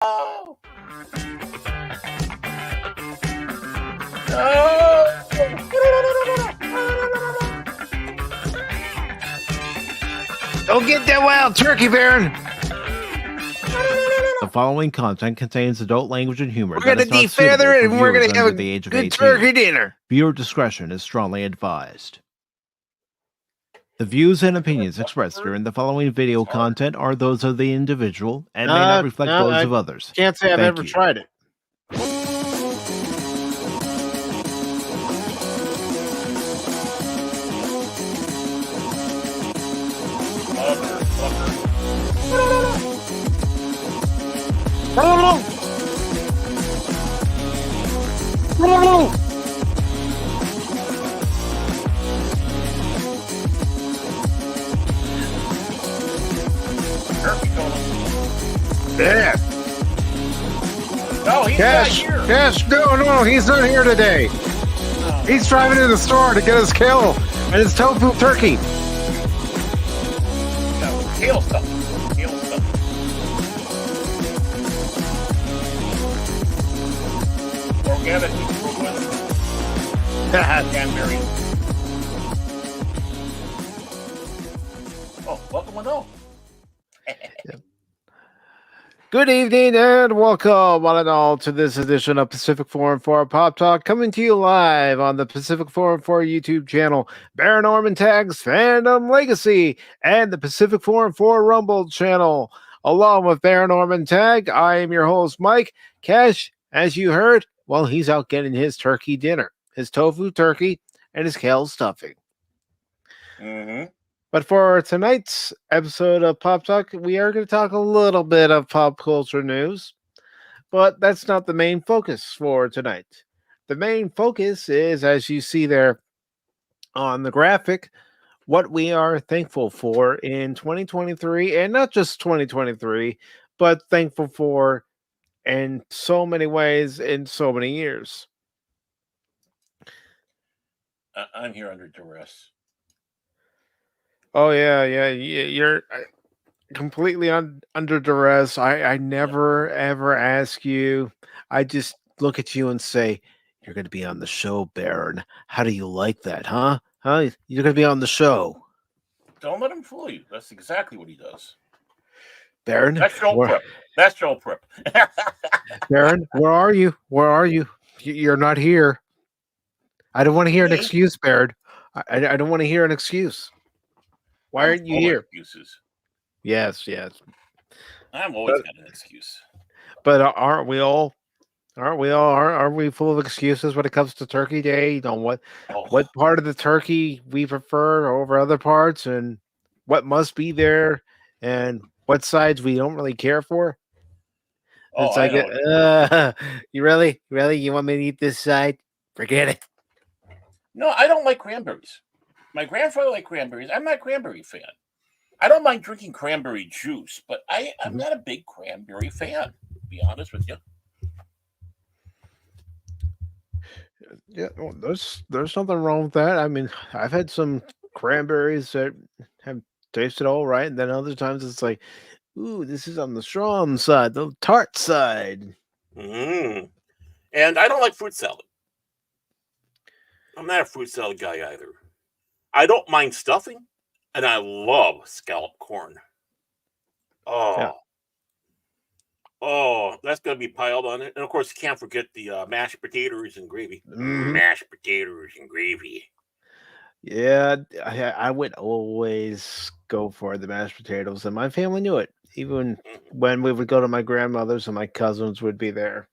Oh. Don't get that wild turkey, Baron. The following content contains adult language and humor. We're going to defeather it, and we're going to have a good turkey dinner. Viewer discretion is strongly advised. The views and opinions expressed during the following video content are those of the individual and may not reflect those of others. Can't say I've ever tried it. Yeah. No, he's not here. Cash, no, he's not here today. No. He's driving to the store to get his kale and his tofu turkey. No, kale stuff. Kale stuff. Organic. Cranberries. Oh, welcome to know. Good evening and welcome, one and all, to this edition of PACIFIC414 Pop Talk, coming to you live on the PACIFIC414 YouTube channel, Baron Orman Tagge's Fandom Legacy, and the PACIFIC414 Rumble channel. Along with Baron Orman Tagge, I am your host, Mike. Cash, as you heard, well, he's out getting his turkey dinner, his tofu turkey, and his kale stuffing. Mm-hmm. But for tonight's episode of Pop Talk, we are going to talk a little bit of pop culture news, but that's not the main focus for tonight. The main focus is, as you see there on the graphic, what we are thankful for in 2023, and not just 2023, but thankful for in so many ways in so many years. I'm here under duress. Oh, yeah, you're completely under duress. I never, ever ask you. I just look at you and say, you're going to be on the show, Baron. How do you like that, huh? You're going to be on the show. Don't let him fool you. That's exactly what he does. Baron? That's show prep. That's show prep. Baron, where are you? Where are you? You're not here. I don't want to hear an excuse, Baron. I don't want to hear an excuse. Why aren't you here? Excuses. Yes. I'm always got an excuse. But aren't we all? Aren't we full of excuses when it comes to Turkey Day? You know what part of the turkey we prefer over other parts, and what must be there, and what sides we don't really care for. It's like, you really you want me to eat this side? Forget it. No, I don't like cranberries. My grandfather liked cranberries. I'm not a cranberry fan. I don't mind drinking cranberry juice, but I'm not a big cranberry fan, to be honest with you. Yeah, well, there's nothing wrong with that. I mean, I've had some cranberries that have tasted all right, and then other times it's like, ooh, this is on the strong side, the tart side. And I don't like fruit salad. I'm not a fruit salad guy either. I don't mind stuffing, and I love scalloped corn. Oh, that's going to be piled on it. And, of course, you can't forget the mashed potatoes and gravy. Mashed potatoes and gravy. Yeah, I would always go for the mashed potatoes, and my family knew it. Even when we would go to my grandmother's and my cousins would be there.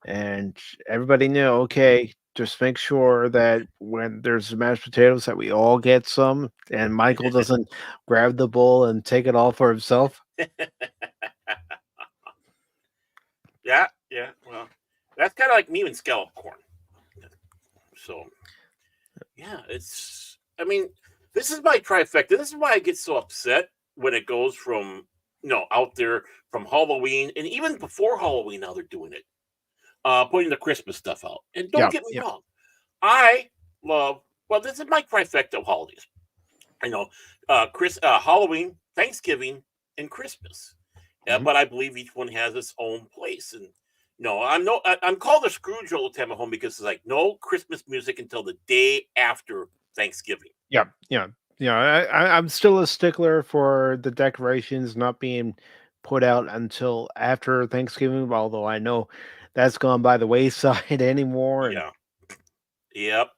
And everybody knew, okay, just make sure that when there's mashed potatoes that we all get some, and Michael doesn't grab the bowl and take it all for himself. Yeah. Well, that's kind of like me and scalloped corn. So, yeah, this is my trifecta. This is why I get so upset when it goes from, out there from Halloween, and even before Halloween, now they're doing it. Putting the Christmas stuff out. And don't get me wrong. I love, this is my trifecta of holidays. Halloween, Thanksgiving, and Christmas. Yeah, but I believe each one has its own place. And no, I'm called a Scrooge all the time at home because it's like no Christmas music until the day after Thanksgiving. Yeah, yeah, yeah. I'm still a stickler for the decorations not being put out until after Thanksgiving, although I know that's gone by the wayside anymore. And Yeah. Yep.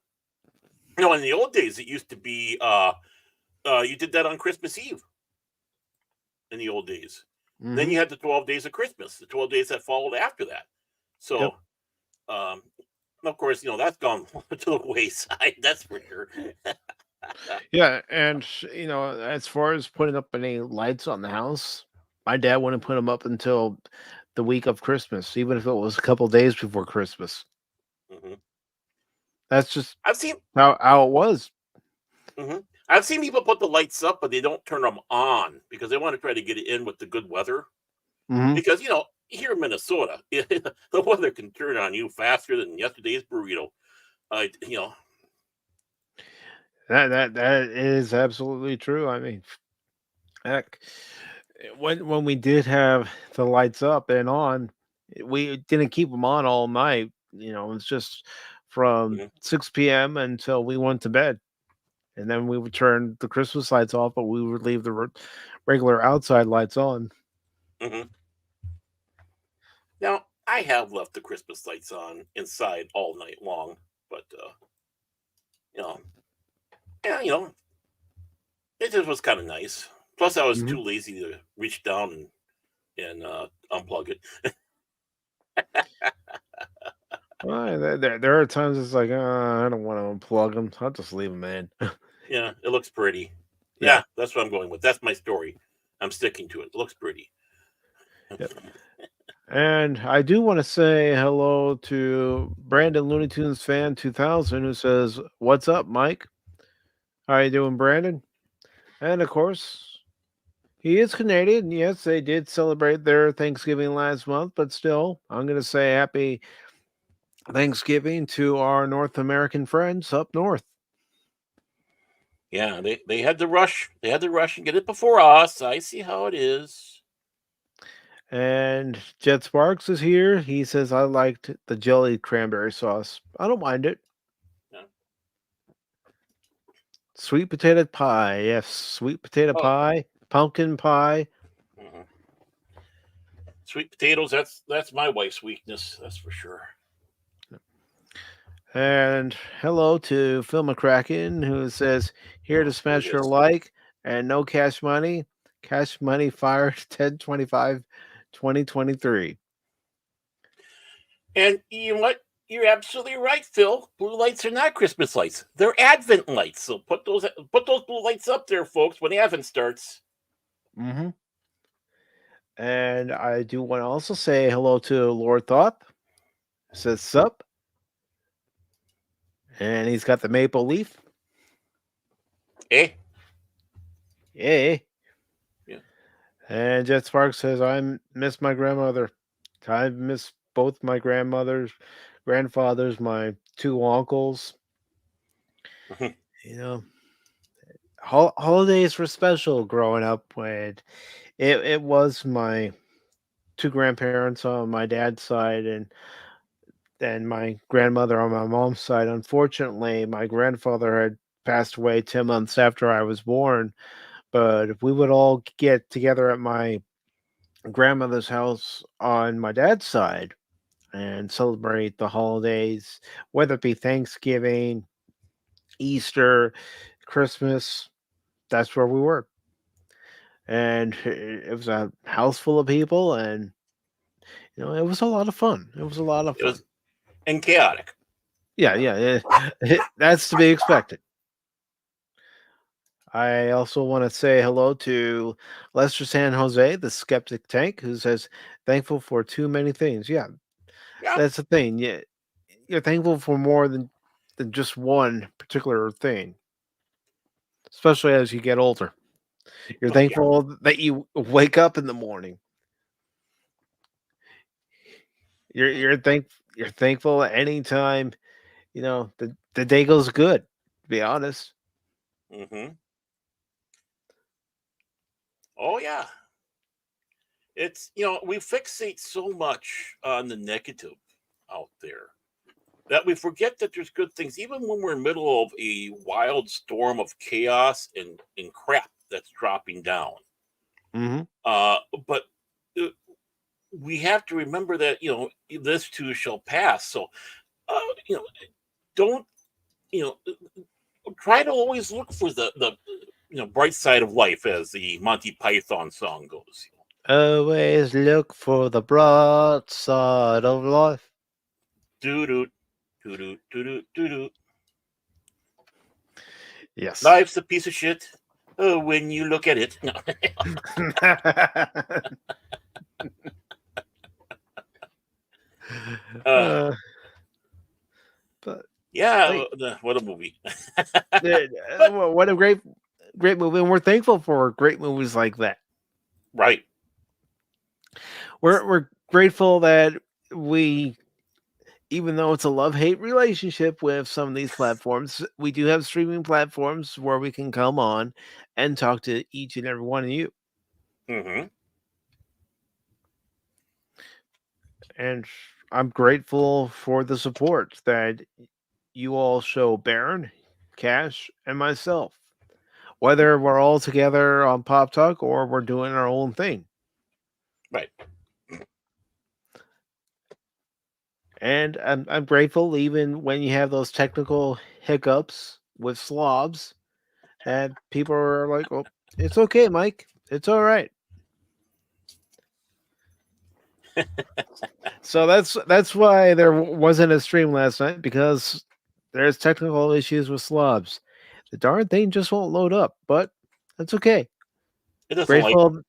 No, in the old days, it used to be you did that on Christmas Eve in the old days. Then mhm, you had the 12 days of Christmas, the 12 days that followed after that. yep, So, um, of course, that's gone to the wayside. That's for sure. yeah. And as far as putting up any lights on the house, my dad wouldn't put them up until the week of Christmas, even if it was a couple days before Christmas. Hmm. That's just I've seen how it was. hmm I've seen people put the lights up, but they don't turn them on because they want to try to get it in with the good weather. Hmm. Because here in Minnesota, the weather can turn on you faster than yesterday's burrito. Uh, you know, That is absolutely true. I mean, heck, when we did have the lights up and on, we didn't keep them on all night. It's just from mhm, 6 p.m. until we went to bed, and then we would turn the Christmas lights off, but we would leave the regular outside lights on. mhm. Now I have left the Christmas lights on inside all night long, but you know, yeah, it just was kind of nice. Plus, I was Mhm. too lazy to reach down and unplug it. Well, there are times it's like, I don't want to unplug them. I'll just leave them in. Yeah, it looks pretty. Yeah. Yeah, that's what I'm going with. That's my story. I'm sticking to it. It looks pretty. Yep. And I do want to say hello to Brandon Looney Tunes fan 2000 who says, "What's up, Mike? How you doing, Brandon?" And of course, he is Canadian. Yes, they did celebrate their Thanksgiving last month, but still, I'm going to say happy Thanksgiving to our North American friends up north. Yeah, they had to rush. They had to rush and get it before us. I see how it is. And Jet Sparks is here. He says, "I liked the jelly cranberry sauce. I don't mind it." Yeah. Sweet potato pie. Yes, sweet potato Oh, pie, pumpkin pie. mhm. Sweet potatoes. That's my wife's weakness. That's for sure. And hello to Phil McCracken, who says, "Here to Oh, there it smash your is. like and no cash money. Cash money fired 10/25, 2023." And you know what? You're absolutely right, Phil. Blue lights are not Christmas lights. They're Advent lights. So put those blue lights up there, folks, when the Advent starts. Hmm. And I do want to also say hello to Lord Thought. Says sup. And he's got the maple leaf. Eh? Yay. Yeah. And Jet Sparks says, "I miss my grandmother. I miss both my grandfathers, my two uncles. You know, holidays were special growing up when it was my two grandparents on my dad's side and my grandmother on my mom's side. Unfortunately, my grandfather had passed away 10 months after I was born, but we would all get together at my grandmother's house on my dad's side and celebrate the holidays, whether it be Thanksgiving, Easter, Christmas. That's where we were. And it was a house full of people, and it was a lot of fun. It was a lot of It fun. was and chaotic. Yeah, yeah, that's to be expected. I also want to say hello to Lester San Jose, the skeptic tank, who says thankful for too many things. Yeah, Yeah. that's the thing. Yeah, you're thankful for more than just one particular thing, especially as you get older. You're Oh yeah. thankful that you wake up in the morning. You're thankful at any time, the day goes good, to be honest. Hmm. Oh yeah. it's we fixate so much on the negative out there that we forget that there's good things, even when we're in the middle of a wild storm of chaos and crap that's dropping down. Mm-hmm. But we have to remember that this too shall pass. So don't try to always look for the bright side of life, as the Monty Python song goes. Always look for the bright side of life. Doo doo doo doo doo doo doo. Yes. Life's a piece of shit when you look at it. No. But yeah, what a movie! What a great movie, and we're thankful for great movies like that. Right. We're grateful that we, even though it's a love-hate relationship with some of these platforms, we do have streaming platforms where we can come on and talk to each and every one of you. Mm-hmm. And I'm grateful for the support that you all show Baron, Cash, and myself. Whether we're all together on Pop Talk or we're doing our own thing. Right. And I'm grateful, even when you have those technical hiccups with slobs, that people are like, "Oh, it's okay, Mike. It's all right." So that's why there wasn't a stream last night, because there's technical issues with slobs. The darn thing just won't load up, but that's okay. It doesn't Grateful.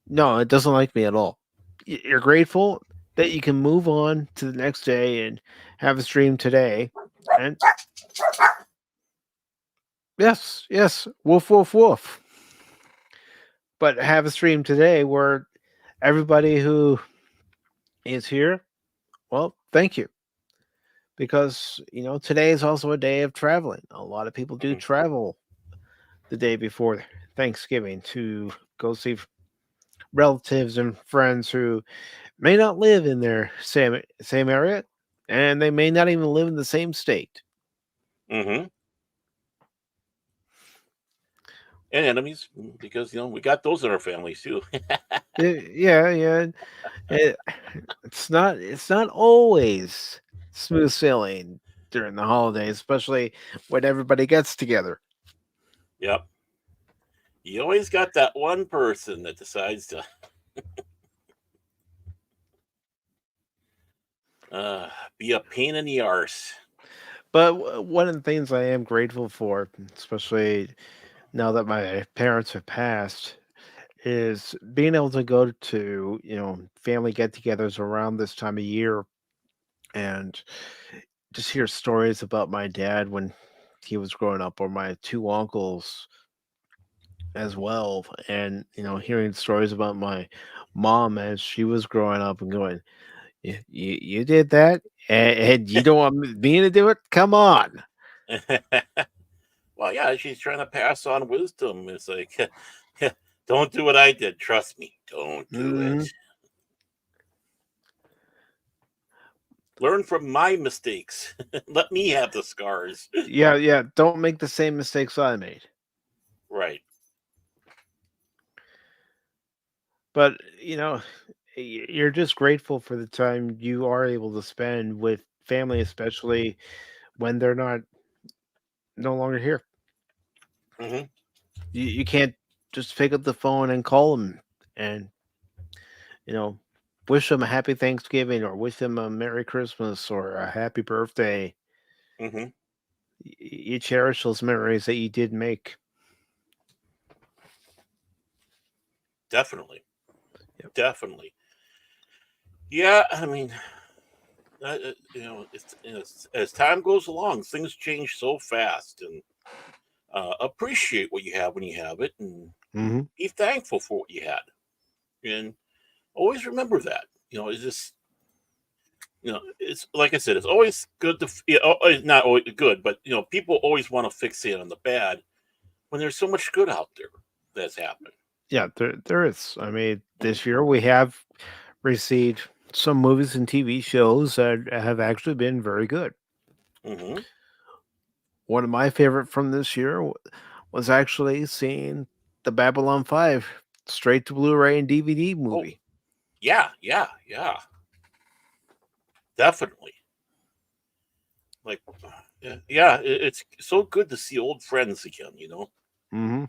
No, it doesn't like me at all. You're grateful that you can move on to the next day and have a stream today. And yes, woof, woof, woof. But have a stream today where everybody who is here, well, thank you. Because, today is also a day of traveling. A lot of people do travel the day before Thanksgiving to go see relatives and friends who may not live in their same area, and they may not even live in the same state. Mm-hmm. And enemies, because we got those in our families too. Yeah. It's not always smooth sailing during the holidays, especially when everybody gets together. Yep. You always got that one person that decides to be a pain in the arse. But one of the things I am grateful for, especially now that my parents have passed, is being able to go to, family get-togethers around this time of year and just hear stories about my dad when he was growing up, or my two uncles as well, and hearing stories about my mom as she was growing up and going, you did that, and you don't want me to do it? Come on. Well, yeah, she's trying to pass on wisdom. It's like, don't do what I did. Trust me, don't do it. Learn from my mistakes. Let me have the scars. Yeah. Don't make the same mistakes I made. Right. But you're just grateful for the time you are able to spend with family, especially when they're no longer here. Mm-hmm. You can't just pick up the phone and call them and wish them a happy Thanksgiving, or wish them a Merry Christmas, or a happy birthday. Mm-hmm. You cherish those memories that you did make. Definitely. Yep. Definitely. Yeah, I mean, as time goes along, things change so fast, and appreciate what you have when you have it, and be thankful for what you had, and always remember that. It's just, it's like I said, it's always good to, it's not always good, but people always want to fixate on the bad when there's so much good out there that's happened. Yeah, there is. I mean, this year we have received some movies and TV shows that have actually been very good. Mm-hmm. One of my favorite from this year was actually seeing the Babylon 5 straight to Blu-ray and DVD Oh, movie. yeah. Definitely. Like, yeah, it's so good to see old friends again, Mm-hmm.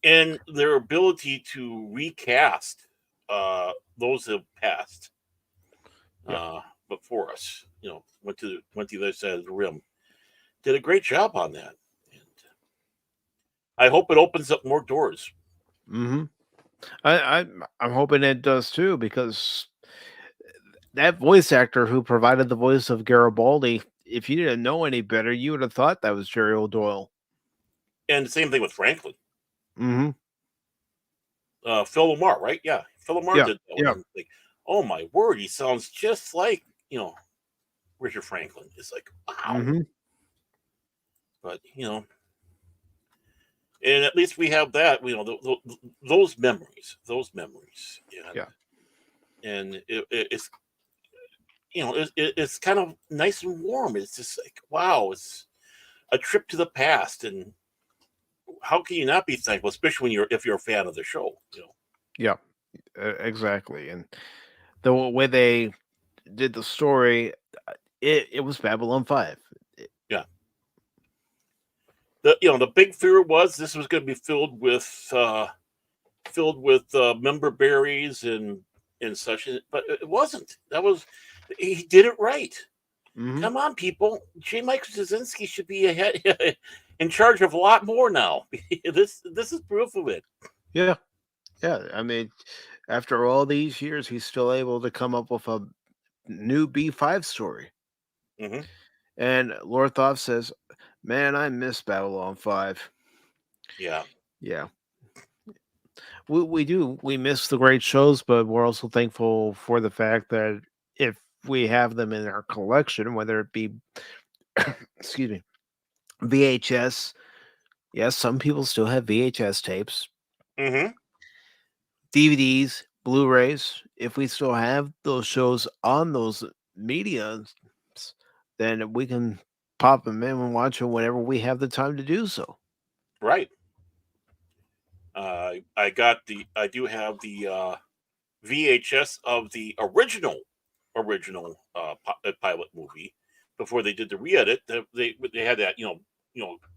and their ability to recast those that have passed Yeah. before us. Went to the other side of the rim. Did a great job on that, and I hope it opens up more doors. Mm-hmm. I'm hoping it does too, because that voice actor who provided the voice of Garibaldi, if you didn't know any better, you would have thought that was Jerry O'Doyle. And the same thing with Franklin. Mm-hmm. Phil Lamar, right? Yeah, Phil Lamar Yeah. did that one. Yeah. And like, oh my word, he sounds just like Richard Franklin. It's like, wow. Mm-hmm. But and at least we have that. Those memories, and Yeah. it's it's kind of nice and warm. It's just like, wow, it's a trip to the past, and how can you not be thankful, especially if you're a fan of the show? Yeah. Exactly. And the way they did the story, it was Babylon 5. Yeah. The big fear was this was going to be filled with member berries and such, but it wasn't. He did it right. Mm-hmm. Come on, people. J. Michael Straczynski should be ahead in charge of a lot more now. This is proof of it. Yeah. Yeah. I mean, after all these years, he's still able to come up with a new B5 story. Mm-hmm. And Lorthoff says, "Man, I miss Babylon 5." Yeah. Yeah. We do. We miss the great shows, but we're also thankful for the fact that if we have them in our collection, whether it be, excuse me, VHS. Yes, some people still have VHS tapes, Mm-hmm. DVDs, Blu-rays. If we still have those shows on those medias, then we can pop them in and watch them whenever we have the time to do so. Right. I do have the VHS of the original pilot movie before they did the re-edit. They had that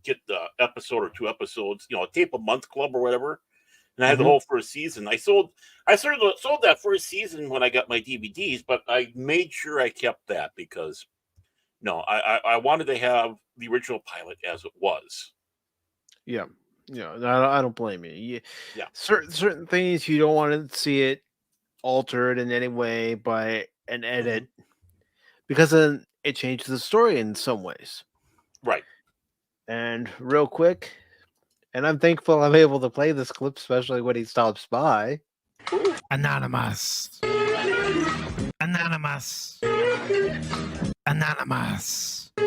get the episode or two episodes, a tape a month club or whatever. And I had the Mhm. whole first season. I sold that first season when I got my DVDs, but I made sure I kept that because no, I wanted to have the original pilot as it was. Yeah. Yeah, I don't blame you. Yeah. Certain things you don't want to see it altered in any way by an edit, because then it changes the story in some ways. Right. And real quick, and I'm thankful I'm able to play this clip, especially when he stops by. Ooh. Anonymous. Anonymous. Anonymous. I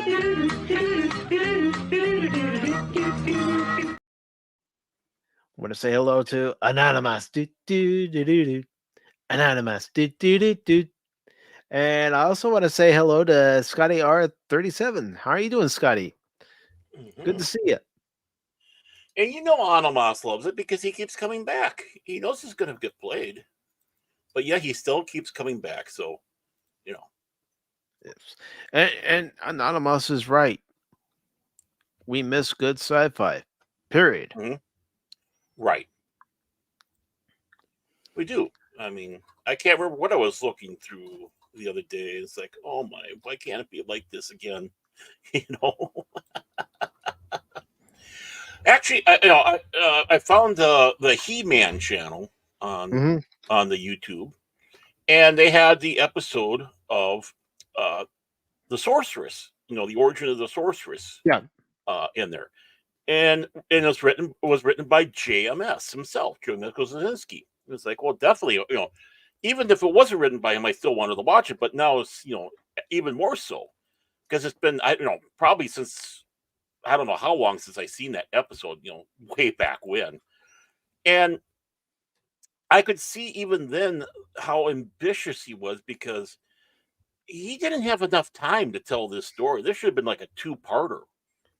want to say hello to Anonymous. Do, do, do, do, do. Anonymous. Do, do, do, do. And I also want to say hello to Scotty R37. How are you doing, Scotty? Good to see you. And Anonymous loves it because he keeps coming back. He knows it's going to get played. But yeah, he still keeps coming back. So, Yes. And Anonymous is right. We miss good sci-fi. Period. Mm-hmm. Right. We do. I mean, I can't remember what I was looking through the other day. It's like, oh my, why can't it be like this again? Actually, I found the He-Man channel on the YouTube, and they had the episode of the Sorceress. The origin of the Sorceress. Yeah. In there, and it was written by JMS himself, Joe Krasinski. It's like, well, definitely, even if it wasn't written by him, I still wanted to watch it. But now it's even more so because it's been probably since I don't know how long since I seen that episode, way back when. And I could see even then how ambitious he was, because he didn't have enough time to tell this story. This should have been like a two-parter,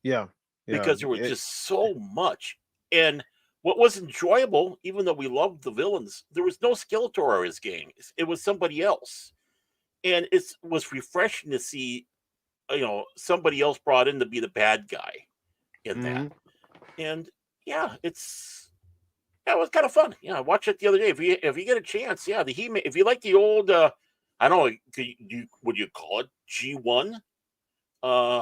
Yeah. because there was just so much. And what was enjoyable, even though we loved the villains, there was no Skeletor or his gang. It was somebody else. And it was refreshing to see, somebody else brought in to be the bad guy in that. And yeah, it was kind of fun. Yeah, I watched it the other day. If you get a chance, yeah, the He-Man. If you like the old, I don't know, would you call it G1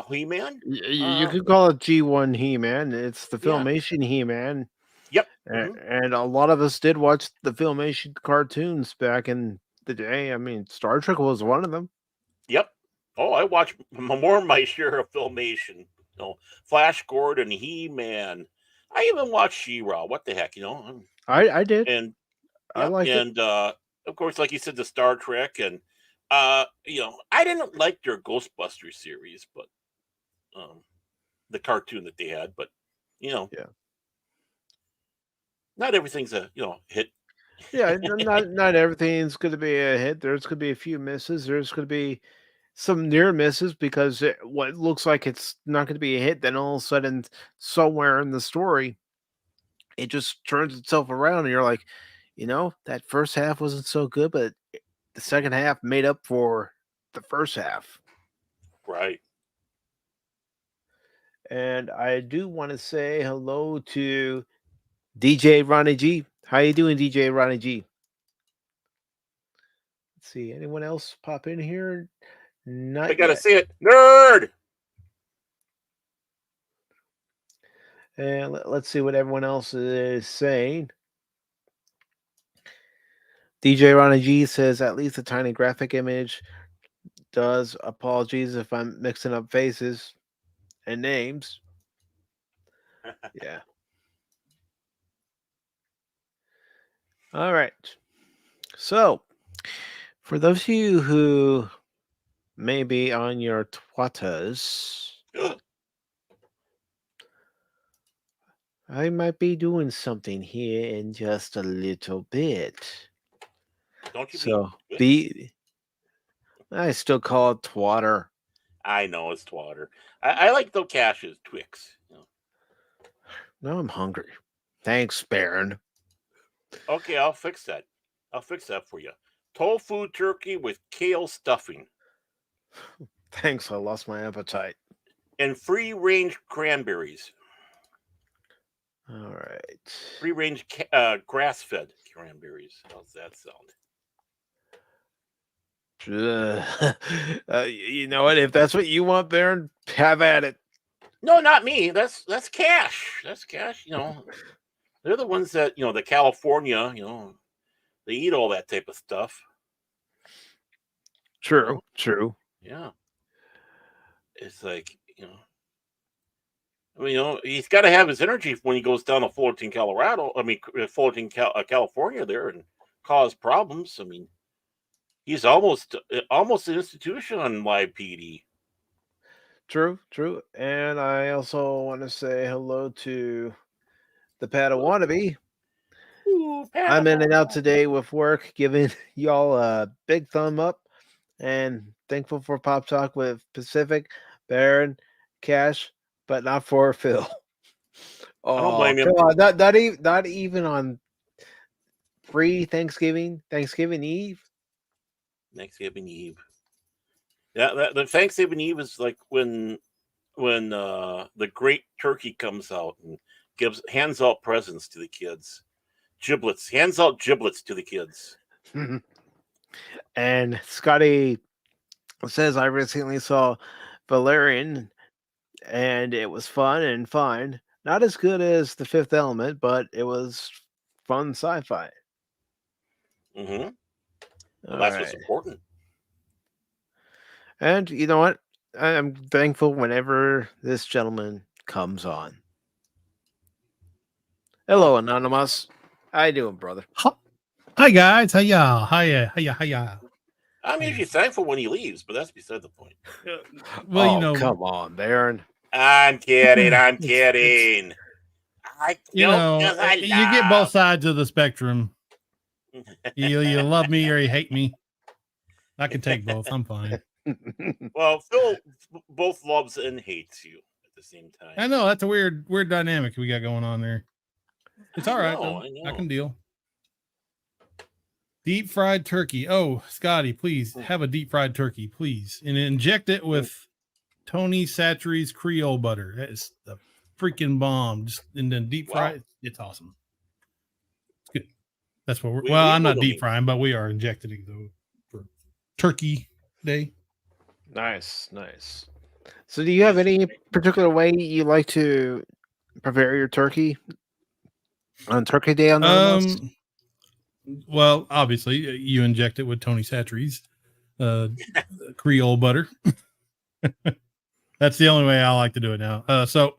He-Man? You could call it G1 He-Man. It's the Yeah. Filmation He-Man. Yep. And a lot of us did watch the Filmation cartoons back in the day. I mean, Star Trek was one of them. Yep. Oh, I watched more than my share of Filmation. Flash Gordon, He-Man. I even watched She-Ra. What the heck, I did. And I liked it. And of course, like you said, the Star Trek, and I didn't like their Ghostbusters series, but the cartoon that they had, but Yeah. not everything's a hit. Yeah, not everything's going to be a hit. There's going to be a few misses. There's going to be some near misses, because what looks like it's not going to be a hit, then all of a sudden, somewhere in the story, it just turns itself around, and you're like, that first half wasn't so good, but the second half made up for the first half. Right. And I do want to say hello to DJ Ronnie G. How you doing, DJ Ronnie G? Let's see. Anyone else pop in here? Not I gotta yet. see it, nerd. And let's see what everyone else is saying. DJ Ronnie G says, at least a tiny graphic image does. Apologies if I'm mixing up faces and names. Yeah. All right. So, for those of you who may be on your Twitters, I might be doing something here in just a little bit. Don't you So I still call it twatter. I know it's twatter. I like the Cash's Twix. Now I'm hungry. Thanks, Baron. Okay, I'll fix that. I'll fix that for you. Tofu turkey with kale stuffing. Thanks, I lost my appetite. And free-range cranberries. All right. Free-range grass-fed cranberries. How's that sound? You know what? If that's what you want, Baron, have at it. No, not me. That's Cash. That's Cash. They're the ones that the California. They eat all that type of stuff. True. Yeah. It's like he's got to have his energy when he goes down to Fullerton, Colorado. I mean, Fullerton, California, there, and cause problems. I mean, he's almost an institution on live PD. True. And I also want to say hello to the Padawannabe. I'm in and out today with work, giving y'all a big thumb up, and thankful for Pop Talk with Pacific, Baron, Cash, but not for Phil. I don't blame him. Come on, not even on Thanksgiving Eve. Thanksgiving Eve. Yeah, the Thanksgiving Eve is like when the great turkey comes out and hands out presents to the kids. Hands out giblets to the kids. And Scotty says, I recently saw Valerian and it was fun and fine. Not as good as The Fifth Element, but it was fun sci-fi. Mm-hmm. Well, that's what's important. And you know what? I'm thankful whenever this gentleman comes on. Hello, Anonymous. How you doing, brother? Hi, guys. Hiya. I'm usually thankful when he leaves, but that's beside the point. Well, come on, Baron. I'm kidding. you get both sides of the spectrum. You love me or you hate me. I can take both. I'm fine. Well, Phil both loves and hates you at the same time. I know that's a weird dynamic we got going on there. It's all right though. I know. I can deal. Deep fried turkey. Oh, Scotty, please have a deep fried turkey, please, and inject it with Tony Chachere's Creole butter. That is the freaking bomb. Just and then deep fry it. It's awesome. It's good. That's what we're. I'm not deep frying, but we are injecting it though for Turkey Day. Nice. So, do you have any particular way you like to prepare your turkey on Turkey Day? Well, obviously, you inject it with Tony Chachere's Creole butter. That's the only way I like to do it now. Sounds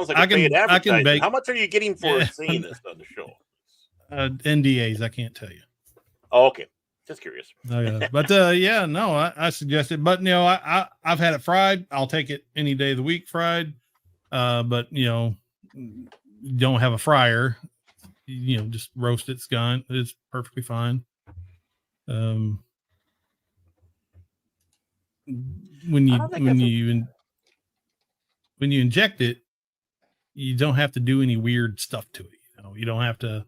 like I can bake. How much are you getting for saying this on the show? NDAs, I can't tell you. Oh, okay. Just curious. But I suggest it. But I've had it fried. I'll take it any day of the week fried. But you don't have a fryer. Just roast it. It's perfectly fine. When you inject it, you don't have to do any weird stuff to it. You don't have to,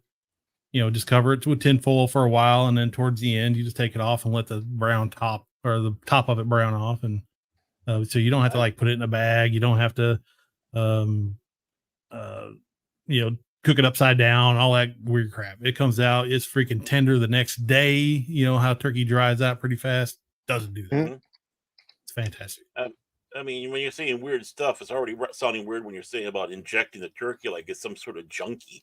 just cover it with tinfoil for a while, and then towards the end, you just take it off and let the brown top or the top of it brown off, and so you don't have to like put it in a bag. You don't have to, cook it upside down, all that weird crap. It comes out, it's freaking tender the next day. You know how turkey dries out pretty fast. Doesn't do that. Mm-hmm. It's fantastic. I mean, when you're saying weird stuff, it's already sounding weird when you're saying about injecting the turkey like it's some sort of junkie.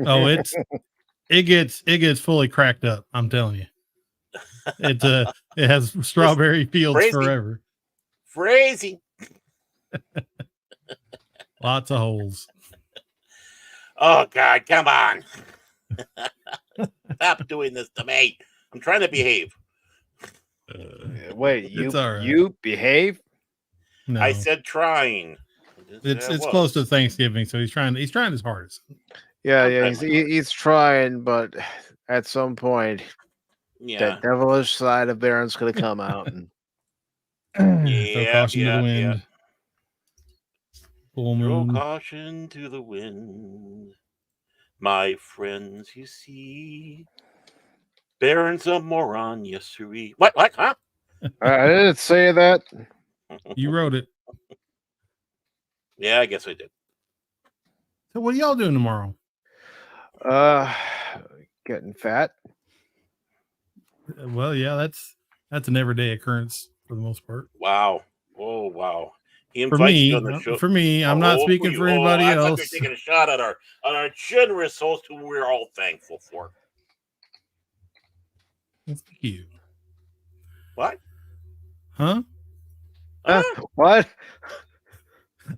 Oh, it gets fully cracked up. I'm telling you, it has strawberry fields forever. Crazy. Lots of holes. Oh God, come on! Stop doing this to me. I'm trying to behave. Wait, you behave? No. I said trying. It's close to Thanksgiving, so he's trying his hardest. Yeah, he's trying, but at some point, that devilish side of Baron's going to come out. And... Throw caution to the wind. Full moon. Throw caution to the wind, my friends. You see, Baron's a moron. Yes, sirree. What? Huh? I didn't say that. You wrote it. Yeah, I guess I did. So, what are y'all doing tomorrow? Getting fat. Well, yeah, that's an everyday occurrence for the most part. Wow. Oh, wow. For me, I'm not speaking for anybody else. You're taking a shot at our generous host, who we're all thankful for. Thank you. What? Huh? What?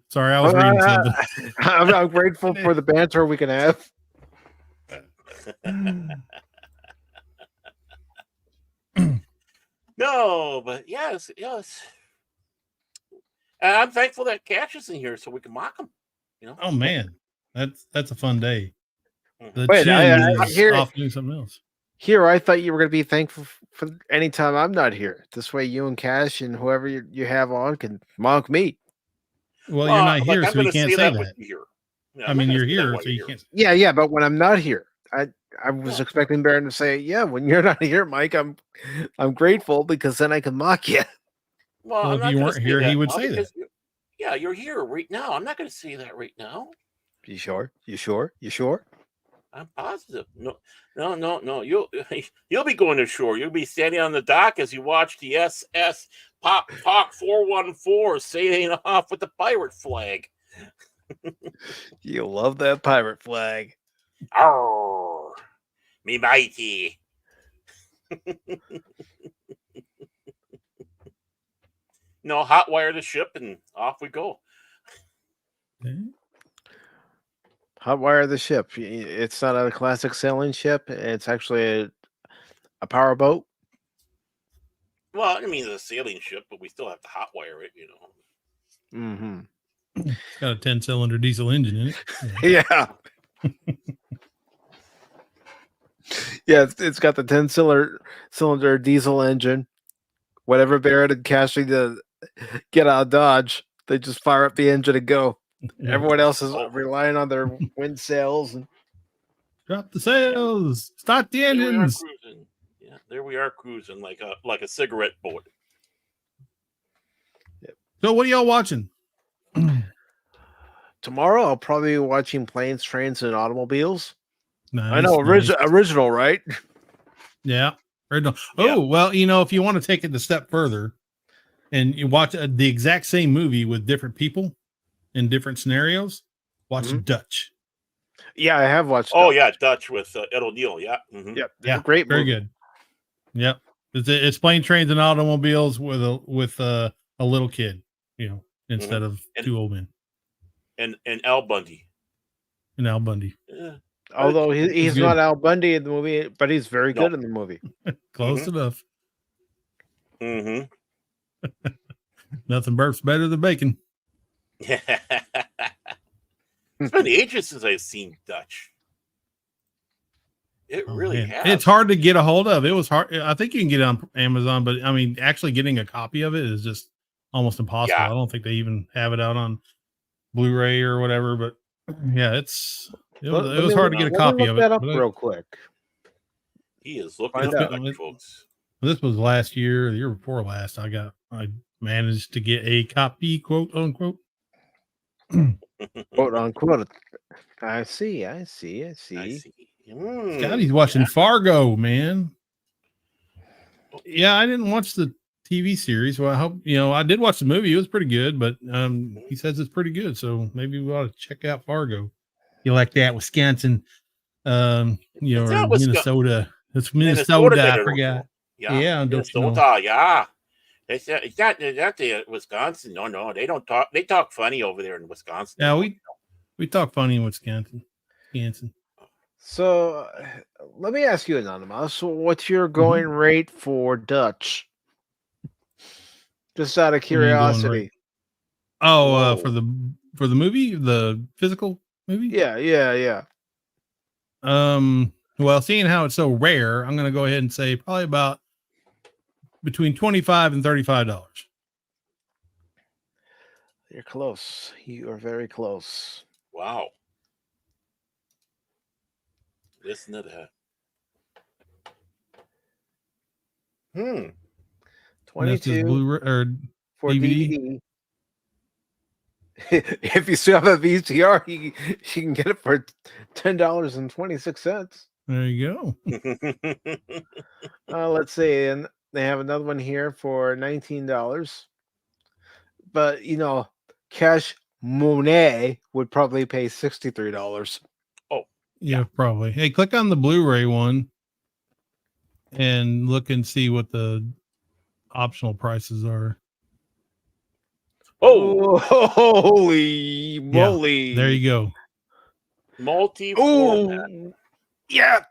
Sorry, I was reading something. I'm grateful for the banter we can have. No, but yes. And I'm thankful that Cash is in here so we can mock him. Oh man, that's a fun day. The Wait, I hear off doing something else. Here, I thought you were going to be thankful for any time I'm not here. This way, you and Cash and whoever you have on can mock me. Well, you're not here, so you can't say that. Yeah, I mean, you're here, so you can't. Yeah, but when I'm not here, I was expecting Baron to say, "Yeah, when you're not here, Mike, I'm grateful because then I can mock you." Well, if you weren't here, he would say that. Yeah, you're here right now. I'm not going to say that right now. You sure? You sure? I'm positive. No. You'll be going ashore. You'll be standing on the dock as you watch the SS Pop Talk 414 sailing off with the pirate flag. You love that pirate flag. Arr, me mighty. Hotwire the ship and off we go. Hotwire the ship. It's not a classic sailing ship. It's actually a power boat. Well, I mean, it's a sailing ship, but we still have to hotwire it, Mm-hmm. It's got a 10-cylinder diesel engine in it. Yeah. Yeah, it's got the 10-cylinder diesel engine. Whatever Barrett and Cashy to get out of Dodge, they just fire up the engine and go. Yeah. Everyone else is Oh. relying on their wind sails. And Drop the sails. Start the There we are engines. cruising. Yeah, there we are cruising like a cigarette boat. So what are y'all watching? tomorrow, I'll probably be watching Planes, Trains, and Automobiles. Nice, I know, nice. original, right? Yeah. Original. Yeah. Oh, well, if you want to take it a step further and you watch the exact same movie with different people in different scenarios, watch Mhm. Dutch. Yeah, I have watched. Oh Dutch. yeah, Dutch with Ed O'Neill. Yeah. Mhm. Yep. Yeah, Great very movie. good. Yep. It's Plane, Trains, and Automobiles with a little kid, instead of And- two old men. And Al Bundy. And Al Bundy. Yeah. Although he's good. not Al Bundy in the movie, but he's very No. good in the movie. Close enough. Mm-hmm. Nothing burps better than bacon. It's been ages since I've seen Dutch. It Oh, really man. has. It's hard to get a hold of. It was hard. I think you can get it on Amazon, but I mean, actually getting a copy of it is just almost impossible. Yeah. I don't think they even have it out on Blu-ray or whatever. But yeah, it was hard to get a copy of it. That up But real quick. He is looking Find up out. Dutch, folks. this was last year, the year before last. I managed to get a copy, quote unquote. Quote unquote. I see. I see. Scotty's watching Fargo, man. Yeah, I didn't watch the TV series. Well, I hope I did watch the movie. It was pretty good, but he says it's pretty good, so maybe we ought to check out Fargo. You like that, Wisconsin? Or not Wisconsin. Minnesota? It's Minnesota, Minnesota. I they forgot. Yeah, Yeah, don't you know? Minnesota. Yeah. It's not the Wisconsin. No, they don't talk. They talk funny over there in Wisconsin. Yeah, we talk funny in Wisconsin. So, let me ask you, Anonymous, what's your going rate for Dutch? Just out of curiosity. Oh, for the movie, the physical movie. Yeah. Well, seeing how it's so rare, I'm going to go ahead and say probably about between $25 and $35. You're close. You are very close. Wow. Listen to that. 22 Blu-ray or for DVD. If you still have a VCR, you can get it for $10.26. There you go. Let's see, and they have another one here for $19. But Cash Monet would probably pay $63. Yeah, probably. Hey, click on the Blu-ray one and look and see what the optional prices are. Oh, Holy moly! There you go. Multi-format. Yeah.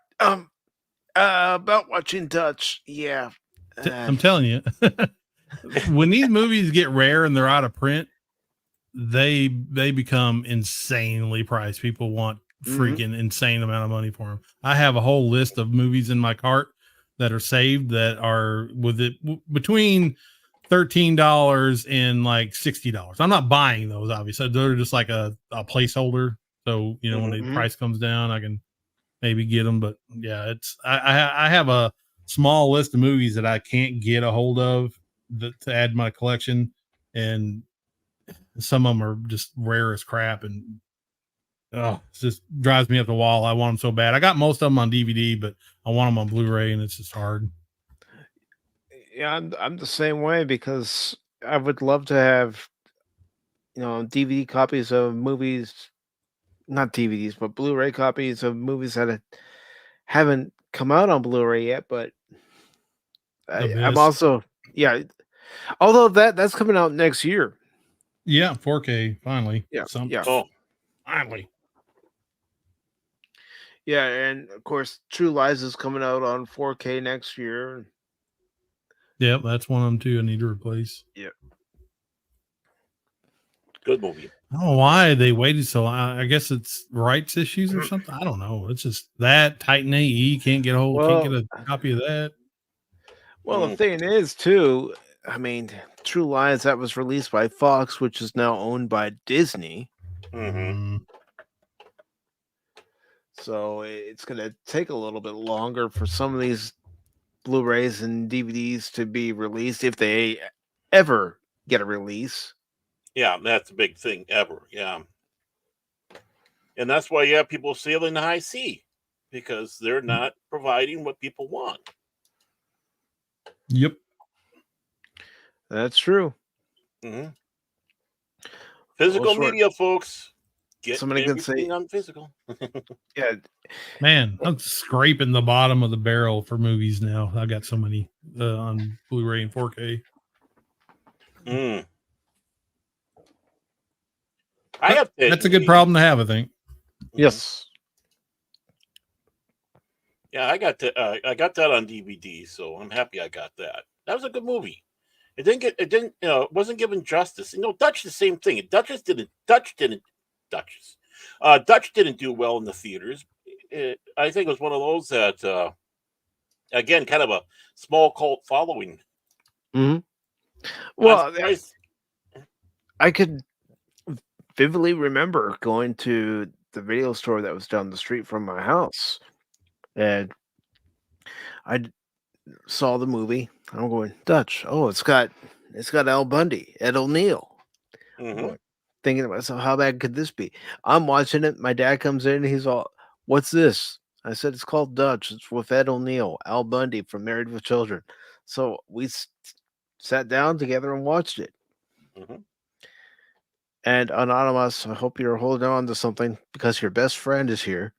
About watching Dutch. Yeah. I'm telling you, when these movies get rare and they're out of print, they become insanely priced. People want freaking insane amount of money for them. I have a whole list of movies in my cart that are saved that are with it between $13 and like $60. I'm not buying those, obviously. They're just like a placeholder. So when the price comes down, I can maybe get them. But yeah, I have a small list of movies that I can't get a hold of to add to my collection, and some of them are just rare as crap, and it just drives me up the wall. I want them so bad. I got most of them on DVD, but I want them on Blu-ray, and it's just hard. Yeah, I'm the same way, because I would love to have DVD copies of movies, not DVDs, but Blu-ray copies of movies that haven't come out on Blu-ray yet. But I'm also although that's coming out next year. Yeah, 4K finally. Yeah. Finally. Yeah, and of course, True Lies is coming out on 4K next year. Yep, that's one of them too. I need to replace. Yeah. Good movie. I don't know why they waited so long. I guess it's rights issues or something. I don't know. It's just that Titan AE can't get a copy of that. Well, the thing is, too, I mean, True Lies, that was released by Fox, which is now owned by Disney. Mm-hmm. So it's going to take a little bit longer for some of these Blu-rays and DVDs to be released, if they ever get a release. Yeah, that's a big thing ever. Yeah. And that's why you have people sailing the high sea, because they're not providing what people want. Yep. That's true. Mm-hmm. Physical media, folks. Get somebody can say on physical. Yeah. Man, I'm scraping the bottom of the barrel for movies now. I got so many on Blu-ray and 4K. That's a good problem to have, I think. Yes. Yeah, I got that on DVD, so I'm happy I got that. That was a good movie. It wasn't given justice. Dutch the same thing. Dutch didn't do well in the theaters. I think it was one of those that, again, kind of a small cult following. Mm-hmm. Well, I could vividly remember going to the video store that was down the street from my house, and I saw the movie. I'm going, Dutch. Oh, it's got Al Bundy, Ed O'Neill. Mm-hmm. Thinking to myself, how bad could this be? I'm watching it. My dad comes in and he's all, "What's this?" I said, "It's called Dutch. It's with Ed O'Neill, Al Bundy from Married with Children." So we sat down together and watched it. Mm-hmm. And Anonymous, I hope you're holding on to something, because your best friend is here.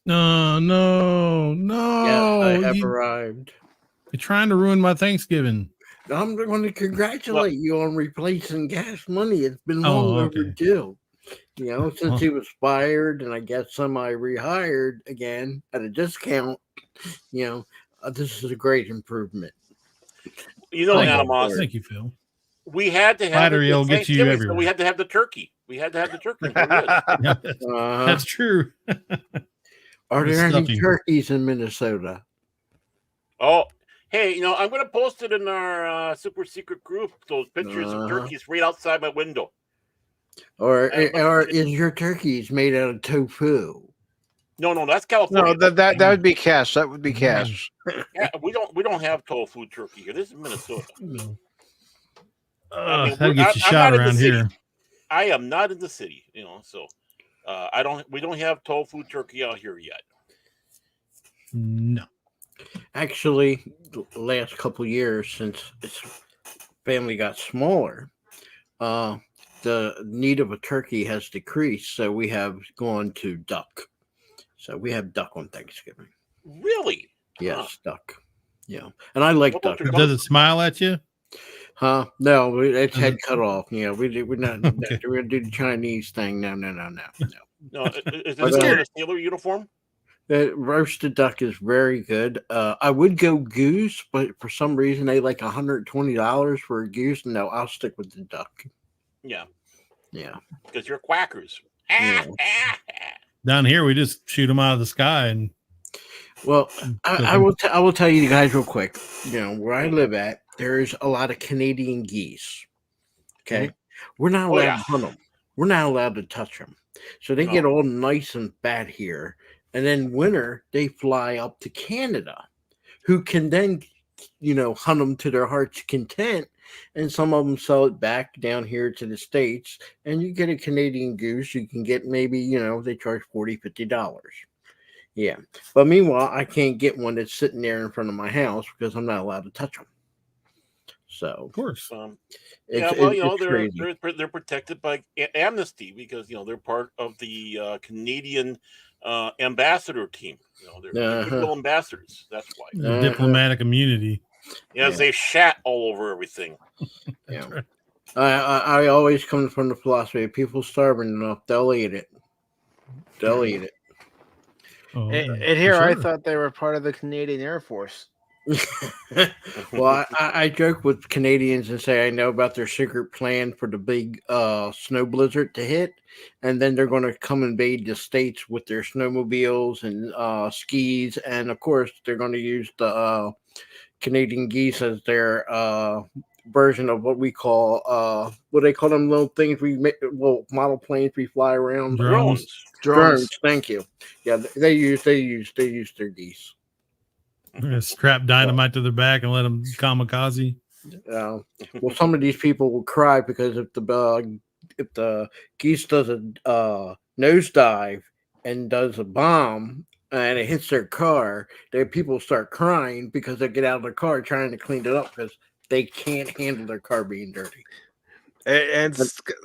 No. Yeah, I have arrived. You're trying to ruin my Thanksgiving. I'm going to congratulate you on replacing Cash Money. It's been long overdue. Since he was fired and I guess semi rehired again at a discount, this is a great improvement. Thank you, Phil. We had to have Flattery will get you everywhere. So we had to have the turkey. That's true. Are there any turkeys in Minnesota? Oh, hey, I'm going to post it in our super secret group, those pictures of turkeys right outside my window. Or is your turkeys made out of tofu? No, that's California. No, that would be cash. That would be cash. Yeah, we don't have tofu turkey here. This is Minnesota. That'll get you shot around here. I am not in the city, so we don't have tofu turkey out here yet. No. Actually, the last couple of years since its family got smaller, the need of a turkey has decreased, so we have gone to duck. So we have duck on Thanksgiving. Really? Yes, duck. Yeah, and I like duck. Does it smile at you? Huh? No, it's head cut off. We're not. Okay. We're gonna do the Chinese thing. No. No, is this a sailor uniform? The roasted duck is very good. I would go goose, but for some reason they like $120 for a goose. No, I'll stick with the duck. Yeah. Because you're quackers. Yeah. Down here, we just shoot them out of the sky, and I will tell you guys real quick. Where I live at, there's a lot of Canadian geese. Okay, we're not allowed to hunt them. We're not allowed to touch them, so they get all nice and fat here. And then winter, they fly up to Canada, who can then, hunt them to their heart's content. And some of them sell it back down here to the States. And you get a Canadian goose, you can get maybe, they charge $40, $50. Yeah. But meanwhile, I can't get one that's sitting there in front of my house because I'm not allowed to touch them. So, of course. They're protected by amnesty because, they're part of the Canadian ambassador team. They're legal ambassadors. That's why. Diplomatic immunity. They shat all over everything. Yeah. Right. I always come from the philosophy of people starving enough, they'll eat it. Oh, and here, I thought they were part of the Canadian Air Force. Well, I joke with Canadians and say I know about their secret plan for the big snow blizzard to hit, and then they're going to come invade the states with their snowmobiles and skis, and of course they're going to use the Canadian geese as their version of what we call what they call them little things we make, little model planes we fly around. Drones. Drones. Thank you. Yeah, they use their geese. Strap dynamite to their back and let them kamikaze. Well, some of these people will cry because if the geese does a nosedive and does a bomb and it hits their car, then people start crying because they get out of their car trying to clean it up because they can't handle their car being dirty. And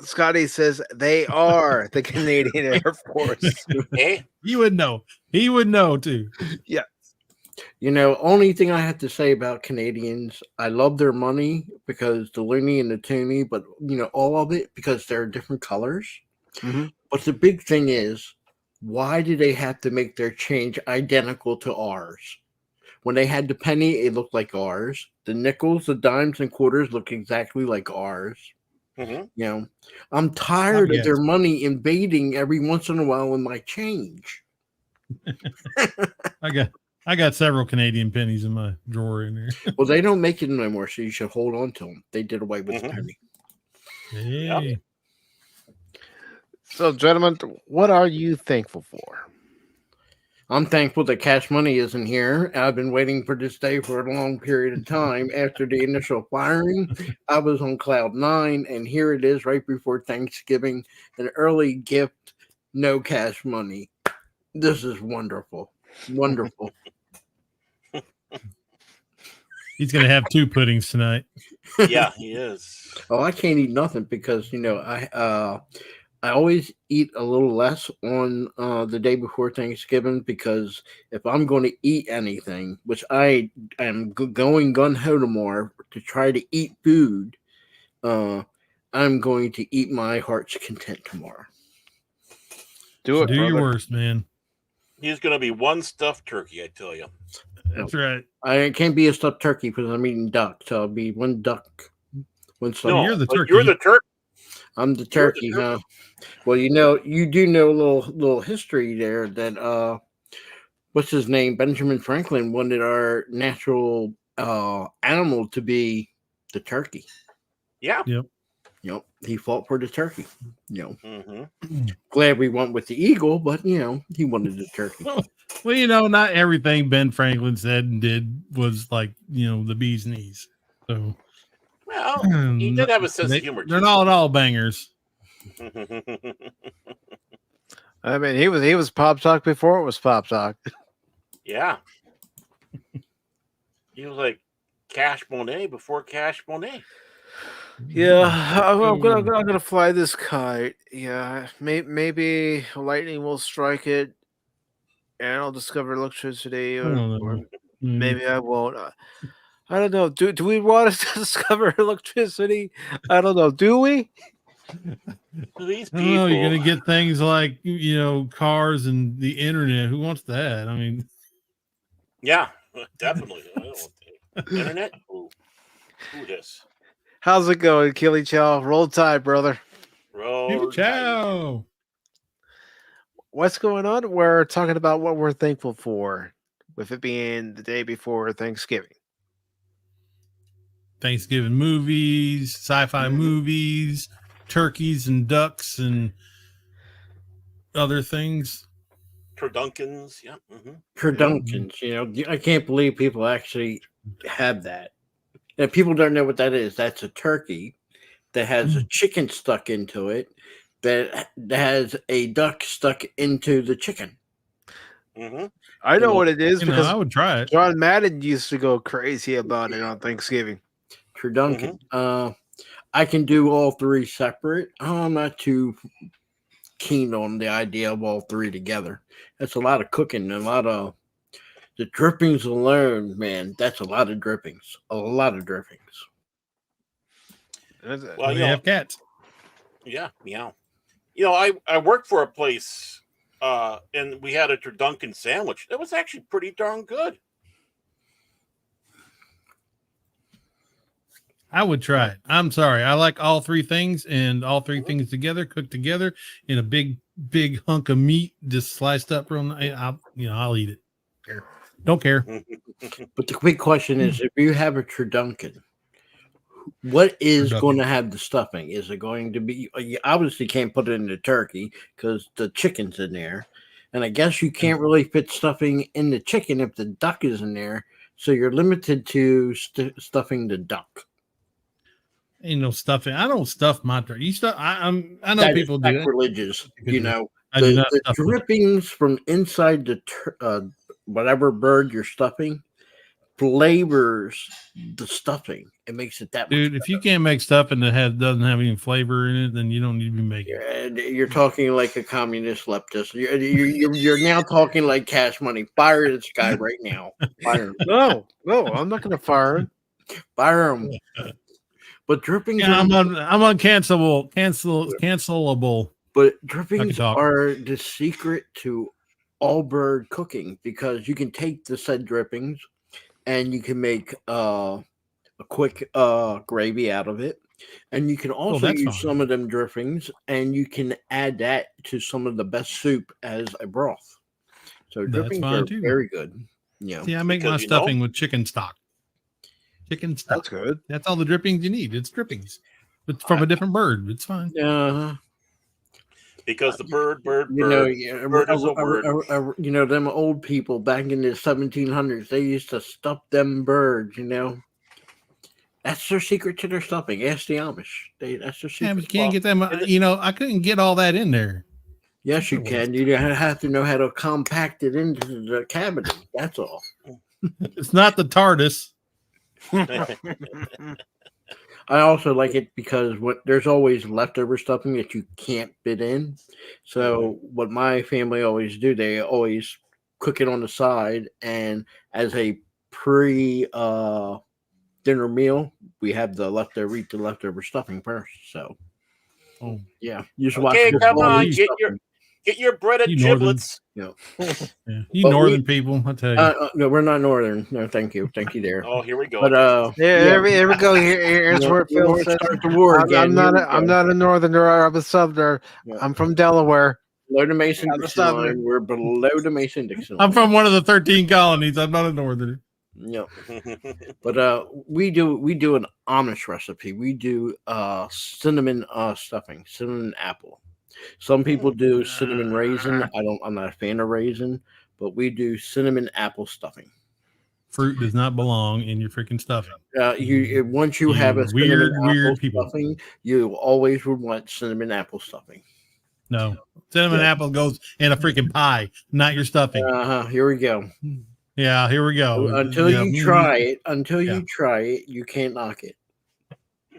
Scotty says they are the Canadian Air Force. Hey, He would know. He would know too. Yeah. You know, only thing I have to say about Canadians, I love their money because the loony and the toony, but you know, all of it because they're different colors. Mm-hmm. But the big thing is, why do they have to make their change identical to ours? When they had the penny, it looked like ours. The nickels, the dimes, and quarters look exactly like ours. Mm-hmm. You know, I'm tired of their money invading every once in a while in my change. I got several Canadian pennies in my drawer in there. Well, they don't make it anymore, so you should hold on to them. They did away with the penny. Hey. Yep. So, gentlemen, what are you thankful for? I'm thankful that Cash Money isn't here. I've been waiting for this day for a long period of time. After the initial firing, I was on cloud 9, and here it is right before Thanksgiving, an early gift, no Cash Money. This is wonderful. Wonderful. He's gonna have 2 puddings tonight. Yeah, he is. Oh, I can't eat nothing because, you know, I always eat a little less on the day before Thanksgiving because if I'm going to eat anything, which I am going gun-ho tomorrow to try to eat food, I'm going to eat my heart's content tomorrow. Do it, Do your brother. worst, man. He's going to be one stuffed turkey, I tell you. That's right. I can't be a stuffed turkey because I'm eating duck, so I'll be one duck, one stuffed. No, you're the but turkey. You're the turkey. I'm the turkey, huh? Well, you know, you do know a little history there that what's his name? Benjamin Franklin wanted our natural animal to be the turkey. Yeah. Yep. Yep. He fought for the turkey. You know, Mm-hmm. glad we went with the eagle, but you know, he wanted the turkey. Well, you know, not everything Ben Franklin said and did was like, you know, the bee's knees. So, Well, he did have a sense of humor. They're not all bangers. I mean, he was Pop Talk before it was Pop Talk. Yeah. He was like Cash Monet before Cash Monet. Yeah, I'm gonna fly this kite. Yeah, maybe lightning will strike it, and I'll discover electricity, or maybe I won't. I don't know. Do we want to discover electricity? I don't know. Do we? These I don't know, you're people. gonna get things like, you know, cars and the internet. Who wants that? I mean, Yeah, definitely. I don't want the internet. Ooh, this. How's it going, Killy Chow? Roll Tide, brother. Roll ciao. What's going on? We're talking about what we're thankful for, with it being the day before Thanksgiving. Thanksgiving movies, sci-fi movies, turkeys and ducks and other things. Turdunkins, yeah. Mm-hmm. Turdunkins, you know, I can't believe people actually have that. And people don't know what that is. That's a turkey that has a chicken stuck into it that has a duck stuck into the chicken. Mm-hmm. I know what it is because I would try it. John Madden used to go crazy about it on Thanksgiving. Turdunkin. I can do all 3 separate. I'm not too keen on the idea of all 3 together. That's a lot of cooking and a lot of the drippings alone, man. That's a lot of drippings. A lot of drippings. Well, you have cats. Yeah, meow. You know, I worked for a place, and we had a Turdunkin sandwich. That was actually pretty darn good. I would try it. I'm sorry. I like all three things, and all three things together, cooked together in a big hunk of meat, just sliced up from. I'll eat it. Don't care. But the quick question is, if you have a turducken, what is going to have the stuffing? Is it going to be? You obviously can't put it in the turkey because the chicken's in there, and I guess you can't really fit stuffing in the chicken if the duck is in there. So you're limited to stuffing the duck. Ain't no stuffing. I don't stuff my turkey. You stuff. I know That people is do. sacrilegious. You know, I do not the stuff drippings from inside the whatever bird you're stuffing flavors the stuffing. It makes it that dude. much If you can't make stuffing that doesn't have any flavor in it, then you don't need to be making it. You're talking like a communist leftist. You're now talking like Cash Money. Fire this guy right now. Fire him. No, I'm not going to fire him. Fire him. But drippings Yeah, I'm uncancelable. Cancelable. But drippings are the secret to all bird cooking because you can take the said drippings and you can make a quick gravy out of it. And you can also use some of them drippings and you can add that to some of the best soup as a broth. So drippings are very good. Yeah. See, I make my stuffing with chicken stock. Chicken stock. That's good. That's all the drippings you need. It's drippings. It's from a different bird. It's fine. Because the bird is a word. You know, them old people back in the 1700s, they used to stuff them birds, you know. That's their secret to their stuffing. Ask the Amish. That's their secret. Yeah, but you can't get them. You know, I couldn't get all that in there. Yes, you can. You have to know how to compact it into the cavity. That's all. It's not the TARDIS. I also like it because there's always leftover stuffing that you can't fit in. So what my family always do, they always cook it on the side, and as a pre dinner meal, we have the leftover stuffing first. So yeah, you just watch. Okay, come on, get your breaded giblets. Yeah. You northern people, I tell you. No, we're not northern. No, thank you there. Oh, here we go. But here we go. Here's where Phil says, start the war again. I'm not a northerner. I'm a southerner. Yeah. I'm from Delaware. Below the Mason-Dixon line. We're below the Mason-Dixon line. I'm from one of the 13 colonies. I'm not a northerner. No, but we do an Amish recipe. We do cinnamon stuffing, cinnamon apple. Some people do cinnamon raisin. I'm not a fan of raisin, but we do cinnamon apple stuffing. Fruit does not belong in your freaking stuffing. Once you have a weird people stuffing, you always would want cinnamon apple stuffing. No, cinnamon apple goes in a freaking pie, not your stuffing. Here we go. Yeah, here we go. Until you try it, you can't knock it.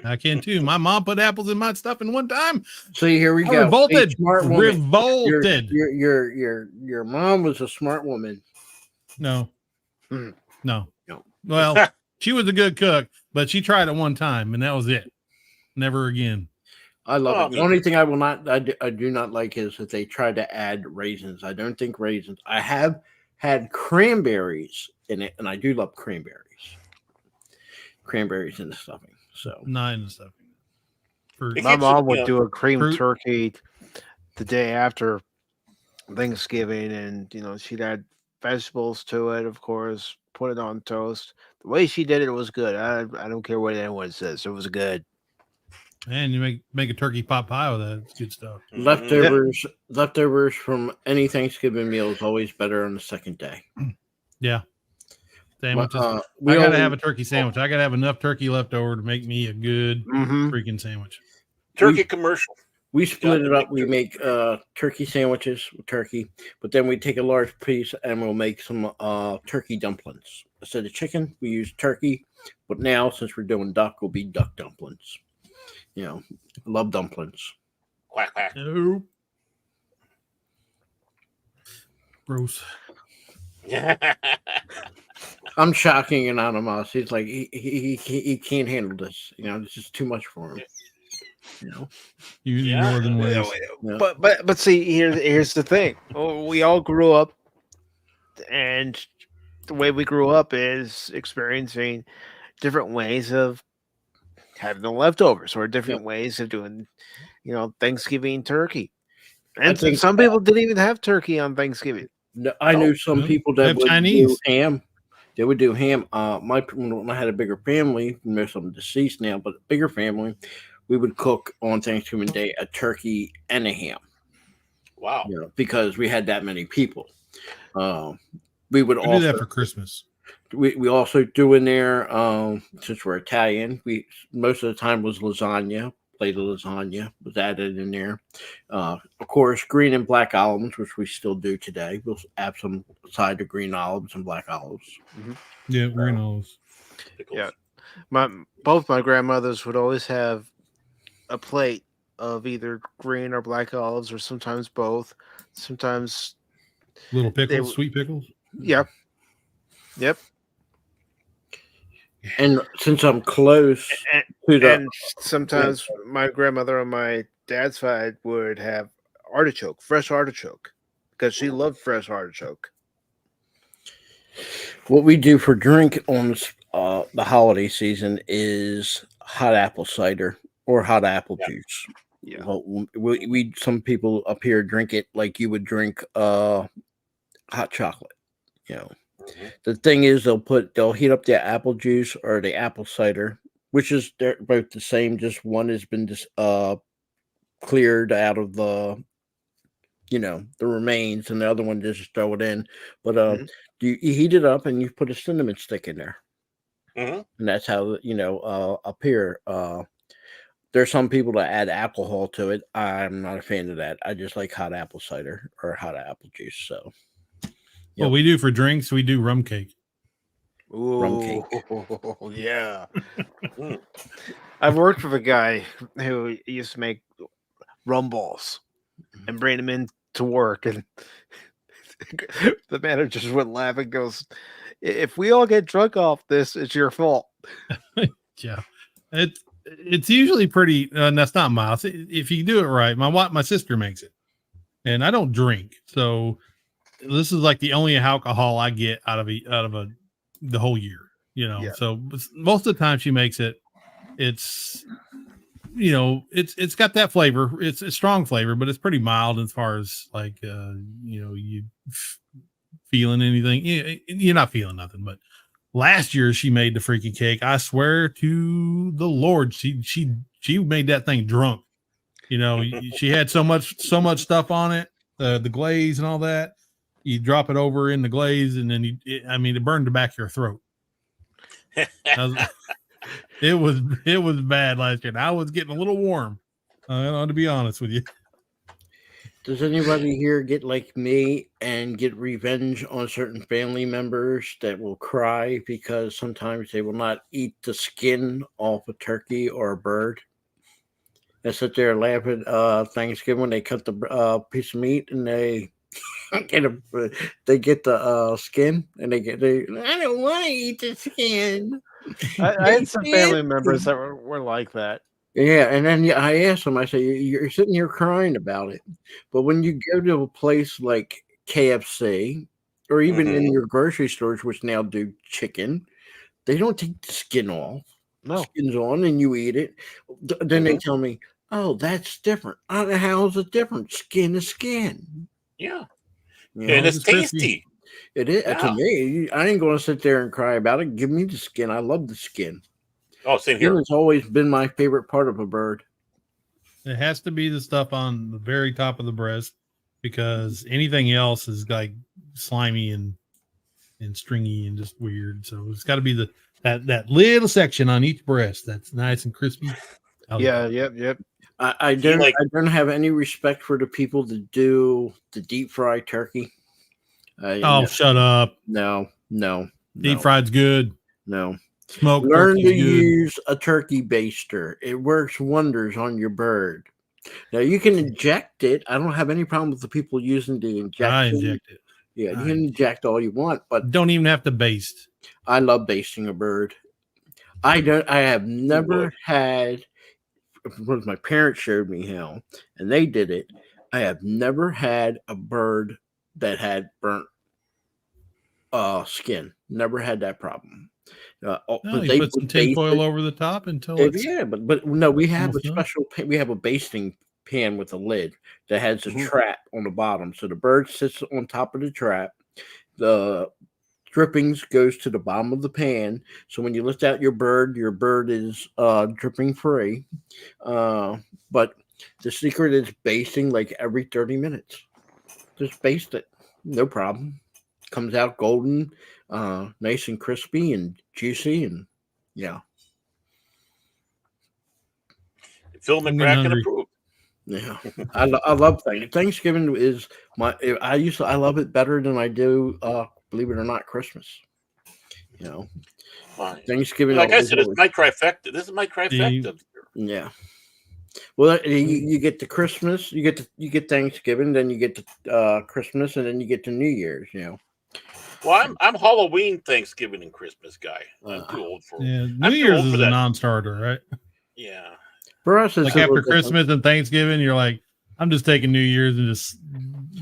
I can too. My mom put apples in my stuffing one time. See, here we go. Revolted. Your mom was a smart woman. No. Well, she was a good cook, but she tried it one time, and that was it. Never again. I love it. The only thing I do not like is that they try to add raisins. I don't think raisins. I have had cranberries in it, and I do love cranberries. Cranberries in the stuffing. So not in the stuffing. My mom would do a cream turkey the day after Thanksgiving, and she'd add vegetables to it, of course, put it on toast. The way she did it was good. I don't care what anyone says. It was good. And you make a turkey pot pie with that. It's good stuff. Leftovers from any Thanksgiving meal is always better on the second day. Yeah. Sandwiches. I gotta have a turkey sandwich. I gotta have enough turkey left over to make me a good freaking sandwich. Turkey commercial. We split it up. We make turkey sandwiches with turkey, but then we take a large piece and we'll make some turkey dumplings. Instead of chicken, we use turkey, but now since we're doing duck, we'll be duck dumplings. Love dumplings. Quack, quack. Nope. Gross. I'm shocking Anonymous. He's like he can't handle this. This is too much for him. You northern ways. But see, here's the thing. We all grew up, and the way we grew up is experiencing different ways of having the leftovers or different ways of doing, Thanksgiving turkey. I And think some people didn't even have turkey on Thanksgiving. I knew some no, people they that have would Chinese. do ham. They would do ham. When I had a bigger family, most of them deceased now, but bigger family, we would cook on Thanksgiving Day a turkey and a ham. Wow. Because we had that many people. We would We also do that for Christmas. we also do in there, since we're Italian, we most of the time was lasagna. Plate of lasagna was added in there. Of course, green and black olives, which we still do today. We'll add some side of green olives and black olives. Yeah, green olives. Pickles. Yeah. Both my grandmothers would always have a plate of either green or black olives, or sometimes both. Sometimes, Little pickles, sweet pickles. yep. And since I'm close to the, And sometimes my grandmother on my dad's side would have fresh artichoke, because she loved fresh artichoke. what we do for drink on the holiday season is hot apple cider or hot apple juice. Yeah. Well, we some people up here drink it like you would drink hot chocolate. The thing is, they'll heat up the apple juice or the apple cider, which is they're both the same. Just one has been just cleared out of the the remains, and the other one just throw it in. But you heat it up and you put a cinnamon stick in there, and that's how up here. There's some people that add alcohol to it. I'm not a fan of that. I just like hot apple cider or hot apple juice. So. What we do for drinks, we do rum cake. Ooh, Rum cake. Yeah. I've worked with a guy who used to make rum balls and bring them in to work, and the manager just went laugh and goes, "If we all get drunk off this, it's your fault." Yeah, it's usually pretty. That's not mild. If you do it right, my sister makes it, and I don't drink, so this is like the only alcohol I get out of the whole year. Yeah. So most of the time she makes it. It's it's got that flavor. It's a strong flavor, but it's pretty mild as far as like you feeling anything. You're not feeling nothing. But last year she made the freaking cake. I swear to the Lord, she made that thing drunk. She had so much stuff on it, the glaze and all that. You drop it over in the glaze, and then it burned the back of your throat. It was bad last year. And I was getting a little warm. To be honest with you. Does anybody here get like me and get revenge on certain family members that will cry because sometimes they will not eat the skin off a turkey or a bird? They sit there laughing Thanksgiving when they cut the piece of meat and they get the skin and I don't want to eat the skin. I had some family members that were like that. Yeah, and then I asked them, I say, you're sitting here crying about it. But when you go to a place like KFC or even in your grocery stores, which now do chicken, they don't take the skin off. No. Skin's on and you eat it. Then they tell me, oh, that's different. How is it different? Skin is skin. Yeah. You And know? it's tasty. It is. Yeah. To me, I ain't going to sit there and cry about it. Give me the skin. I love the skin. Oh, same Skin here. has always been my favorite part of a bird. It has to be the stuff on the very top of the breast, because anything else is like slimy and stringy and just weird. So it's got to be that little section on each breast that's nice and crispy. Yeah, yep. I don't have any respect for the people that do the deep fried turkey. Shut up. No. Deep fried's good. No. Smoked Learn to turkey's good. use a turkey baster. It works wonders on your bird. Now you can inject it. I don't have any problem with the people using the injection. I inject it. Yeah, you can inject all you want, but Don't even have to baste. I love basting a bird. I have never had. Because my parents showed me how, and they did it. I have never had a bird that had burnt skin. Never had that problem. No, you put some tinfoil over the top until it's but no, we have almost a done. special we have a basting pan with a lid that has a trap on the bottom. So the bird sits on top of the trap. The drippings goes to the bottom of the pan. So when you lift out your bird is dripping free. But the secret is basting like every 30 minutes. Just baste it. No problem. Comes out golden, nice and crispy and juicy, and yeah. Phil McCracken approved. Yeah, I love Thanksgiving is I love it better than I do believe it or not Christmas. You know, Thanksgiving. Like I said, it's my trifecta. This is my trifecta. Yeah. Well, you get the Christmas, you get Thanksgiving, then you get to Christmas, and then you get to New Year's. You know. Well, I'm Halloween, Thanksgiving, and Christmas guy. I'm too old for. Yeah, New Year's is a non-starter, right? Yeah. For us, it's like after Christmas and Thanksgiving, you're like, I'm just taking New Year's and just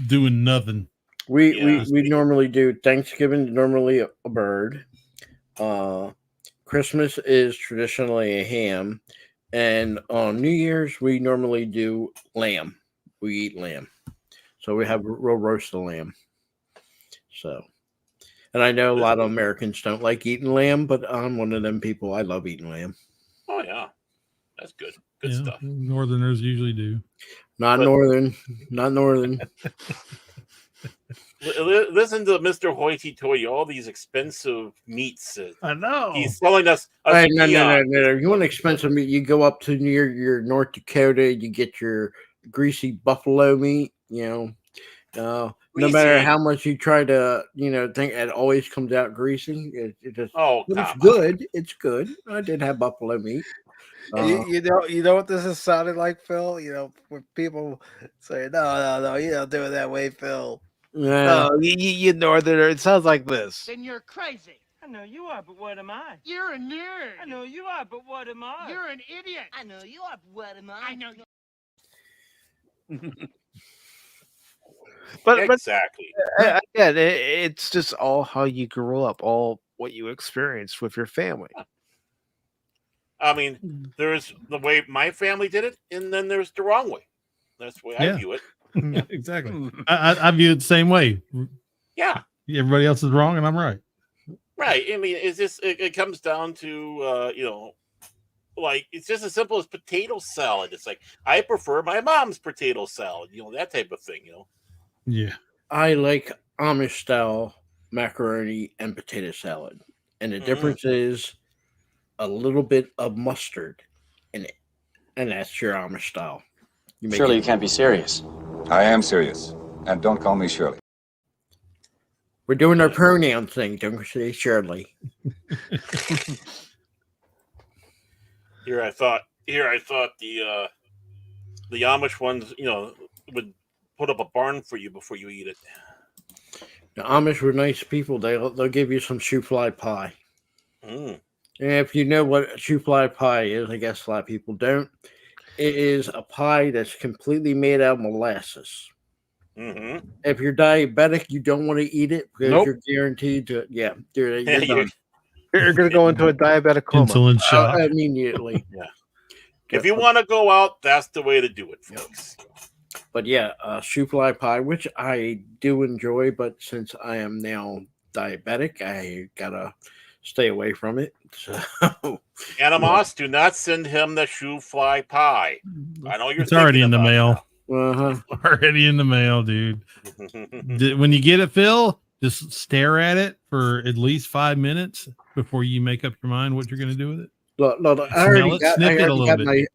doing nothing. We normally do Thanksgiving, normally a bird. Christmas is traditionally a ham, and on New Year's we normally do lamb. We eat lamb, so we have real roast of lamb. So, and I know a lot of Americans don't like eating lamb, but I'm one of them people. I love eating lamb. Oh yeah, that's good. Good stuff. Northerners usually do. Not northern. Listen to Mr. Hoity-Toity, all these expensive meats. I know. He's selling us. No. If you want expensive meat, you go up to near your North Dakota, you get your greasy buffalo meat, you know. No matter how much you try to, think it always comes out greasy. It just, it's good. It's good. I did have buffalo meat. You know what this is sounding like, Phil? When people say, no, you don't do it that way, Phil. Yeah. No, you northerner. It sounds like this. Then you're crazy. I know you are, but what am I? You're a nerd. I know you are, but what am I? You're an idiot. I know you are, but what am I? I know you. But exactly. Again, it's just all how you grew up, all what you experienced with your family. I mean, there's the way my family did it, and then there's the wrong way. That's the way I view it. Yeah, exactly. I view it the same way. Yeah. Everybody else is wrong, and I'm right. Right. I mean, it's just it comes down to like it's just as simple as potato salad. It's like I prefer my mom's potato salad. That type of thing. Yeah. I like Amish style macaroni and potato salad, and the difference is a little bit of mustard in it, and that's your Amish style. Surely you can't be serious. I am serious, and don't call me Shirley. We're doing our pronoun thing. Don't say Shirley. Here I thought the Amish ones, would put up a barn for you before you eat it. The Amish were nice people. They'll give you some shoe fly pie. Mm. And if you know what shoe fly pie is, I guess a lot of people don't. It is a pie that's completely made out of molasses. Mm-hmm. If you're diabetic, you don't want to eat it because you're guaranteed to. Yeah, you're done. You're going to go into a diabetic coma. Insulin shot immediately. Yeah. If you want to go out, that's the way to do it, folks. But yeah, shoe fly pie, which I do enjoy, but since I am now diabetic, I gotta stay away from it. So, Animos, do not send him the shoe fly pie. I know you're. It's already in the mail. Already in the mail, dude. When you get it, Phil, just stare at it for at least 5 minutes before you make up your mind what you're going to do with it. Look, I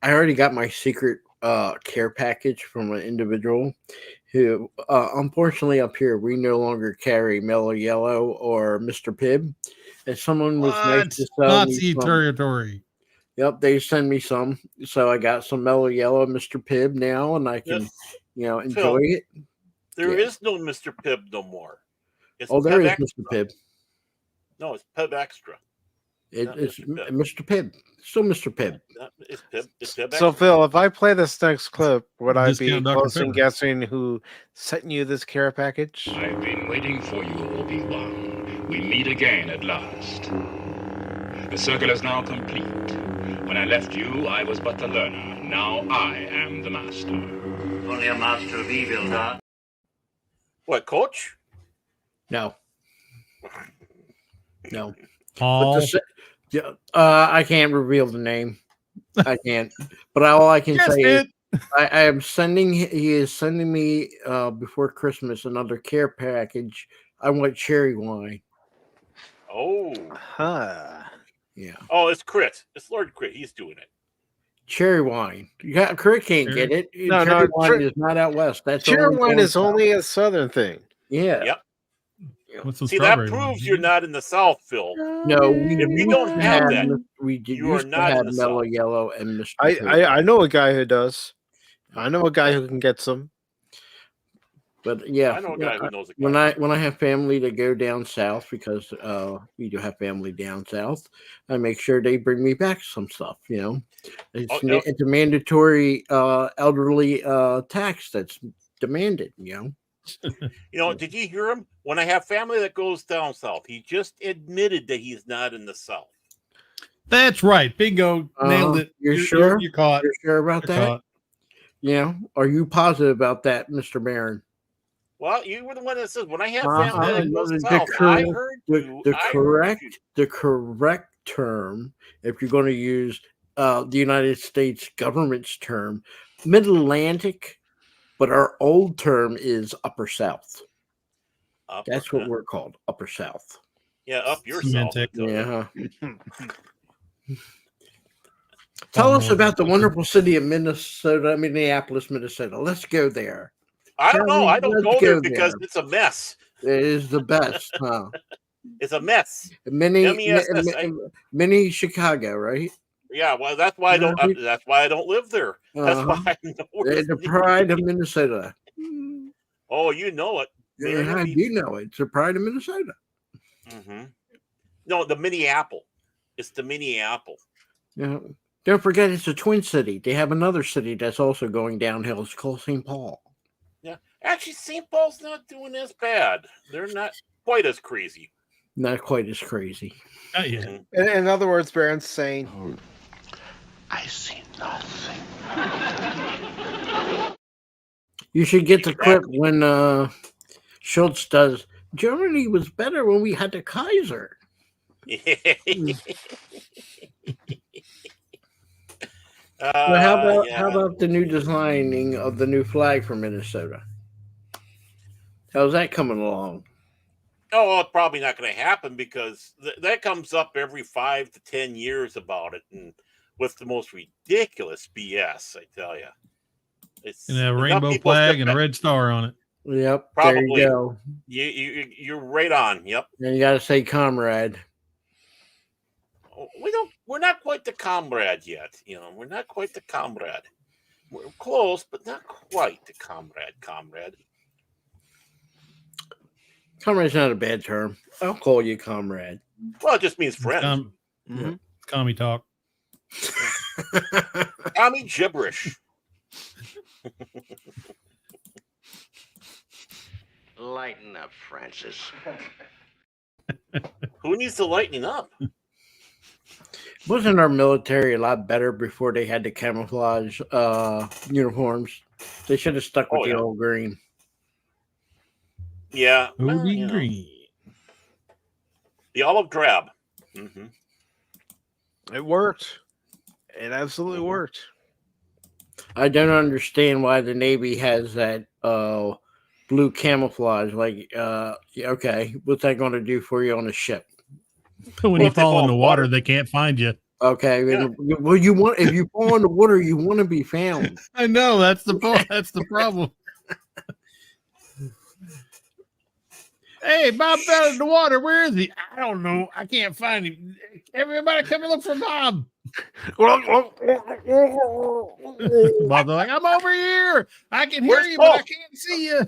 already got my secret care package from an individual who, unfortunately, up here we no longer carry Mellow Yellow or Mr. Pibb. And someone was nice to sell Nazi territory. Yep, they send me some, so I got some Mellow Yellow, Mr. Pibb now, and I can, enjoy Phil, it. There is no Mr. Pibb no more. It's there is Mr. Pibb. No, it's Pibb Extra. It's Mr. Pibb. Still Mr. Pibb. It's Pibb Extra. So, Phil, if I play this next clip, would I be Discount Dr. close in Pepper. guessing who sent you this care package? I've been waiting for you, Obi-Wan. We meet again at last. The circle is now complete. When I left you, I was but the learner. Now I am the master. Only a master of evil, Doc. What, Coach? No. No. Paul. I can't reveal the name. I can't. But all I can say is I am sending. He is sending me before Christmas another care package. I want cherry wine. Oh. Yeah. Oh, it's Crit. It's Lord Crit. He's doing it. Cherry wine. Crit can't get it. No, cherry wine is not out west. That's cherry wine is south. only a southern thing. Yeah. Yep. What's the See, that strawberry proves one? you're not in the South, Phil. No, if you don't have that, you are not have Mellow Yellow and Mr. I know a guy who does. I know a guy who can get some. But yeah, I know a guy who knows a guy. when I have family to go down south, because we do have family down south, I make sure they bring me back some stuff. You know, it's a mandatory elderly tax that's demanded. You know. You know, did you hear him? When I have family that goes down south, he just admitted that he's not in the South. That's right. Bingo. Nailed it. You're sure? You're caught. You're sure about You're that? caught. Yeah. Are you positive about that, Mr. Barron? Well, you were the one that says when I have family that goes south, the correct term, if you're going to use the United States government's term, Mid-Atlantic, but our old term is Upper South. That's what we're called, Upper South. Yeah, up your south. Yeah. Tell us about the wonderful city of Minneapolis, Minnesota. Let's go there. I don't know. I don't go there because it's a mess. It is the best, huh? It's a mess. Mini Chicago, right? Yeah, well, that's why I don't. That's why I don't live there. That's why I know the pride of Minnesota. Oh, you know it. Yeah, you know it. It's the pride of Minnesota. Mm-hmm. No, the Minneapolis. It's the Minneapolis. Yeah. Don't forget, it's a twin city. They have another city that's also going downhill. It's called St. Paul. Yeah, actually, St. Paul's not doing as bad. They're not quite as crazy. Not quite as crazy. Not yet. In other words, Baron's saying, I see nothing. You should get the clip when Schultz does. Germany was better when we had the Kaiser. How about the new designing of the new flag for Minnesota? How's that coming along? Oh, well, it's probably not going to happen because that comes up every 5 to 10 years about it, and with the most ridiculous BS, I tell you. It's and a rainbow flag and a red star on it. Yep, probably. There you go. You're right on. Yep. And you got to say comrade. We're not quite the comrade yet. You know, we're not quite the comrade. We're close, but not quite the comrade. Comrade's not a bad term. I'll call you comrade. Well, it just means friend. Commie talk. Commie gibberish. Lighten up, Francis. Who needs to lighten up? Wasn't our military a lot better before they had the camouflage uniforms? They should have stuck with the old green. Yeah. Green. The olive drab. Mm-hmm. It worked. It absolutely worked. I don't understand why the Navy has that blue camouflage. Like, okay, what's that going to do for you on a ship? When you fall in the water, they can't find you. Okay, well, if you fall in the water, you want to be found. I know that's the problem. Hey, Bob fell in the water. Where is he? I don't know. I can't find him. Everybody come and look for Bob. Bob's like, I'm over here. I can hear you, but I can't see you.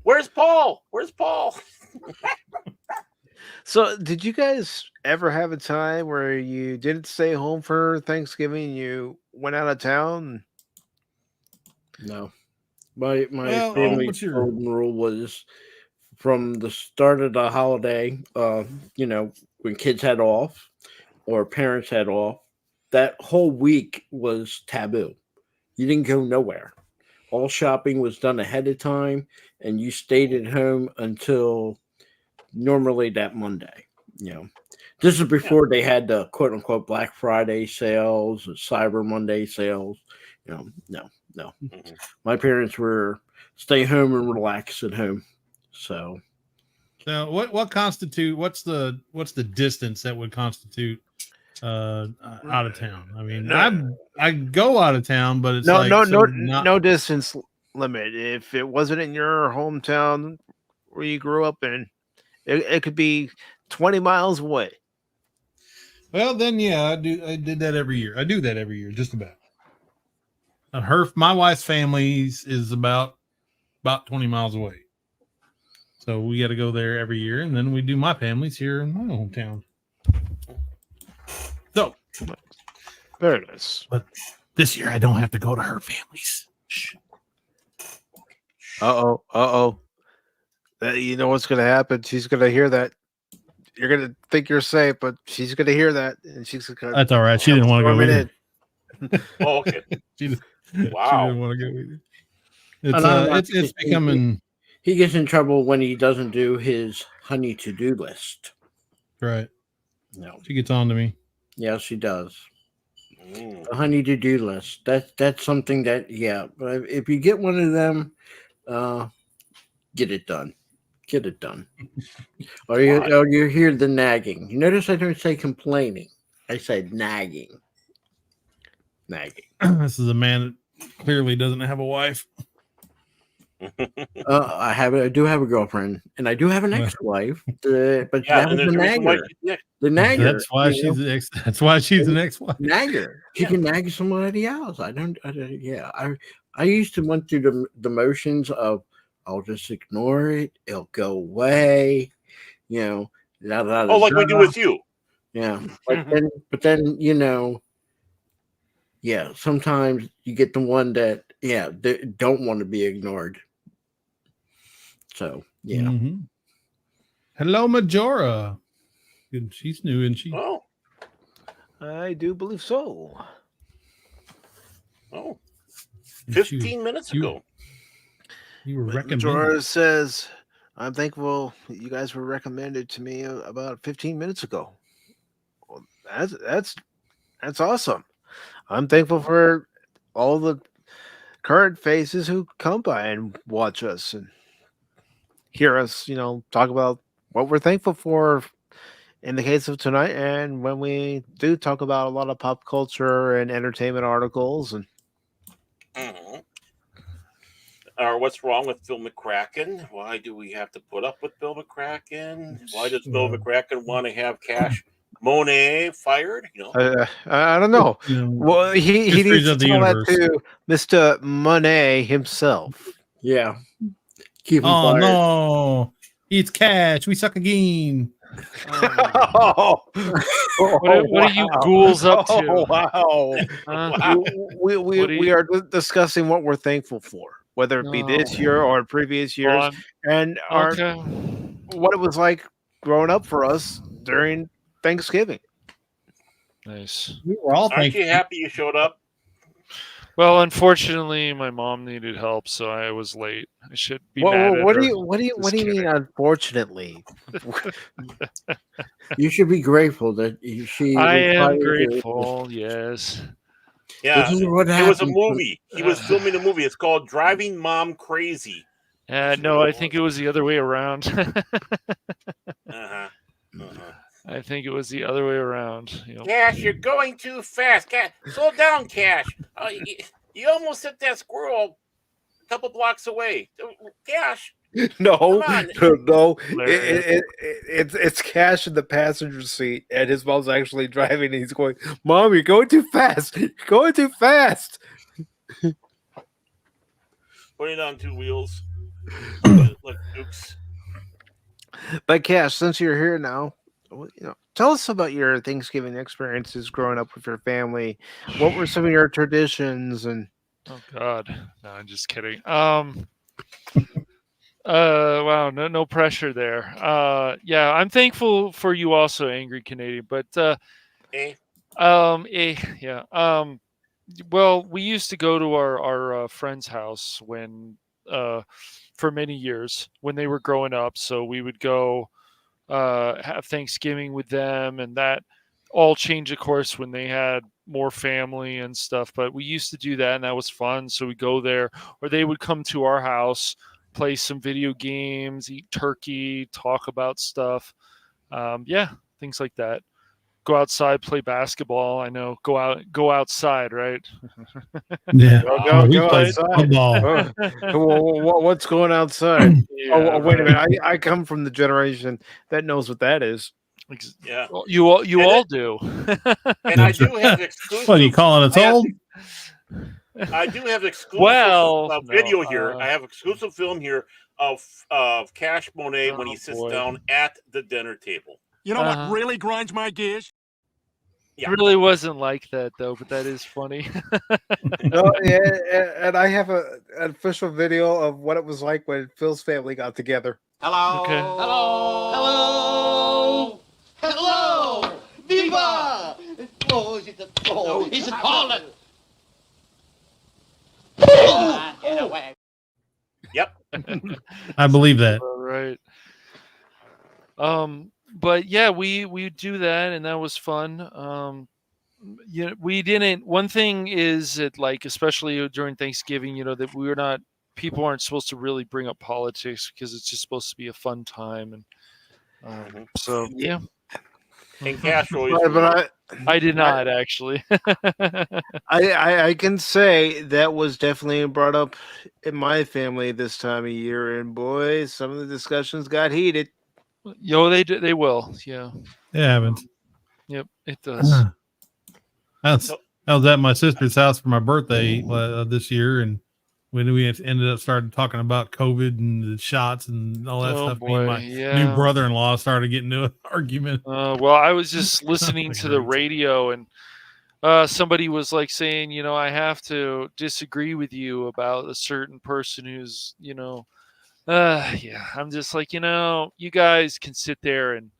Where's Paul? So, did you guys ever have a time where you didn't stay home for Thanksgiving? You went out of town? No. My family's golden rule was from the start of the holiday, when kids had off, or parents had off, that whole week was taboo. You didn't go nowhere. All shopping was done ahead of time, and you stayed at home until normally that Monday. This is before they had the quote unquote Black Friday sales, Cyber Monday sales. No. Mm-hmm. My parents were stay home and relax at home. So now what's the distance that would constitute out of town? I mean, I go out of town, but it's no distance limit. If it wasn't in your hometown where you grew up in, it could be 20 miles away. Well, then I did that every year. I do that every year, just about. My wife's family is about 20 miles away, so we got to go there every year, and then we do my family's here in my hometown. So very nice. But this year I don't have to go to her family's. Uh-oh. You know what's going to happen? She's going to hear that. You're going to think you're safe, but she's going to hear that, and she's going to... That's all right. She didn't want to go either. Oh, okay. Wow. She didn't want to go either. It's becoming... He gets in trouble when he doesn't do his honey to-do list. Right. No. She gets on to me. Yes, she does. The honey to-do list. That's something that, but if you get one of them, get it done. Get it done. or you hear the nagging. You notice I don't say complaining. I said nagging. This is a man that clearly doesn't have a wife. I do have a girlfriend, and I do have an ex-wife. But that was the nagger. The nagger. That's why she's an ex-wife. Nagger. She can nag somebody else. I used to went through the motions of I'll just ignore it. It'll go away. Like we do with you. Yeah. But then sometimes you get the one that they don't want to be ignored. So Mm-hmm. Hello, Majora. She's new, isn't she? Oh, I do believe so. Oh, 15 minutes ago. You were recommended. Majora says, I'm thankful you guys were recommended to me about 15 minutes ago. Well, that's awesome. I'm thankful for all the current faces who come by and watch us and hear us, talk about what we're thankful for in the case of tonight, and when we do talk about a lot of pop culture and entertainment articles. And or what's wrong with Phil McCracken? Why do we have to put up with Phil McCracken? Why does Phil McCracken want to have Cashmoney fired? I don't know. Well, he needs to tell that to Mr. Monet himself. Yeah. Keep him fired. Oh no, it's Cash. We suck again. What are you ghouls up to? Wow. We are discussing what we're thankful for, whether it be this year or previous years, and what it was like growing up for us during Thanksgiving. Nice. We were all Aren't you happy you showed up? Well, unfortunately, my mom needed help, so I was late. I should be mad at what her. do you mean? Unfortunately, you should be grateful that she. I am grateful. Yes. Yeah, it was a movie. He was filming a movie. It's called Driving Mom Crazy. No, I think it was the other way around. I think it was the other way around. Cash, you're going too fast. Cash, slow down, Cash. You almost hit that squirrel a couple blocks away. Cash. No. It's Cash in the passenger seat, and his mom's actually driving. And he's going, "Mom, you're going too fast. You're going too fast." Putting it on two wheels, like Dukes. But Cash, since you're here now, tell us about your Thanksgiving experiences growing up with your family. What were some of your traditions? And oh God, no, I'm just kidding. Wow, no pressure there. I'm thankful for you also, Angry Canadian. But Yeah. Well, we used to go to our friend's house when for many years when they were growing up. So we would go have Thanksgiving with them, and that all changed, of course, when they had more family and stuff. But we used to do that, and that was fun. So we go there, or they would come to our house, play some video games, eat turkey, talk about stuff. Yeah, things like that. Go outside, play basketball. I know, go outside, right? Yeah. Go played outside. football. What's going outside? Yeah, wait a right. minute. I come from the generation that knows what that is. Yeah. Well, you all do. And I do have exclusive. What are you calling us old? I do have exclusive Well, video no, here. I have exclusive film here of Cash Monet when he sits down at the dinner table. You know what really grinds my gears? It really wasn't like that though, but that is funny. No, yeah, and I have an official video of what it was like when Phil's family got together. Hello. Okay. Hello. Hello. Viva. Oh, he's calling. Get away. Yep. I believe that. All right. But yeah, we do that, and that was fun. Yeah, we didn't. One thing is that, like, especially during Thanksgiving, that people aren't supposed to really bring up politics because it's just supposed to be a fun time, and so yeah. And Cash always. But I did not actually. I can say that was definitely brought up in my family this time of year, and boy, some of the discussions got heated. They will. Yeah. It happens. Yep, it does. I was at my sister's house for my birthday this year, and when we ended up started talking about COVID and the shots and all that stuff, me and my new brother-in-law started getting into an argument. Well, I was just listening to the radio, and somebody was like saying, I have to disagree with you about a certain person who's, I'm just like, you guys can sit there and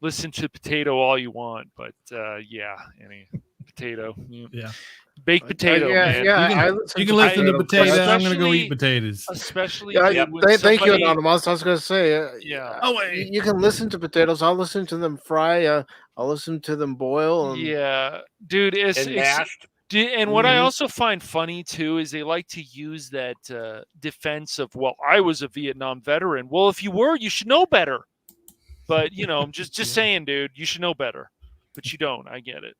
listen to Potato all you want, but any Potato. Yeah. Baked potato. Man. You can listen to Potato. I'm going to go eat potatoes. Especially. Thank you, Anonymous. I was going to say, yeah. You can listen to potatoes. I'll listen to them fry. I'll listen to them boil. Yeah, dude. Mashed. And what I also find funny too is they like to use that defense of, well, I was a Vietnam veteran. Well, if you were, you should know better. But I'm just saying, dude, you should know better. But you don't. I get it.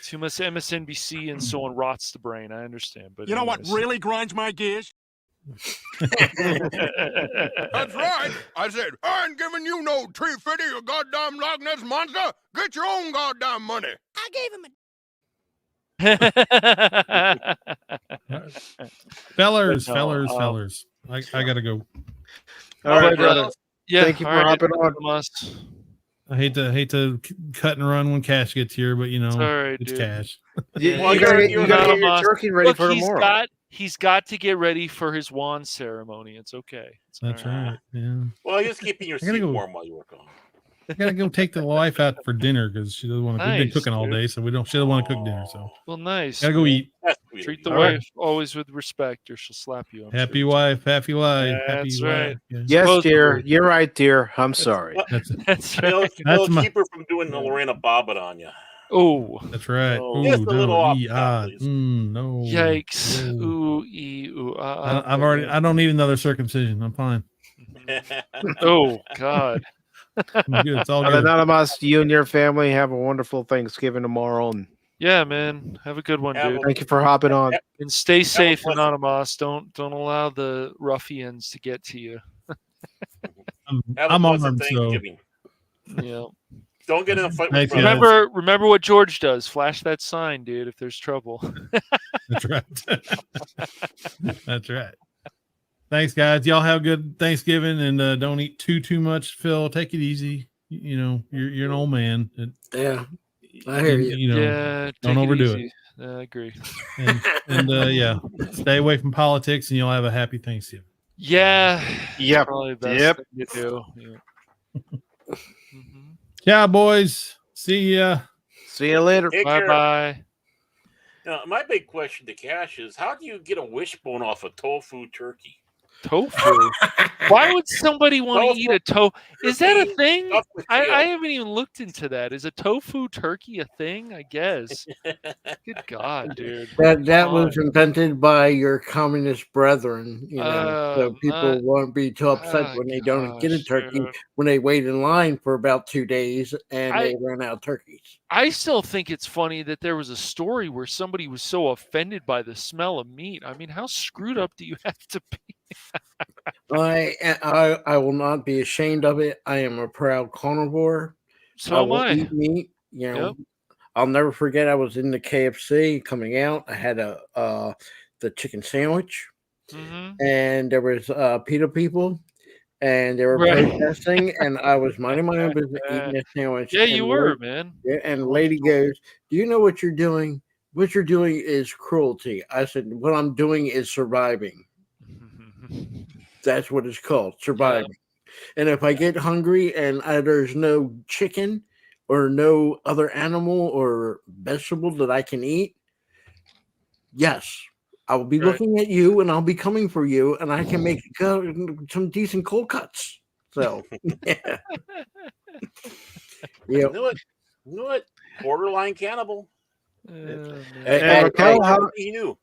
Too much MSNBC and so on rots the brain. I understand. But you know what really grinds my gears? That's right. I said, I ain't giving you no $350, you goddamn Loch Ness monster. Get your own goddamn money. I gave him a. Fellers. I gotta go. All right, brother. Yeah, thank you for hopping on. I hate to cut and run when Cash gets here, but it's all right, it's dude. Cash. You gotta get your turkey ready for tomorrow. He's got to get ready for his wand ceremony. It's okay. That's right. Yeah. Well, just keeping your seat warm while you work on. I gotta go take the wife out for dinner because she doesn't want to. We've been cooking all day, so she doesn't want to cook dinner. So nice. Gotta go eat. Treat the wife always with respect, or she'll slap you. Happy wife. That's right. Yes, dear. You're right, dear. I'm sorry. That's right. It'll keep her from doing the Lorena Bobbitt on you. Oh, that's right. Just a little off. No. Yikes. Ooh. I don't need another circumcision. I'm fine. Oh God. Good. It's all good. Anonymous, you and your family have a wonderful Thanksgiving tomorrow. And yeah, man. Have a good one, dude. Thank you for hopping on. And stay safe, Anonymous. Don't allow the ruffians to get to you. I'm armed, so yeah. Don't get in a fight with remember what George does. Flash that sign, dude, if there's trouble. That's right. That's right. Thanks, guys. Y'all have a good Thanksgiving, and don't eat too much. Phil, take it easy. You're an old man. Yeah, I hear you. Yeah, don't overdo it. I agree. And yeah, stay away from politics, and you'll have a happy Thanksgiving. Yeah. Yep. Probably the best thing to do. Yeah. Yeah, boys. See ya. See you later. Take Bye care. bye. Now, my big question to Cash is, how do you get a wishbone off a tofu turkey? Tofu. Why would somebody want to eat a tofu? Is that a thing? Stuffed with I kale. haven't even looked into that. Is a tofu turkey a thing? I guess. Good God, dude. That was invented by your communist brethren, so people won't be too upset when they don't get a turkey dude. when they wait in line for about 2 days and they run out of turkeys. I still think it's funny that there was a story where somebody was so offended by the smell of meat. I mean, how screwed up do you have to be? I will not be ashamed of it. I am a proud carnivore. So am will I. eat meat. Yep. I'll never forget. I was in the KFC coming out. I had the chicken sandwich, and there was PETA people, and they were protesting, and I was minding my own business eating a sandwich. Yeah, you and were, man. Yeah, and the lady goes, "Do you know what you're doing? What you're doing is cruelty." I said, "What I'm doing is surviving." That's what it's called, surviving. And if I get hungry and there's no chicken or no other animal or vegetable that I can eat, yes, I will be looking at you and I'll be coming for you, and I can make some decent cold cuts. So, yeah. You know what? Borderline cannibal. Raquel, how you knew?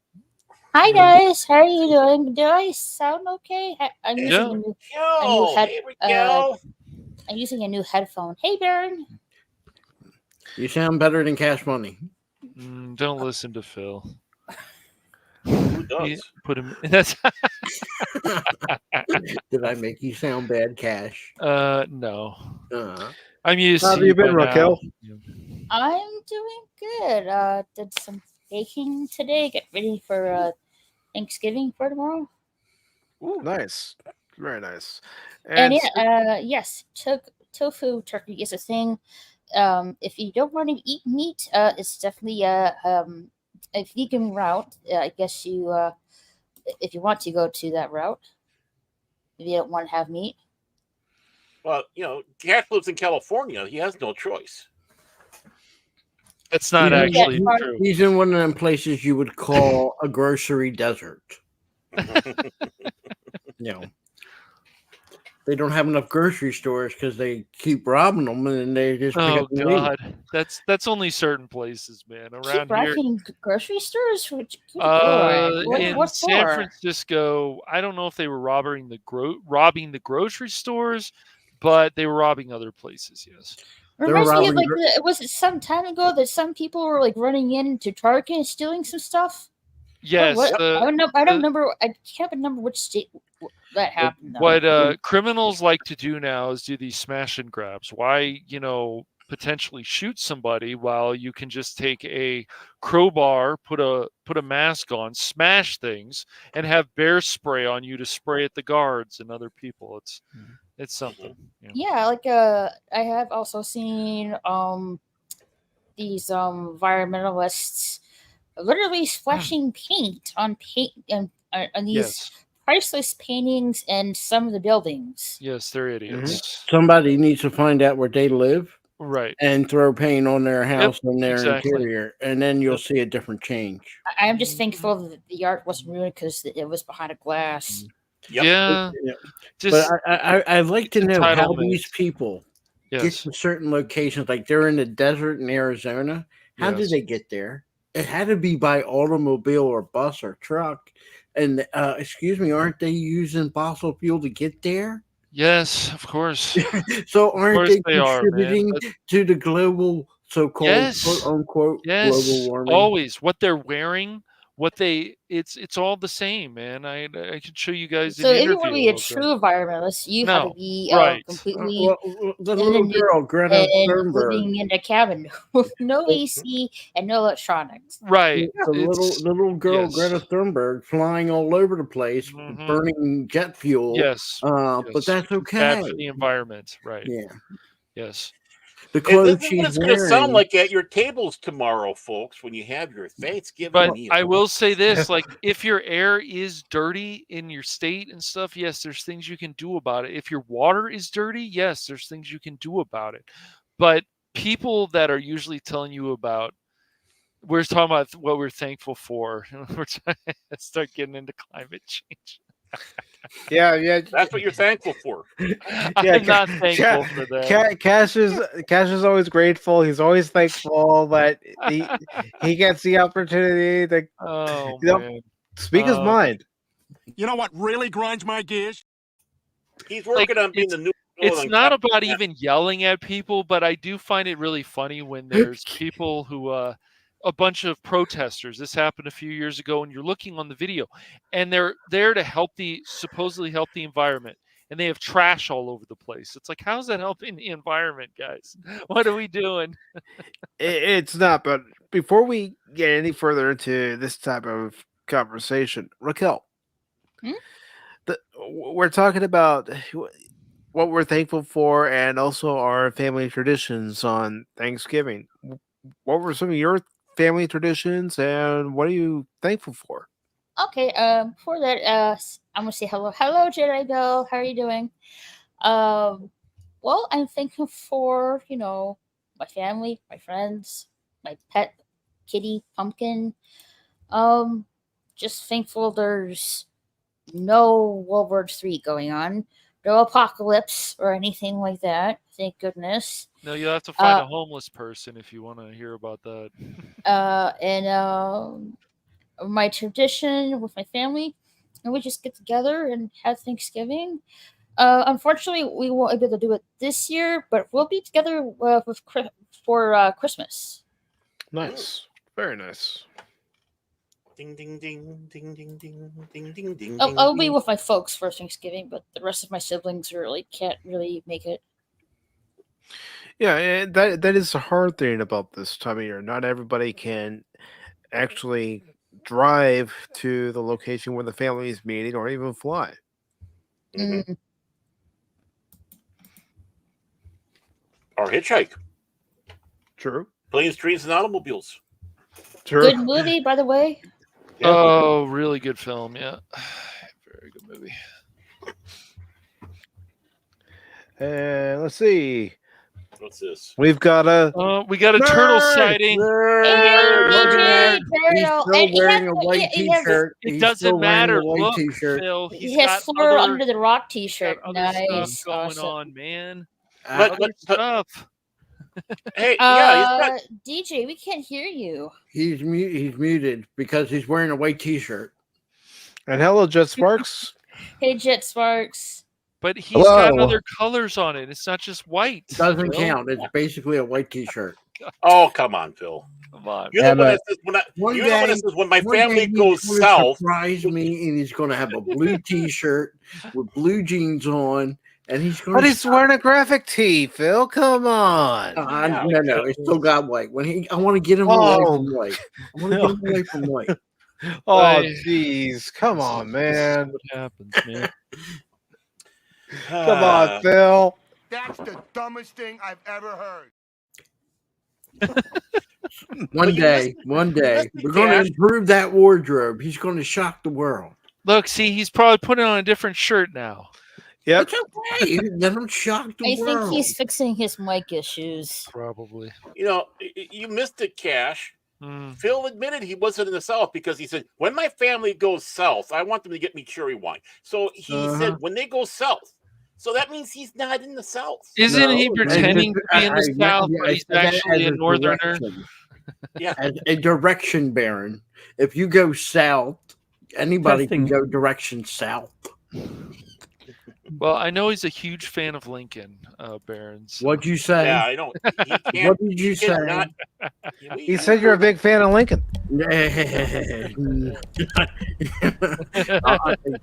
Hi guys, how are you doing? Do I sound okay? I'm using a new I'm using a new headphone. Hey, Baron. You sound better than Cash Money. Don't listen to Phil. Who does? Put him. That's. Did I make you sound bad, Cash? No. I'm used. How to have you been, by Raquel? now. I'm doing good. Did some baking today. Get ready for Thanksgiving for tomorrow. Nice, very nice. And yes, tofu turkey is a thing. If you don't want to eat meat, it's definitely a vegan route. I guess you, if you want to go to that route, if you don't want to have meat. Well, Cash lives in California. He has no choice. That's not actually true. He's in one of them places you would call a grocery desert. They don't have enough grocery stores because they keep robbing them, and then they just pick Oh up and leave. God, that's only certain places, man. Around Keep here, robbing grocery stores. Good in what San for? Francisco, I don't know if they were robbing the grocery stores, but they were robbing other places. Yes. Reminds me of was it some time ago that some people were like running into Target and stealing some stuff? Yes, I don't remember. I can't remember which state that happened. What criminals like to do now is do these smash and grabs. Why, potentially shoot somebody while you can just take a crowbar, put a mask on, smash things, and have bear spray on you to spray at the guards and other people. It's something. Yeah, like I have also seen these environmentalists literally splashing paint on these priceless paintings and some of the buildings. Yes, they're idiots. Somebody needs to find out where they live, right, and throw paint on their house and their interior, and then you'll see a different change. I'm just thankful that the art wasn't ruined because it was behind a glass. Yep. Yeah, But I'd like to know how these people get to certain locations. Like they're in the desert in Arizona. How did they get there? It had to be by automobile or bus or truck. And excuse me, aren't they using fossil fuel to get there? Yes, of course. So aren't they are, contributing to the global so-called quote unquote global warming? Always. What they're wearing, it's all the same, man. I can show you guys. So if you want to be a true environmentalist, you have to be completely the little girl Greta Thunberg living in a cabin with no AC and no electronics. Right. The little girl Greta Thunberg flying all over the place, burning jet fuel. Yes. But that's okay. Bad for the environment. Right. Yeah. Yes. The clothes This is she's what it's going to wearing. sound like at your tables tomorrow, folks, when you have your Thanksgiving But meal. I will say this, like if your air is dirty in your state and stuff, yes, there's things you can do about it. If your water is dirty, yes, there's things you can do about it. But people that are usually telling you about. We're talking about what we're thankful for. We're trying to start getting into climate change. Yeah. That's what you're thankful for. I'm not thankful for that. Cash is always grateful. He's always thankful that he gets the opportunity to man. speak his mind. You know what really grinds my gears? He's working on being the new. It's not about even yelling at people, but I do find it really funny when there's people who a bunch of protesters. This happened a few years ago, and you're looking on the video, and they're there to supposedly help the environment, and they have trash all over the place. It's like, how's that helping the environment, guys? What are we doing? It's not. But before we get any further into this type of conversation, Raquel, we're talking about what we're thankful for, and also our family traditions on Thanksgiving. What were some of your family traditions, and what are you thankful for? Okay, for that, I'm gonna say hello. Hello, Jedi Bill. How are you doing? Well, I'm thankful for, my family, my friends, my pet kitty, Pumpkin. Just thankful there's no World War III going on, no apocalypse or anything like that. Thank goodness. No, you'll have to find a homeless person if you want to hear about that. And my tradition with my family, and we just get together and have Thanksgiving. Unfortunately, we won't be able to do it this year, but we'll be together for Christmas. Nice, very nice. Ding ding ding ding ding ding ding ding ding. I'll be with my folks for Thanksgiving, but the rest of my siblings can't really make it. Yeah, and that is the hard thing about this time of year. Not everybody can actually drive to the location where the family is meeting, or even fly. Mm-hmm. Or hitchhike. True. Planes, trains, and automobiles. True. Good movie, by the way. Yeah. Oh, really good film. Yeah, very good movie. Let's see. What's this? We got a turtle sighting. He's still wearing a white t-shirt. It doesn't matter. Look, Phil, he has Fleur under the rock t-shirt. Nice Stuff going awesome. on, man. But stuff. Hey, yeah, DJ, we can't hear you. He's muted because he's wearing a white t-shirt. And hello, Jet Sparks. Hey, Jet Sparks. But he's got other colors on it. It's not just white. It doesn't count. It's basically a white t-shirt. Oh, come on, Phil. Come on. You're the one that says when my family goes south. Surprise me, and he's going to have a blue t-shirt with blue jeans on. And he's going. But he's wearing a graphic tee, Phil. Come on. No. It's still got white. I want to get him away from white. I want to get him away from white. Oh, jeez. Come on, man. What happens, man? Come on, Phil. That's the dumbest thing I've ever heard. One day, we're going to improve that wardrobe. He's going to shock the world. Look, see, he's probably putting on a different shirt now. Yep. It's okay. Let him shock the world. I think he's fixing his mic issues. Probably. You missed it, Cash. Phil admitted he wasn't in the South because he said, when my family goes south, I want them to get me cherry wine. So he said, when they go south. So that means he's not in the South. Isn't he pretending to be in the South, but he's actually a northerner? Yeah. As a direction baron. If you go south, anybody can go direction south. Well, I know he's a huge fan of Lincoln, Barons. What'd you say? Yeah, I don't. What did you say? He said you're a big fan of Lincoln.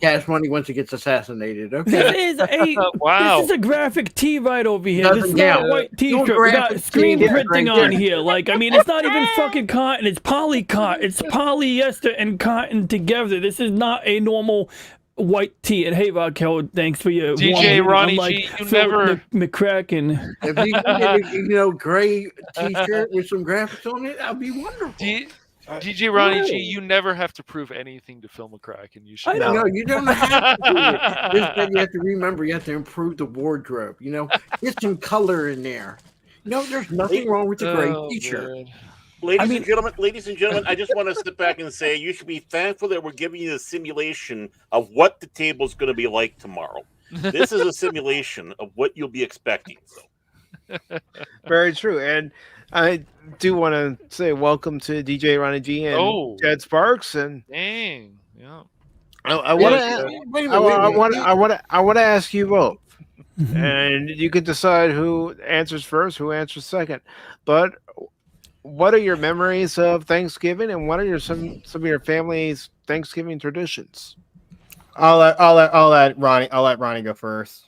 Cash Money once he gets assassinated. Okay. This is a graphic tee right over here. Doesn't This is not count. a white t-shirt. We got screen printing on here. Like, I mean, it's not even fucking cotton. It's polycotton. It's polyester and cotton together. This is not a normal white tee. And hey, Raquel, thanks for your DJ Ronnie G. You never McCracken. If you can get a gray t-shirt with some graphics on it, that'd be wonderful. DJ Ronnie G. You never have to prove anything to Phil McCracken. You should. No, you don't have to do it. Just that you have to remember, you have to improve the wardrobe. Get some color in there. No, there's nothing wrong with the great teacher. man. Ladies and gentlemen, I just want to sit back and say you should be thankful that we're giving you a simulation of what the table's going to be like tomorrow. This is a simulation of what you'll be expecting. So. Very true. And I do want to say welcome to DJ Ronnie G and Jed Sparks. And dang, yeah. I want to ask you both, and you can decide who answers first, who answers second. But what are your memories of Thanksgiving, and what are some of your family's Thanksgiving traditions? I'll let Ronnie go first.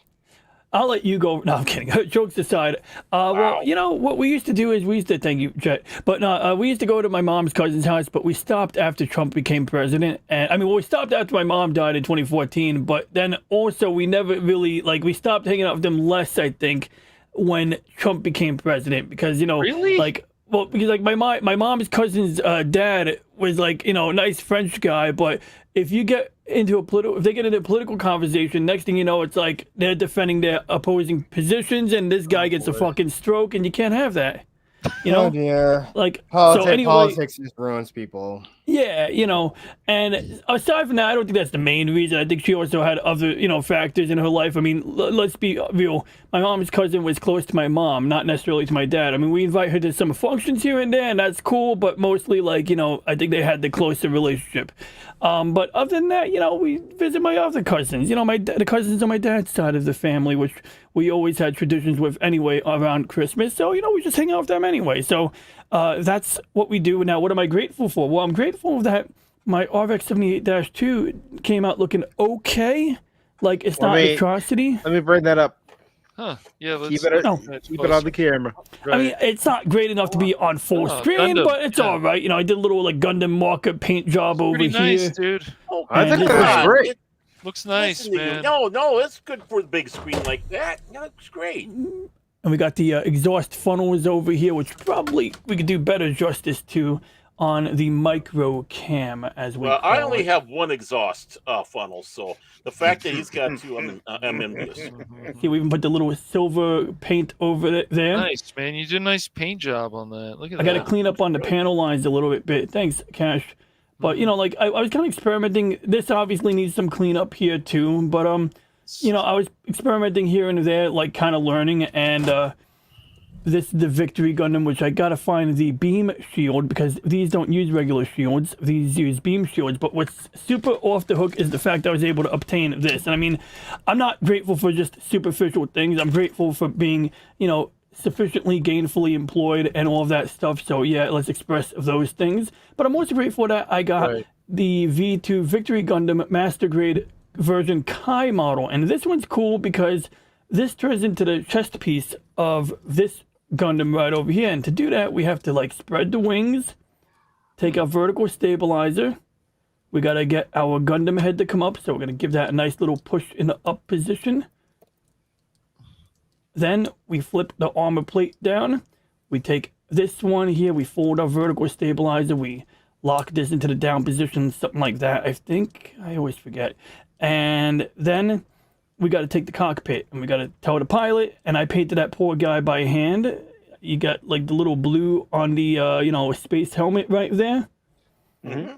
I'll let you go. No, I'm kidding. Jokes aside. Well, you know, what we used to do is thank you, Jet. But no, we used to go to my mom's cousin's house, but we stopped after Trump became president. And I mean, we stopped after my mom died in 2014. But then also we never really, we stopped hanging out with them less, I think, when Trump became president. Because, you know, because my mom's cousin's dad was a nice French guy, but if you get into if they get into a political conversation, next thing you know, it's like they're defending their opposing positions, and this guy gets a fucking stroke, and you can't have that. You know, politics just ruins people. Yeah, you know, and aside from that, I don't think that's the main reason. I think she also had other, factors in her life. I mean, let's be real. My mom's cousin was close to my mom, not necessarily to my dad. I mean, we invite her to some functions here and there, and that's cool, but mostly, I think they had the closer relationship. But other than that, we visit my other cousins. The cousins on my dad's side of the family, which we always had traditions with anyway around Christmas. So, we just hang out with them anyway. So that's what we do. Now, what am I grateful for? Well, I'm grateful that my RX 78-2 came out looking okay. It's not an atrocity. Let me bring that up. Huh. Yeah, let's keep it on the camera. Right. I mean, it's not great enough to be on full screen, Gundam, but it's all right. I did a little Gundam marker paint job over pretty here. Nice, dude. Oh, I think that looks great. Looks nice, man. No, it's good for the big screen like that. That looks great. And we got the exhaust funnels over here, which probably we could do better justice to on the micro cam as we call I only it. have one exhaust funnel, so the fact that he's got two, I'm envious. See, we even put the little silver paint over there. Nice, man. You did a nice paint job on that. Look at that. I got to clean up on the panel lines a little bit. Thanks, Cash. But, I was kind of experimenting. This obviously needs some cleanup here, too. But, I was experimenting here and there, kind of learning. And this is the Victory Gundam, which I got to find the beam shield because these don't use regular shields. These use beam shields. But what's super off the hook is the fact I was able to obtain this. And, I mean, I'm not grateful for just superficial things. I'm grateful for being, sufficiently gainfully employed and all of that stuff. So yeah, let's express those things. But I'm also grateful that I got the V2 Victory Gundam Master Grade version Kai model. And this one's cool because this turns into the chest piece of this Gundam right over here. And to do that, we have to spread the wings, take our vertical stabilizer. We got to get our Gundam head to come up. So we're going to give that a nice little push in the up position. Then we flip the armor plate down. We take this one here. We fold our vertical stabilizer. We lock this into the down position, something like that. I think I always forget. And then we got to take the cockpit and we got to tell the pilot. And I painted that poor guy by hand. You got the little blue on the space helmet right there. Mm-hmm.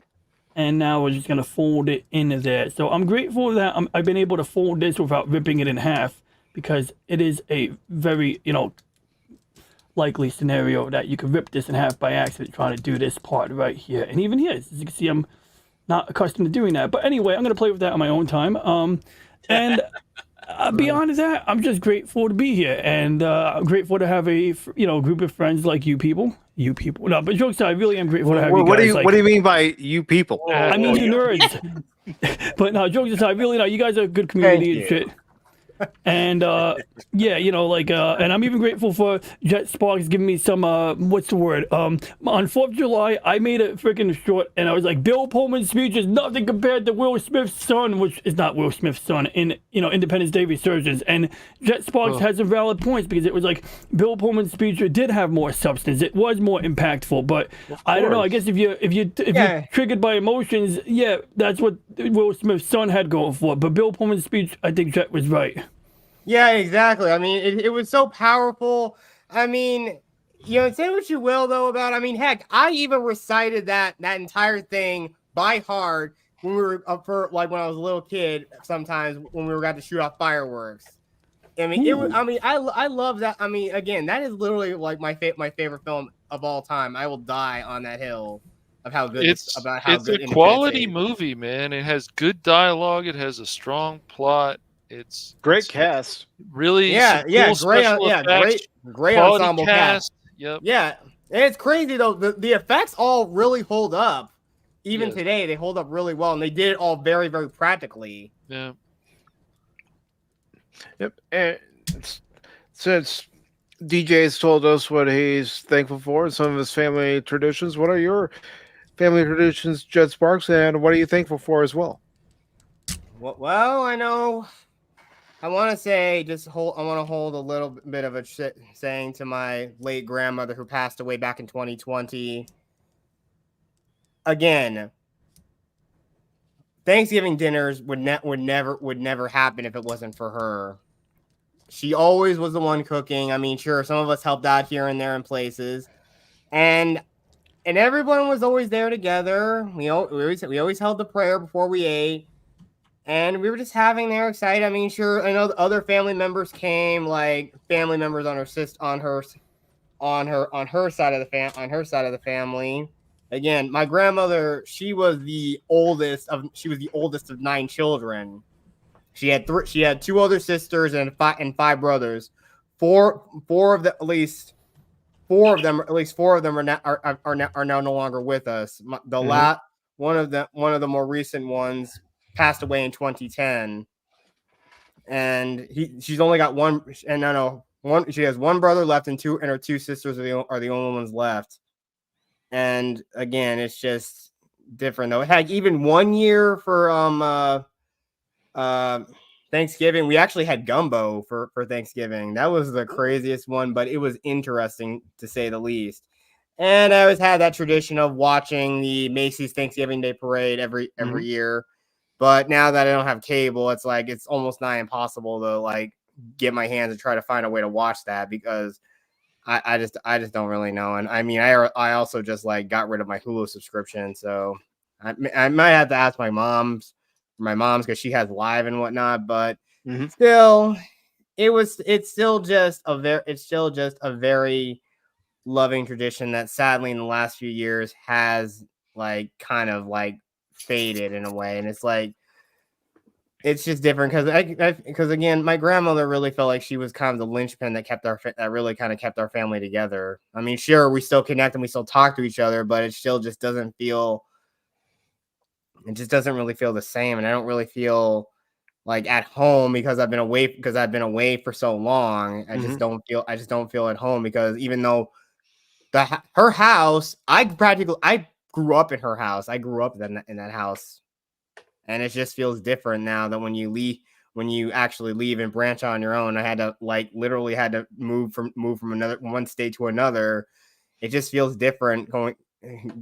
And now we're just gonna fold it in there. So I'm grateful that I've been able to fold this without ripping it in half. Because it is a very, likely scenario that you could rip this in half by accident trying to do this part right here. And even here, as you can see, I'm not accustomed to doing that. But anyway, I'm going to play with that on my own time. And beyond that, I'm just grateful to be here. And I'm grateful to have a, group of friends like you people. You people. No, but jokes aside, I really am grateful to have you guys. What do you mean by you people? I mean you nerds. But no, jokes aside, really, you guys are a good community and shit. And yeah, and I'm even grateful for Jet Sparks giving me some what's the word? On 4th of July, I made a freaking short, and I was like, Bill Pullman's speech is nothing compared to Will Smith's son, which is not Will Smith's son in Independence Day Resurgence. And Jet Sparks has some valid points because it was like Bill Pullman's speech did have more substance. It was more impactful, but I don't know. I guess if you're triggered by emotions, yeah, that's what Will Smith's son had going for. But Bill Pullman's speech, I think Jet was right. Yeah, exactly. I mean, it was so powerful. I mean, say what you will though about. I mean, heck, I even recited that entire thing by heart when we were up for when I was a little kid. Sometimes when we got to shoot off fireworks. I mean, I love that. I mean, again, that is literally like my favorite film of all time. I will die on that hill of how good It's a quality movie, man. It has good dialogue. It has a strong plot. It's great cast. Really, great quality ensemble cast. Yep. Yeah, and it's crazy though. The effects all really hold up. Even today, they hold up really well, and they did it all very, very practically. Yeah. Yep. And since DJ's told us what he's thankful for and some of his family traditions, what are your family traditions, Jed Sparks, and what are you thankful for as well? Well, I know. I want to say I want to hold a little bit of a saying to my late grandmother who passed away back in 2020. Again, Thanksgiving dinners would never happen if it wasn't for her. She always was the one cooking. I mean, sure, some of us helped out here and there in places, and everyone was always there together. We always held the prayer before we ate, and we were just having there excited. I mean, sure, I know the other family members came, like family members on her side of the family. Again, my grandmother, she was the oldest of 9 children. She had 2 other sisters and 5 brothers. Four of them, at least 4 of them are now no longer with us. One of the more recent ones passed away in 2010, and she's only got one. And she has 1 brother left, and her 2 sisters are the only ones left. And again, it's just different though. Heck, even one year for Thanksgiving, we actually had gumbo for Thanksgiving. That was the craziest one, but it was interesting to say the least. And I always had that tradition of watching the Macy's Thanksgiving Day Parade every year. But now that I don't have cable, it's like it's almost nigh impossible to like get my hands and try to find a way to watch that because I just don't really know. And I mean, I also just like got rid of my Hulu subscription, so I might have to ask my mom's because she has live and whatnot. But still, it's still just a very loving tradition that sadly in the last few years has like kind of like faded in a way. And it's like it's just different because again, my grandmother really felt like she was kind of the linchpin that really kind of kept our family together. I mean, sure, we still connect and we still talk to each other, but it still just doesn't feel. It just doesn't really feel the same, and I don't really feel like at home because I've been away for so long. I just don't feel at home because even though her house, I grew up in her house. I grew up in that house. And it just feels different now that when you actually leave and branch on your own, I had to literally move from one state to another. It just feels different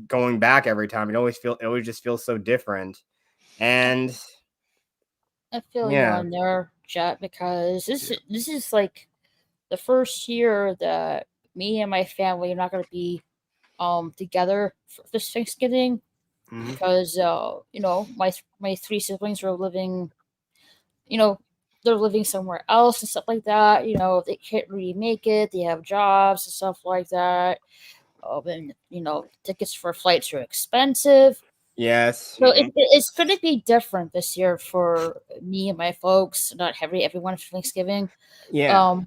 going back every time. It always just feels so different. And I feel you on there, Jet, because this is like the first year that me and my family are not going to be together for this Thanksgiving. Because my 3 siblings are living, they're living somewhere else and stuff like that. They can't really make it. They have jobs and stuff like that. And tickets for flights are expensive. Yes. So it's going to be different this year for me and my folks. Not everyone for Thanksgiving. Yeah.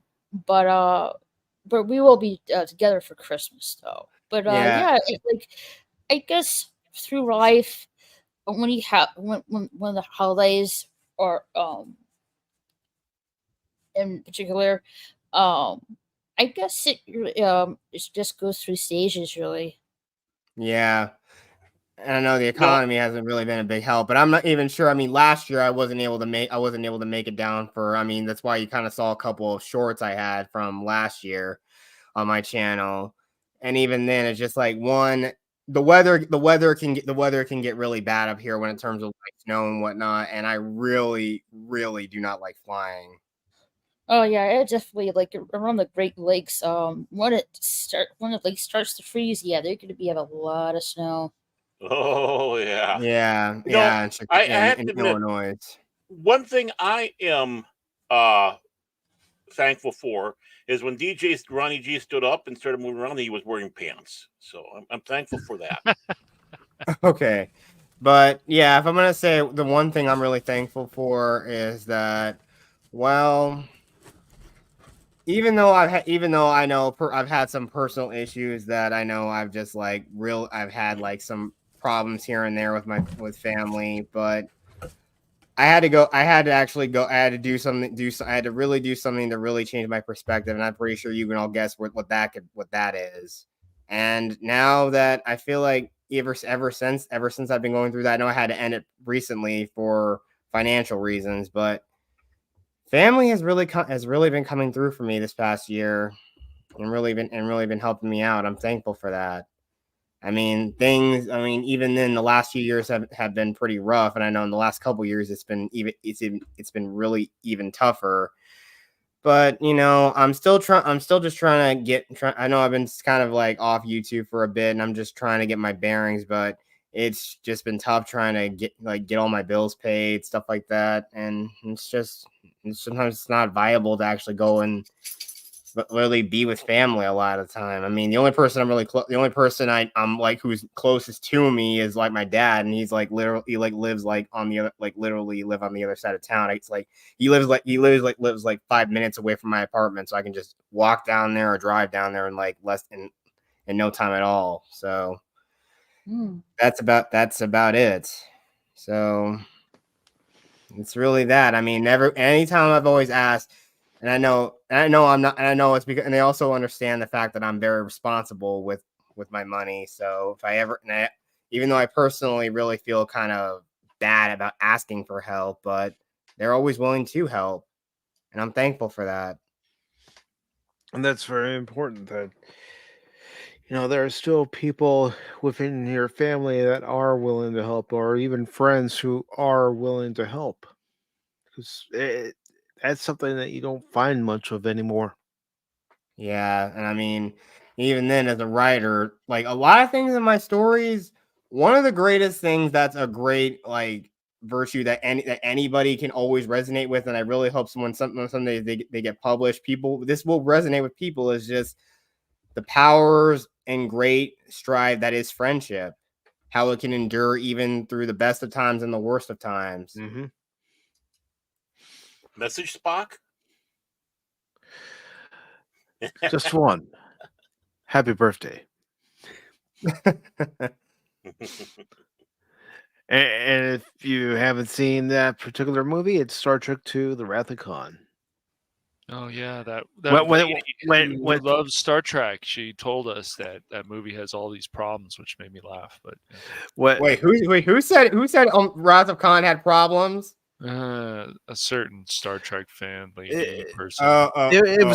But we will be together for Christmas though. But I guess through life, when you have when the holidays are in particular, I guess it just goes through stages really. Yeah. And I know the economy hasn't really been a big help, but I'm not even sure. I mean, last year I wasn't able to make it down for. I mean, that's why you kind of saw a couple of shorts I had from last year on my channel, and even then, it's just like the weather can get really bad up here when in terms of like snow and whatnot, and I really, really do not like flying. Oh yeah, it definitely like around the Great Lakes. When the lake starts to freeze, yeah, they're going to be have a lot of snow. Oh yeah. Yeah, You know, yeah, I in, have to admit, Illinois. one thing I am thankful for is when DJ Ronnie G stood up and started moving around, he was wearing pants. So I'm thankful for that. Okay. But yeah, if I'm gonna say the one thing I'm really thankful for is that, well, even though I know I've had some personal issues that I know I've had like some problems here and there with family, but I had to do something, I had to really do something to really change my perspective, and I'm pretty sure you can all guess what that is. And now that I feel like ever since I've been going through that, I know I had to end it recently for financial reasons, but family has really been coming through for me this past year, and really been helping me out. I'm thankful for that. I mean, even then, the last few years have been pretty rough, and I know in the last couple years it's been really even tougher. But I'm still just trying to I know I've been kind of like off YouTube for a bit, and I'm just trying to get my bearings. But it's just been tough trying to get all my bills paid, stuff like that, and sometimes it's not viable to actually go and really be with family a lot of the time. I mean, the only person I'm like who's closest to me is like my dad, and he's like literally lives like on the other, like literally live on the other side of town. It's like he lives like 5 minutes away from my apartment, so I can just walk down there or drive down there in like less in no time at all. So that's about it. So it's really that. I mean, anytime I've always asked. And I know I'm not, and I know it's because, and they also understand the fact that I'm very responsible with my money. So if I ever, even though I personally really feel kind of bad about asking for help, but they're always willing to help, and I'm thankful for that. And that's very important that, there are still people within your family that are willing to help, or even friends who are willing to help. Because that's something that you don't find much of anymore. Yeah, and I mean, even then, as a writer, like a lot of things in my stories, one of the greatest things that's a great like virtue that anybody can always resonate with, and I really hope someday they get published. This will resonate with people, is just the powers and great strive that is friendship, how it can endure even through the best of times and the worst of times. Mm-hmm. Message Spock? Just one. Happy birthday. And if you haven't seen that particular movie, it's Star Trek II: The Wrath of Khan. Oh yeah, that when who loves Star Trek, she told us that movie has all these problems, which made me laugh. But who said Wrath of Khan had problems? A certain Star Trek fan, lady person. It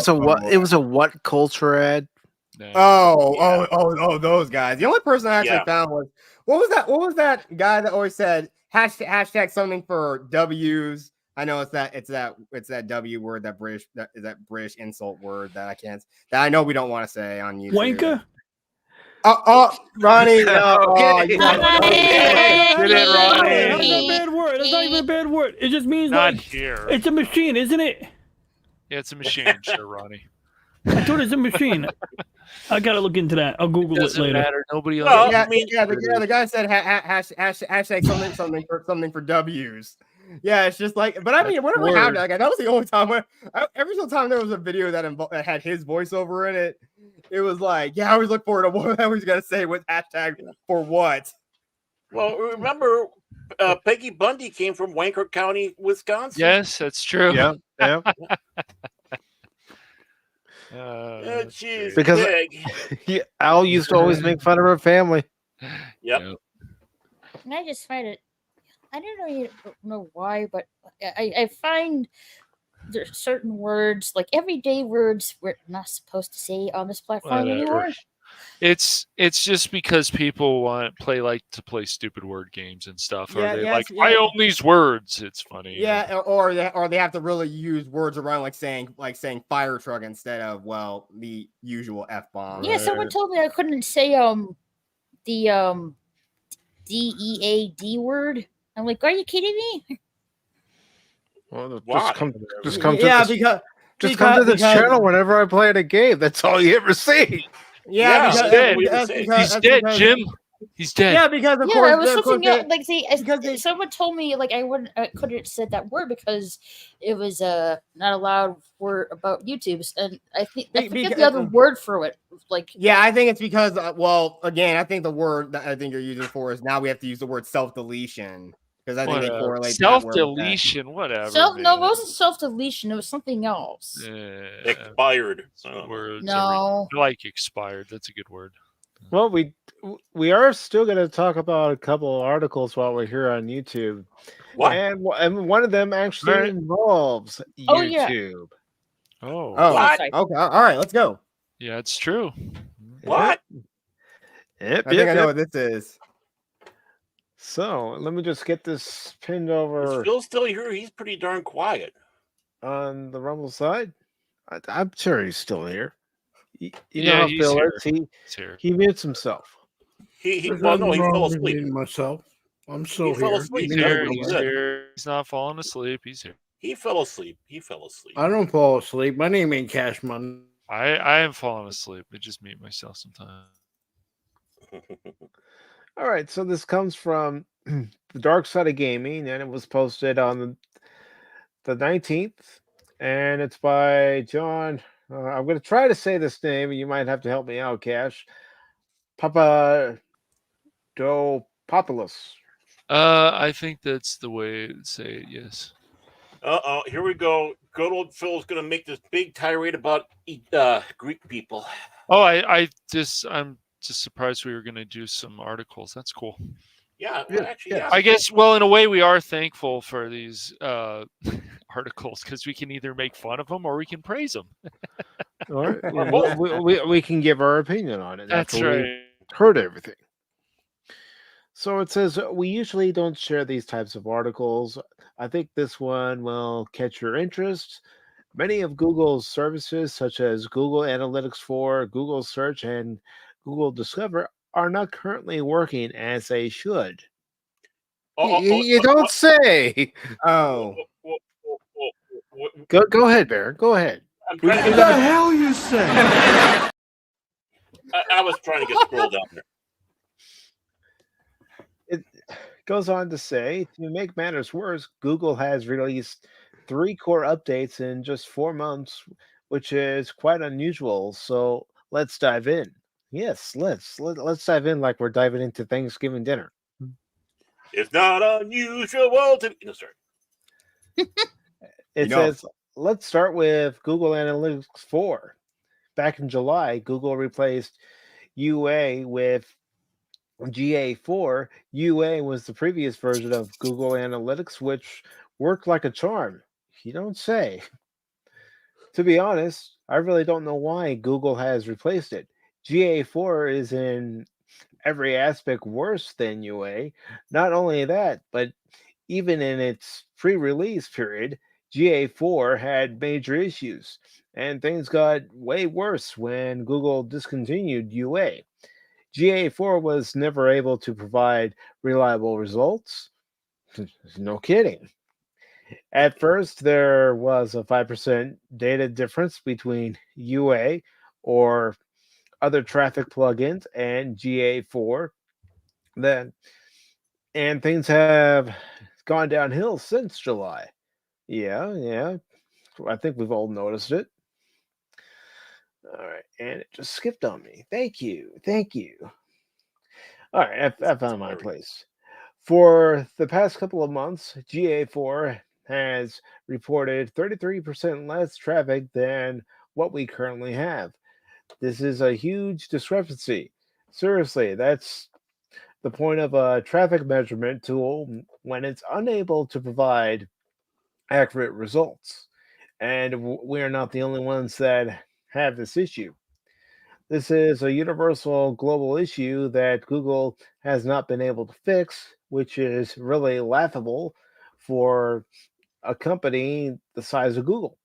was a what culture ad? Those guys. The only person I actually found was what was that guy that always said hashtag something for W's? I know it's that W word, that British insult word that I know we don't want to say on YouTube. Wanker? Ronnie. Ronnie. Get it, Ronnie. That's not a bad word. That's not even a bad word. It just means Not like here. It's a machine, isn't it? Yeah, it's a machine, sure, Ronnie. I thought it's a machine. I gotta look into that. I'll Google it later. Matter. Nobody. The guy said hashtag something for W's. Yeah, it's just like, but I mean, whatever happened to that guy, that was the only time every single time there was a video that had his voiceover in it, it was like, yeah, I always look forward to what I was gonna say with hashtag for what. Well, remember, Peggy Bundy came from Wanker County, Wisconsin. Yes, that's true. Yeah. Geez, because Al used to always make fun of her family. Yep. And I just find it, I don't know why, but I find there's certain words, like everyday words, we're not supposed to say on this platform anymore. It's just because people like to play stupid word games and stuff. Or they like, I own these words. It's funny. Yeah, or they have to really use words around like saying fire truck instead of the usual F bomb. Yeah, someone told me I couldn't say the DEAD word. I'm like, are you kidding me? Well, Why? come to this channel whenever I play a game. That's all you ever see. Yeah, he's dead. He's dead, Jim. He's dead. Yeah, because of Yeah, course, it was of course something else. Like someone told me like I couldn't have said that word because it was not allowed word about YouTube's, and I forget the other word for it. Like I think it's because again, I think the word that I think you're using for is now we have to use the word self deletion because I think they correlate self deletion. Whatever. No, it wasn't self deletion. It was something else. Expired. Words. No, I like expired. That's a good word. Well, we are still going to talk about a couple of articles while we're here on YouTube. What? And one of them actually involves YouTube. Oh. What? Okay. All right. Let's go. Yeah, it's true. What? Yep, I think I know what this is. So let me just get this pinned over. Is Phil still here? He's pretty darn quiet. On the Rumble side? I'm sure he's still here. You Yeah, know how he's Phil here. is? Here. He mutes himself. He There's well, no, nothing he wrong fell with asleep. muting myself. I'm still He fell here. asleep. He's here. He's here. He's not falling asleep. He's here. He fell asleep. He fell asleep. I don't fall asleep. My name ain't Cash Money. I am falling asleep. I just mute myself sometimes. All right, so this comes from the Dark Side of Gaming, and it was posted on the 19th, and it's by John. I'm going to try to say this name, and you might have to help me out, Cash. Papadopoulos. I think that's the way to say it. Yes. Here we go. Good old Phil's gonna make this big tirade about Greek people. Oh, I'm just surprised we were gonna do some articles. That's cool. Yeah, well, actually, yeah. I guess. Well, in a way, we are thankful for these articles because we can either make fun of them or we can praise them. Or we can give our opinion on it. That's right. We heard everything. So it says we usually don't share these types of articles. I think this one will catch your interest. Many of Google's services, such as Google Analytics 4, Google Search, and Google Discover, are not currently working as they should. You don't say. Oh. Go ahead, Baron. Go ahead. What the hell you say? I was trying to get scrolled down there. It goes on to say, to make matters worse, Google has released 3 core updates in just 4 months, which is quite unusual. So let's dive in. Yes, let's dive in like we're diving into Thanksgiving dinner. It's not unusual to. No, sorry. It says, let's start with Google Analytics 4. Back in July, Google replaced UA with GA4. UA was the previous version of Google Analytics, which worked like a charm. You don't say. To be honest, I really don't know why Google has replaced it. GA4 is in every aspect worse than UA. Not only that, but even in its pre-release period, GA4 had major issues, and things got way worse when Google discontinued UA. GA4 was never able to provide reliable results. No kidding. At first, there was a 5% data difference between UA or other traffic plugins and GA4. And things have gone downhill since July. Yeah. I think we've all noticed it. All right, and it just skipped on me. Thank you. All right, I found my place. For the past couple of months, GA4 has reported 33% less traffic than what we currently have. This is a huge discrepancy. Seriously, that's the point of a traffic measurement tool when it's unable to provide accurate results. And we are not the only ones that have this issue. This is a universal global issue that Google has not been able to fix, which is really laughable for a company the size of Google.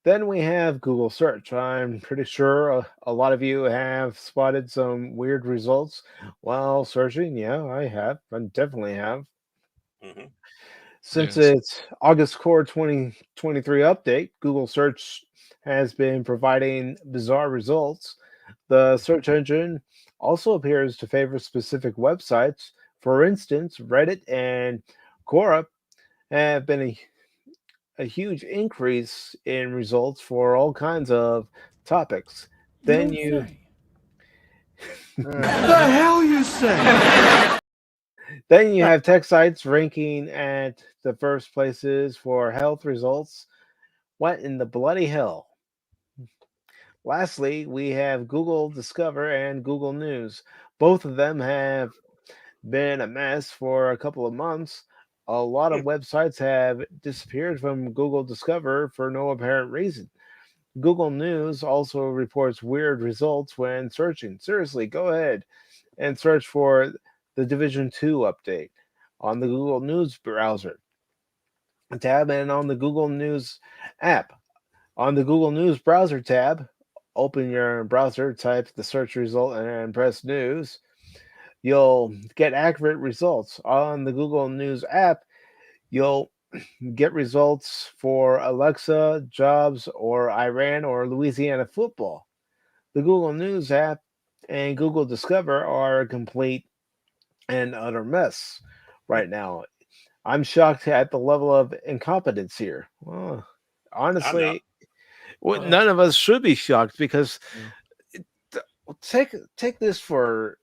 Then we have Google search. I'm pretty sure a lot of you have spotted some weird results while searching. Yeah, I have. I definitely have. Mm-hmm. Since its August Core 2023 update, Google search has been providing bizarre results. The search engine also appears to favor specific websites. For instance, Reddit and Quora have been a huge increase in results for all kinds of topics. Then you The hell you say? then you have tech sites ranking at the first places for health results. What in the bloody hell? Lastly, we have Google Discover and Google News. Both of them have been a mess for a couple of months. A lot of websites have disappeared from Google Discover for no apparent reason. Google News also reports weird results when searching. Seriously, go ahead and search for the Division 2 update on the Google News browser tab and on the Google News app. On the Google News browser tab, open your browser, type the search result, and press News. You'll get accurate results. On the Google News app, you'll get results for Alexa, jobs, or Iran or Louisiana football. The Google News app and Google Discover are a complete and utter mess right now. I'm shocked at the level of incompetence here. Well, honestly, none of us should be shocked because take this for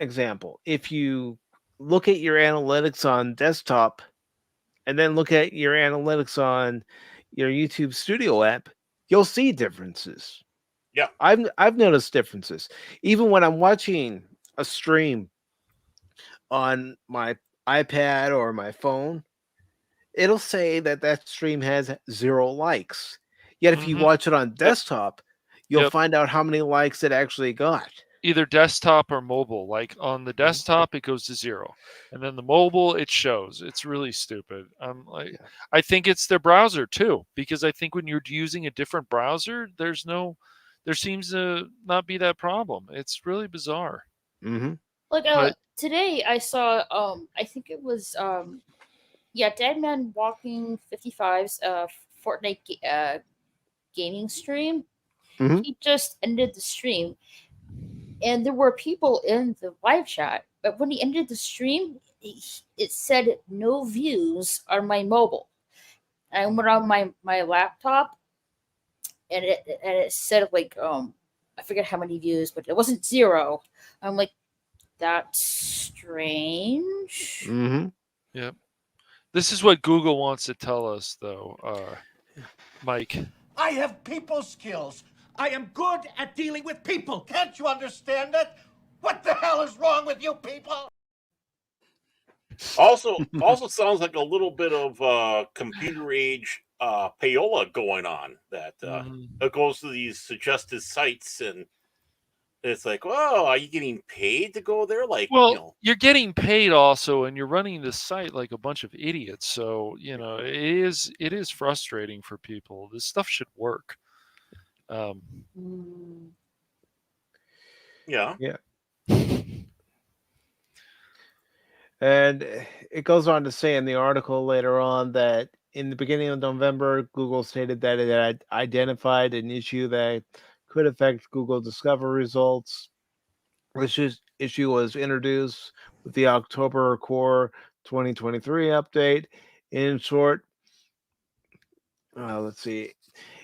example. If you look at your analytics on desktop and then look at your analytics on your YouTube Studio app, you'll see differences. Yeah. I've noticed differences. Even when I'm watching a stream on my iPad or my phone, it'll say that stream has 0 likes. Yet if you watch it on desktop, you'll find out how many likes it actually got. Either desktop or mobile. Like on the desktop, it goes to 0, and then the mobile, it shows. It's really stupid. I think it's their browser too, because I think when you're using a different browser, there seems to not be that problem. It's really bizarre. Mm-hmm. Like today, I saw. I think it was. Deadman Walking 55's Fortnite gaming stream. Mhm. He just ended the stream, and there were people in the live chat. But when he ended the stream, it said no views on my mobile. I went on my laptop, and it said like I forget how many views, but it wasn't 0. I'm like, that's strange. Mm-hmm. Yep. This is what Google wants to tell us, though, Mike. I have people skills. I am good at dealing with people. Can't you understand that? What the hell is wrong with you people? Also sounds like a little bit of computer age payola going on. That it goes to these suggested sites, and it's like, well, are you getting paid to go there? Like, well, you're getting paid also, and you're running the site like a bunch of idiots. So it is frustrating for people. This stuff should work. Yeah. And it goes on to say in the article later on that in the beginning of November, Google stated that it had identified an issue that could affect Google Discover results. This issue was introduced with the October Core 2023 update. In short, let's see.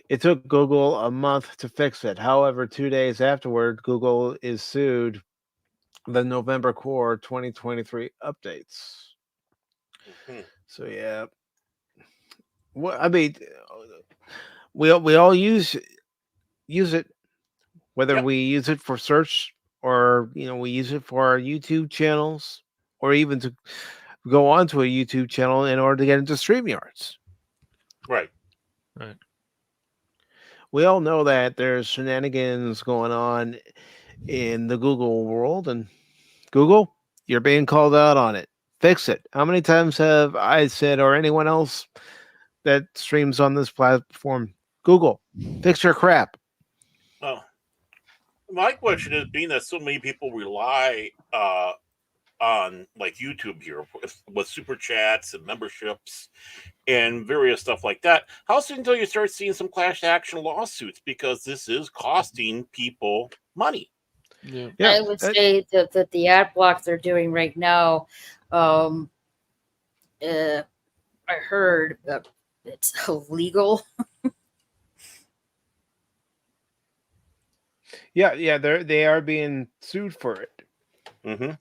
It took Google a month to fix it. However, 2 days afterward, Google is sued the November Core 2023 updates. Mm-hmm. So yeah, well, I mean, we all use it, whether we use it for search or we use it for our YouTube channels, or even to go onto a YouTube channel in order to get into StreamYards. Right. we all know that there's shenanigans going on in the Google world, and Google, you're being called out on it. Fix it. How many times have I said, or anyone else that streams on this platform, Google, fix your crap? Oh, my question is, being that so many people rely on like YouTube here with super chats and memberships and various stuff like that, how soon until you start seeing some class action lawsuits, because this is costing people money? Yeah. I would say that the ad block they're doing right now, I heard it's illegal. Yeah, they are being sued for it. Mm-hmm.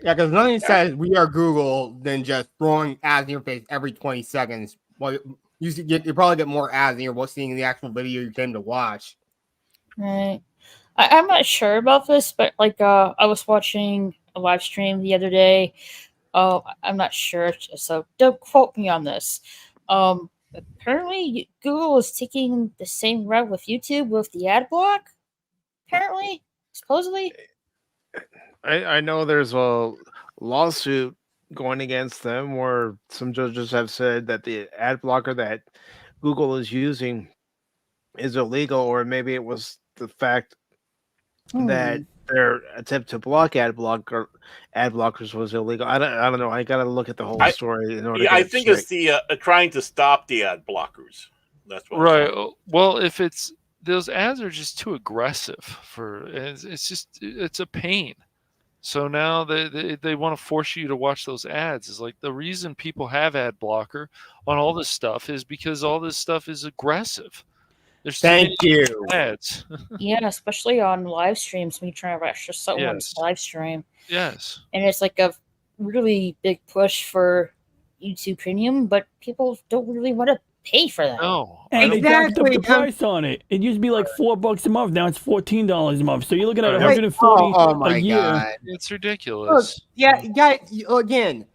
Yeah, because nothing says we are Google than just throwing ads in your face every 20 seconds. Well, you probably get more ads than you're seeing the actual video you came to watch. Right. I'm not sure about this, but like I was watching a live stream the other day. I'm not sure, so don't quote me on this. Apparently Google is taking the same route with YouTube with the ad block. Apparently, supposedly. I know there's a lawsuit going against them where some judges have said that the ad blocker that Google is using is illegal, or maybe it was the fact that their attempt to block ad blockers was illegal. I don't know. I gotta look at the whole story in order. Yeah, I think it's the trying to stop the ad blockers. That's what. Right. Well, if it's those ads are just too aggressive for it's a pain. So now they want to force you to watch those ads. Is like the reason people have ad blocker on all this stuff is because all this stuff is aggressive. There's Thank you. Ads. Yeah, especially on live streams when you try to watch just someone's live stream. Yes. And it's like a really big push for YouTube Premium, but people don't really want to pay for that. No. And they jacked up the price on it. It used to be like $4 a month. Now it's $14 a month. So you're looking at $140 a year. God. It's ridiculous. Look, yeah, guys. Again,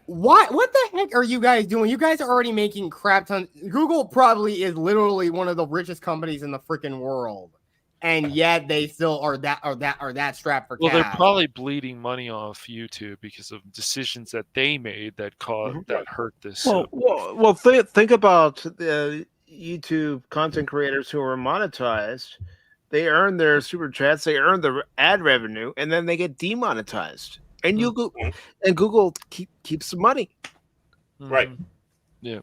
what the heck are you guys doing? You guys are already making crap tons. Google probably is literally one of the richest companies in the freaking world, and yet they still are that strapped for cash. Well, they're probably bleeding money off YouTube because of decisions that they made that that hurt this. Well, think about the YouTube content creators who are monetized. They earn their super chats, they earn the ad revenue, and then they get demonetized. And Google keeps the money. Right. Yeah.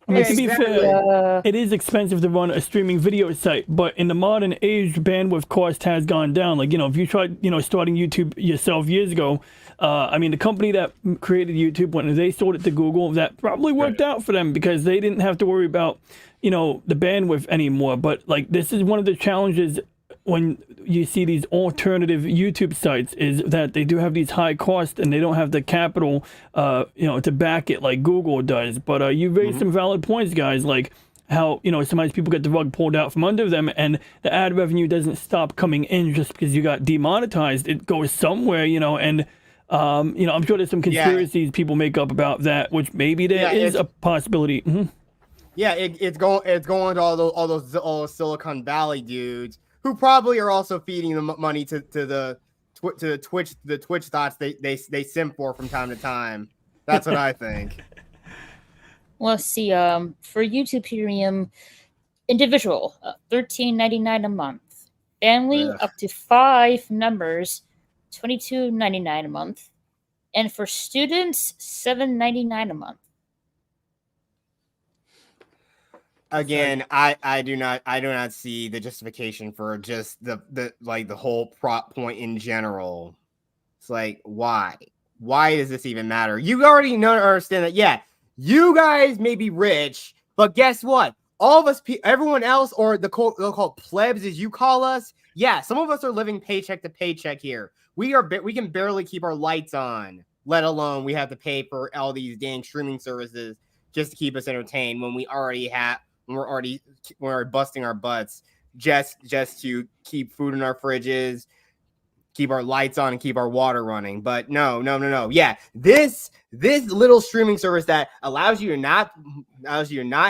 I mean, to be fair, it is expensive to run a streaming video site, but in the modern age, bandwidth cost has gone down. Like, if you tried, starting YouTube yourself years ago, I mean, the company that created YouTube, when they sold it to Google, that probably worked out for them because they didn't have to worry about, the bandwidth anymore. But like, this is one of the challenges when you see these alternative YouTube sites, is that they do have these high costs and they don't have the capital, to back it like Google does. But you raised some valid points, guys, like how, sometimes people get the rug pulled out from under them and the ad revenue doesn't stop coming in just because you got demonetized. It goes somewhere, and I'm sure there's some conspiracies people make up about that, which maybe there is a possibility. Yeah, it's going to all those Silicon Valley dudes who probably are also feeding the money to the Twitch thoughts they simp for from time to time. That's what I think. Let's see. For YouTube Premium, individual $13.99 a month. Family up to 5 members, $22.99 a month, and for students, $7.99 a month. Again, I do not see the justification for just the whole prop point in general. It's like, why does this even matter? You already understand that. Yeah, you guys may be rich, but guess what? All of us, everyone else, or they'll call plebs as you call us. Yeah, some of us are living paycheck to paycheck here. We can barely keep our lights on, let alone we have to pay for all these dang streaming services just to keep us entertained when we're already busting our butts just to keep food in our fridges, keep our lights on and keep our water running. But no. Yeah, this little streaming service that allows you to not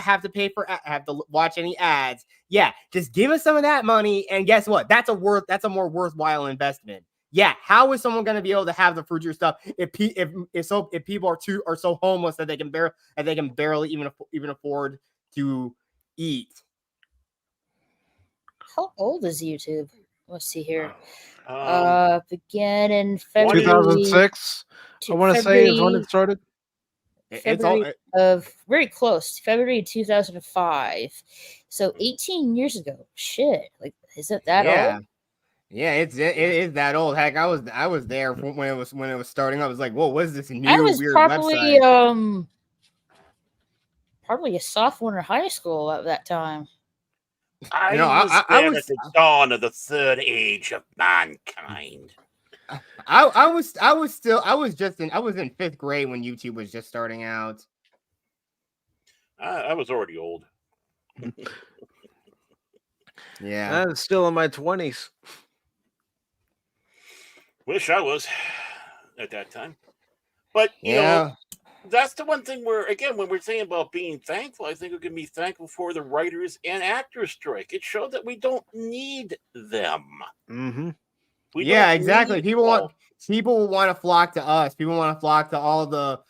have to pay have to watch any ads. Yeah, just give us some of that money, and guess what? That's a more worthwhile investment. Yeah, how is someone going to be able to have the fruit juice stuff if people are so homeless that they can barely even afford to eat? How old is YouTube? Let's see here. Um, Began in February 2006. I want to say is when it started. February of very close. February 2005. So 18 years ago. Shit, like is it that old? Yeah, it is that old. Heck, I was there when it was starting. I was like, whoa, what is this new I was weird probably website? Probably a sophomore in high school at that time. I was at the dawn of the third age of mankind. I was in 5th grade when YouTube was just starting out. I was already old. Yeah, I'm still in my 20s. Wish I was at that time. But you know, that's the one thing where, again, when we're saying about being thankful, I think we can be thankful for the writers and actors strike. It showed that we don't need them. Mm-hmm. Yeah, exactly. People want to flock to us. People want to flock to all the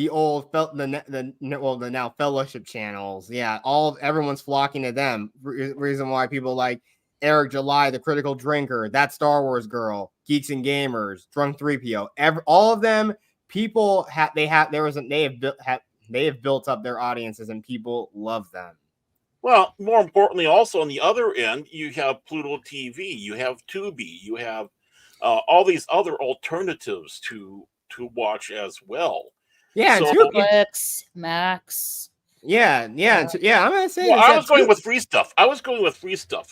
old the now fellowship channels. Yeah, everyone's flocking to them. Reason why people like Eric July, the Critical Drinker, That Star Wars Girl, Geeks and Gamers, Drunk 3PO, all of them. People have built up their audiences and people love them. Well, more importantly, also on the other end, you have Pluto TV, you have Tubi, you have all these other alternatives to watch as well. Yeah, so, Netflix, Max. Yeah. I'm gonna say. Well, I was going with free stuff.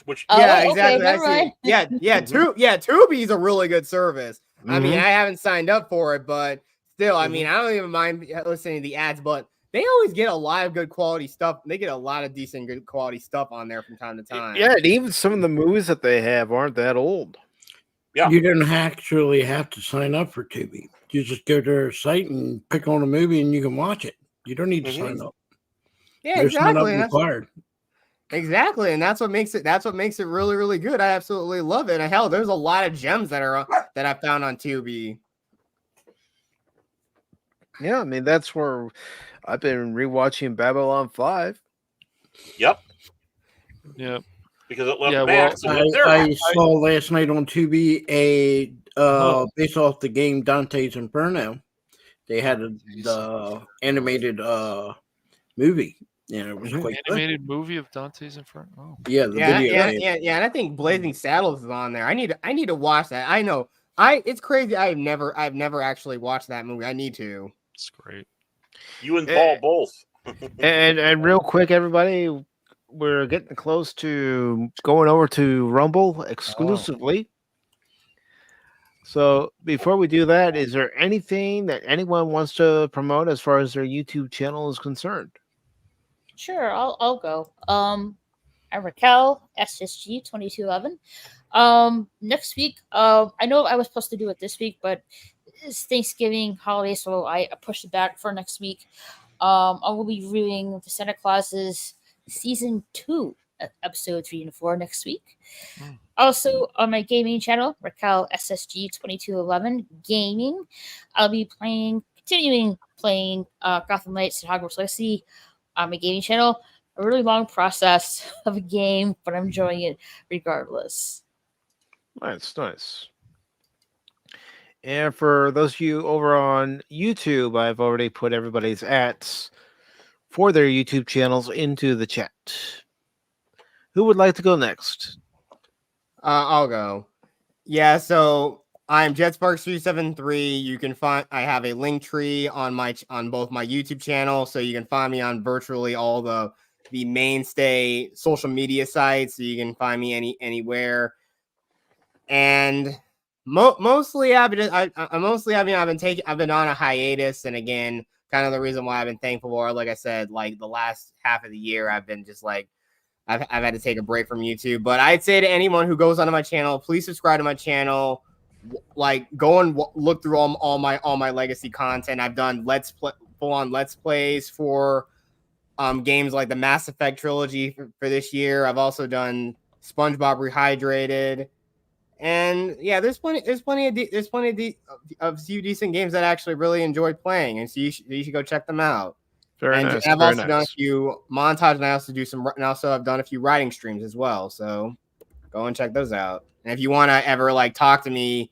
Which exactly. Tubi is a really good service. Mm-hmm. I mean, I haven't signed up for it, but still, I mean, I don't even mind listening to the ads, but they always get a lot of good quality stuff. They get a lot of decent, good quality stuff on there from time to time. Yeah, and even some of the movies that they have aren't that old. Yeah, you don't actually have to sign up for Tubi. You just go to their site and pick on a movie, and you can watch it. You don't need to sign up. Yeah, exactly. Exactly, and that's what makes it really, really good. I absolutely love it. And hell, there's a lot of gems that I found on Tubi. Yeah, I mean that's where I've been rewatching Babylon 5. Yep. Because it left Max. I saw last night on Tubi based off the game Dante's Inferno. They had the animated movie. Yeah, it was quite animated movie of Dante's Inferno. Oh. Yeah, and I think Blazing Saddles is on there. I need to watch that. I know. It's crazy. I've never actually watched that movie. I need to. It's great. You and Paul both. and real quick, everybody, we're getting close to going over to Rumble exclusively. So before we do that, is there anything that anyone wants to promote as far as their YouTube channel is concerned? Sure, I'll go. I'm Raquel, SSG2211. Next week, I know I was supposed to do it this week, but it's Thanksgiving holiday, so I pushed it back for next week. I will be reviewing the Santa Claus's season 2, episode 3 and 4 next week. Also, on my gaming channel, Raquel SSG2211 Gaming, I'll be continuing playing Gotham Knights and Hogwarts Legacy on my gaming channel. A really long process of a game, but I'm enjoying it regardless. Nice. And for those of you over on YouTube, I've already put everybody's @ for their YouTube channels into the chat. Who would like to go next? I'll go. Yeah, so I'm JetSparks373. You can find I have a link tree on both my YouTube channel, so you can find me on virtually all the mainstay social media sites. So you can find me anywhere. And mostly I've been on a hiatus, and again, kind of the reason why I've been thankful for, like I said, like the last half of the year, I've been just like I've had to take a break from YouTube. But I'd say to anyone who goes onto my channel, please subscribe to my channel. like go and look through all my legacy content. I've done full on let's plays for games like the Mass Effect trilogy for this year. I've also done SpongeBob Rehydrated, and yeah, there's plenty of few decent games that I actually really enjoyed playing, and so you should go check them out. Very nice. I've also done a few montage, and I also I've done a few writing streams as well. So go and check those out. And if you want to ever like talk to me,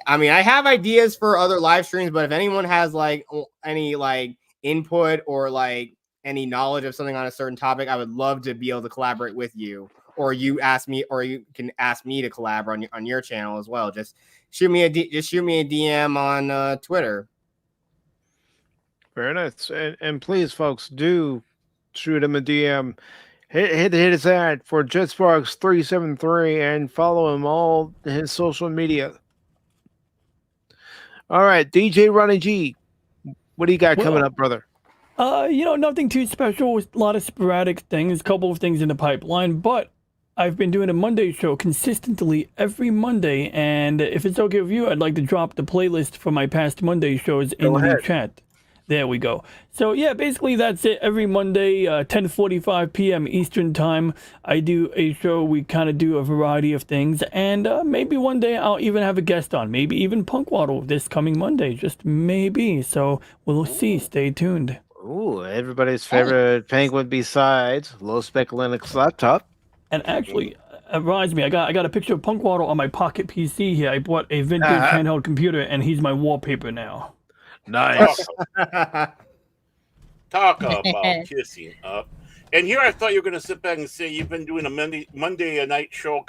I mean, I have ideas for other live streams, but if anyone has like any like input or like any knowledge of something on a certain topic, I would love to be able to collaborate with you, or you can ask me to collaborate on your channel as well. Just shoot me a DM on Twitter. Very nice. And please, folks, do shoot him a DM. Hit his ad for JetSparks373 and follow him all his social media. All right, DJ Ronnie G, what do you got coming up, brother? Nothing too special. A lot of sporadic things, a couple of things in the pipeline, but I've been doing a Monday show consistently every Monday, and if it's okay with you, I'd like to drop the playlist for my past Monday shows in the chat. There we go. So yeah, basically that's it. Every Monday, 10:45 p.m. Eastern time, I do a show. We kind of do a variety of things, and maybe one day I'll even have a guest on. Maybe even Punkwaddle this coming Monday, just maybe. So we'll see. Stay tuned. Ooh, everybody's favorite penguin besides low spec Linux laptop. And actually, it reminds me, I got a picture of Punkwaddle on my pocket PC here. I bought a vintage handheld computer, and he's my wallpaper now. Nice. Talk about kissing up. And here I thought you were going to sit back and say you've been doing a Monday night show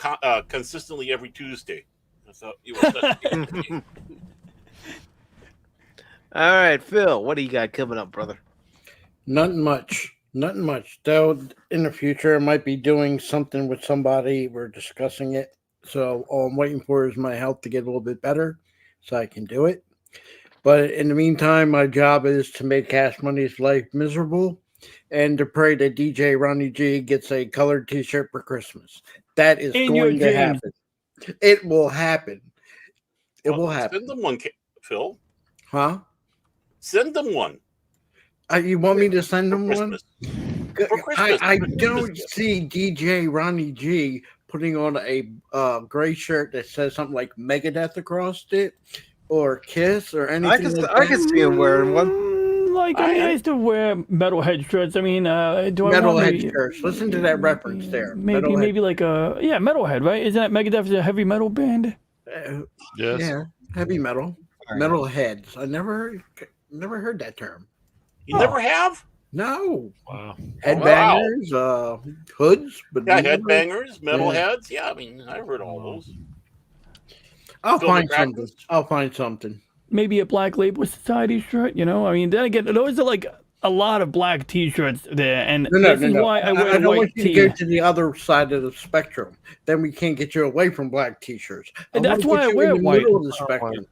consistently every Tuesday. I thought you were such All right, Phil, what do you got coming up, brother? Nothing much. Though in the future, I might be doing something with somebody. We're discussing it. So all I'm waiting for is my health to get a little bit better so I can do it. But in the meantime, my job is to make Cash Money's life miserable and to pray that DJ Ronnie G gets a colored t-shirt for Christmas. That is going to happen. It will happen. It will happen. Send them one, Phil. Huh? Send them one. You want me to send them one? I don't see DJ Ronnie G putting on a gray shirt that says something like Megadeth across it. Or Kiss or anything. I can see him wearing one. I used to wear metalhead shirts. I mean, do I metalhead shirts? Listen to that reference there. Maybe like Metalhead, right? Isn't that Megadeth a heavy metal band? Yes. Yeah, heavy metal. Metalheads. I never heard that term. You never have? No. Wow. Headbangers, hoods, but headbangers, metalheads. Yeah, I mean, I've heard all those. I'll find something. Maybe a Black Label Society shirt, I mean, then again, those are like a lot of black t-shirts there, and this is why I wear I don't white want you to go to the other side of the spectrum. Then we can't get you away from black t-shirts. And that's why I wear white. Middle of the spectrum.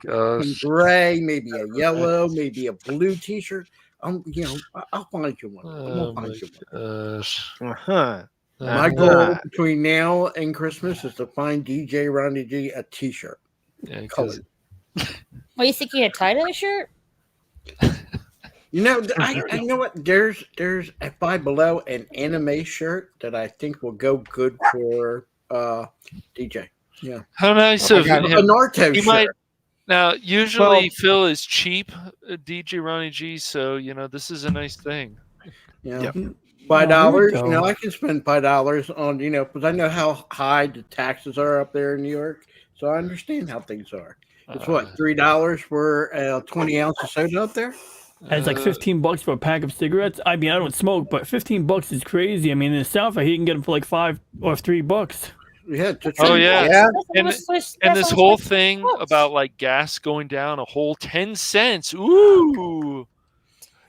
Gray, maybe a yellow, maybe a blue t-shirt. I'll find you one. I'll find you one. My goal between now and Christmas is to find DJ Ronnie G a t-shirt. Yeah, What, you think you had tie dye shirt? I know what. There's a Five Below an anime shirt that I think will go good for DJ. Yeah. How nice of him. A Naruto shirt. Now, usually Phil is cheap, DJ Ronnie G. So this is a nice thing. Yeah. Yep. $5. I can spend $5 on because I know how high the taxes are up there in New York, so I understand how things are. It's $3 for 20 ounce of soda up there. And it's like $15 for a pack of cigarettes. I mean, I don't smoke, but $15 is crazy. I mean, in the South, he can get them for like $5 or $3. Yeah. Oh yeah. And this whole thing about like gas going down a whole 10 cents. Ooh.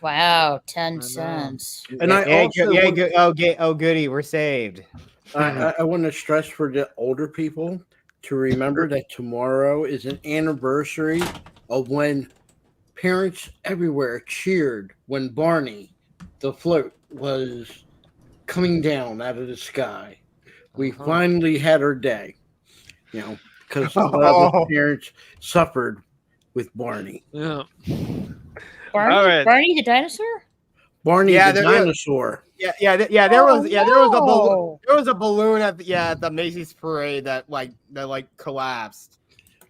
Wow, 10 cents. And oh goody, we're saved. I want to stress for the older people to remember that tomorrow is an anniversary of when parents everywhere cheered when Barney, the float, was coming down out of the sky. We finally had our day. because a lot of the parents suffered with Barney. Yeah. Barney, All right. Barney the dinosaur? Barney Yeah, the dinosaur. There was a balloon. no. There was a balloon at the Macy's parade that collapsed.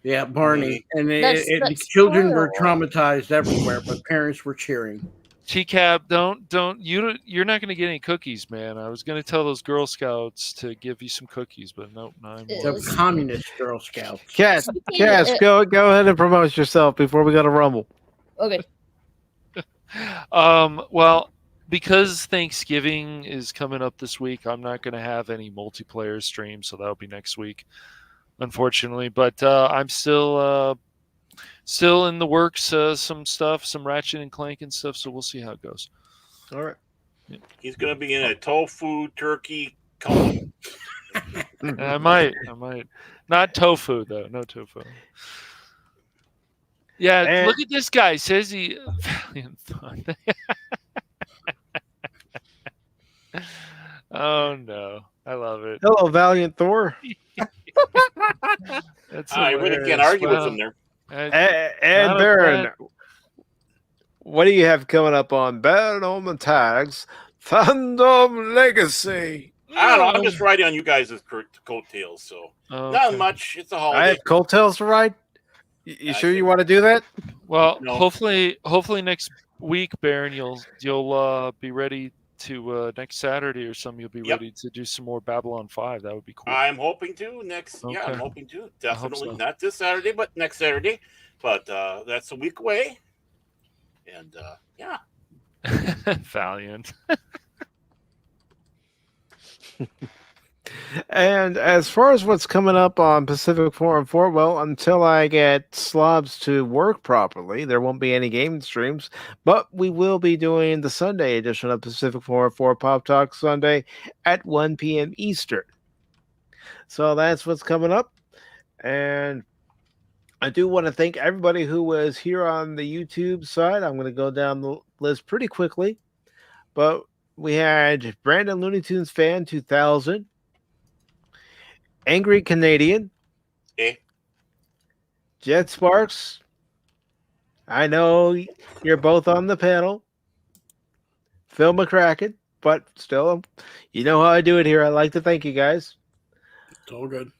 Yeah, Barney. And That's children were horrible. traumatized everywhere, but parents were cheering. TCAP, you're not going to get any cookies, man. I was going to tell those Girl Scouts to give you some cookies, but nope, not anymore. The communist Girl Scouts. Cass, go ahead and promote yourself before we go to Rumble. Okay. Well, because Thanksgiving is coming up this week, I'm not going to have any multiplayer streams, so that'll be next week, unfortunately. But I'm still in the works. Some stuff, some Ratchet and Clank and stuff. So we'll see how it goes. All right. Yeah. He's going to be in a tofu turkey cone. I might. Not tofu though. No tofu. Yeah, And- look at this guy. Says he. Oh no, I love it. Hello, Valiant Thor. That's I really can't hilarious. argue with Wow. him there. And Not a Baron, bad- what do you have coming up on Baron Orman Tagge's Fandom Legacy? I don't know. I'm just riding on you guys' coattails, so Oh, not okay. much. It's a I holiday. have coattails to ride. You sure you want to do that? Well, No. hopefully next week, Baron, you'll be ready to next Saturday or something. You'll be Yep. ready to do some more Babylon 5. That would be cool. I'm hoping to next. Yeah, Okay. I'm hoping to. hope Definitely so. not this Saturday, but next Saturday. But that's a week away. And yeah, Valiant. And as far as what's coming up on Pacific 414, well, until I get slobs to work properly, there won't be any game streams, but we will be doing the Sunday edition of Pacific 414 Pop Talk Sunday at 1 p.m. Eastern. So that's what's coming up. And I do want to thank everybody who was here on the YouTube side. I'm going to go down the list pretty quickly, but we had Brandon Looney Tunes Fan 2000, Angry Canadian, Jet Sparks. I know you're both on the panel. Phil McCracken, but still, you know how I do it here. I like to thank you guys. It's all good.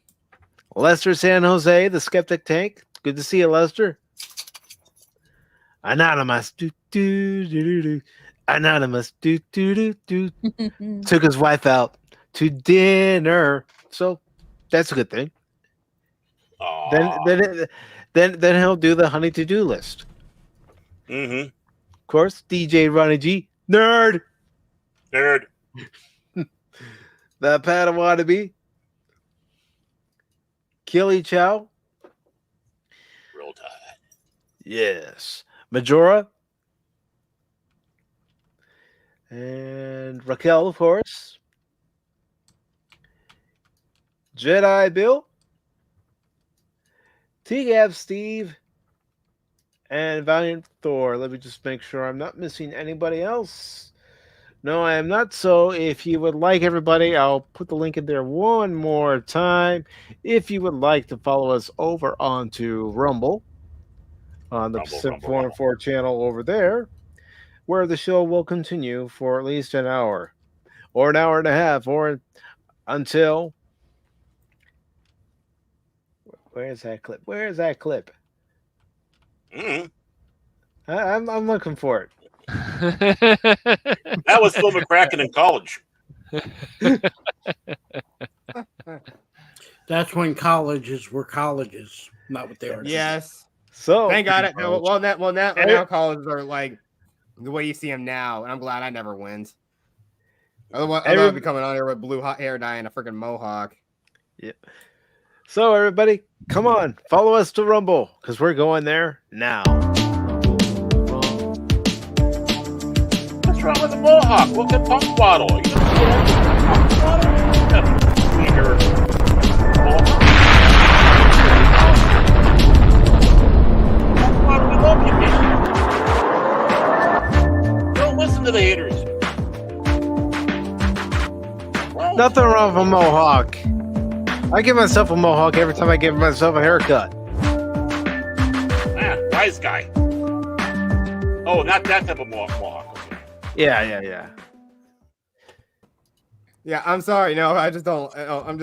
Lester San Jose, the Skeptic Tank. Good to see you, Lester. Anonymous. Anonymous. Took his wife out to dinner. So that's a good thing. Then he'll do the honey to-do list. Mm-hmm. Of course, DJ Ronnie G. Nerd. Nerd. The Padawannabe. Killy Chow. Roll Tide. Yes. Majora. And Raquel, of course. Jedi Bill. T-Gab Steve. And Valiant Thor. Let me just make sure I'm not missing anybody else. No, I am not. So if you would like, everybody, I'll put the link in there one more time. If you would like to follow us over onto Rumble on the Pacific 414 channel over there, where the show will continue for at least an hour or an hour and a half or until... Where's that clip? Where's that clip? Mm-hmm. I'm looking for it. That was Phil McCracken in college. That's when colleges were colleges, not what they are. Yes. So thank God. Now colleges are like the way you see them now, and I'm glad I never wins. Otherwise, I'd be coming on here with blue hair dye and a freaking mohawk. Yep. So everybody, come on, follow us to Rumble because we're going there now. What's wrong with the mohawk? Look at Punk Waddle. You don't see that? Punk Waddle, we love you, man. Don't listen to the haters. Nothing wrong with a mohawk. I give myself a mohawk every time I give myself a haircut. Ah, wise guy. Oh, not that type of mohawk. Okay. Yeah. Yeah, I'm sorry. No, I just don't. I'm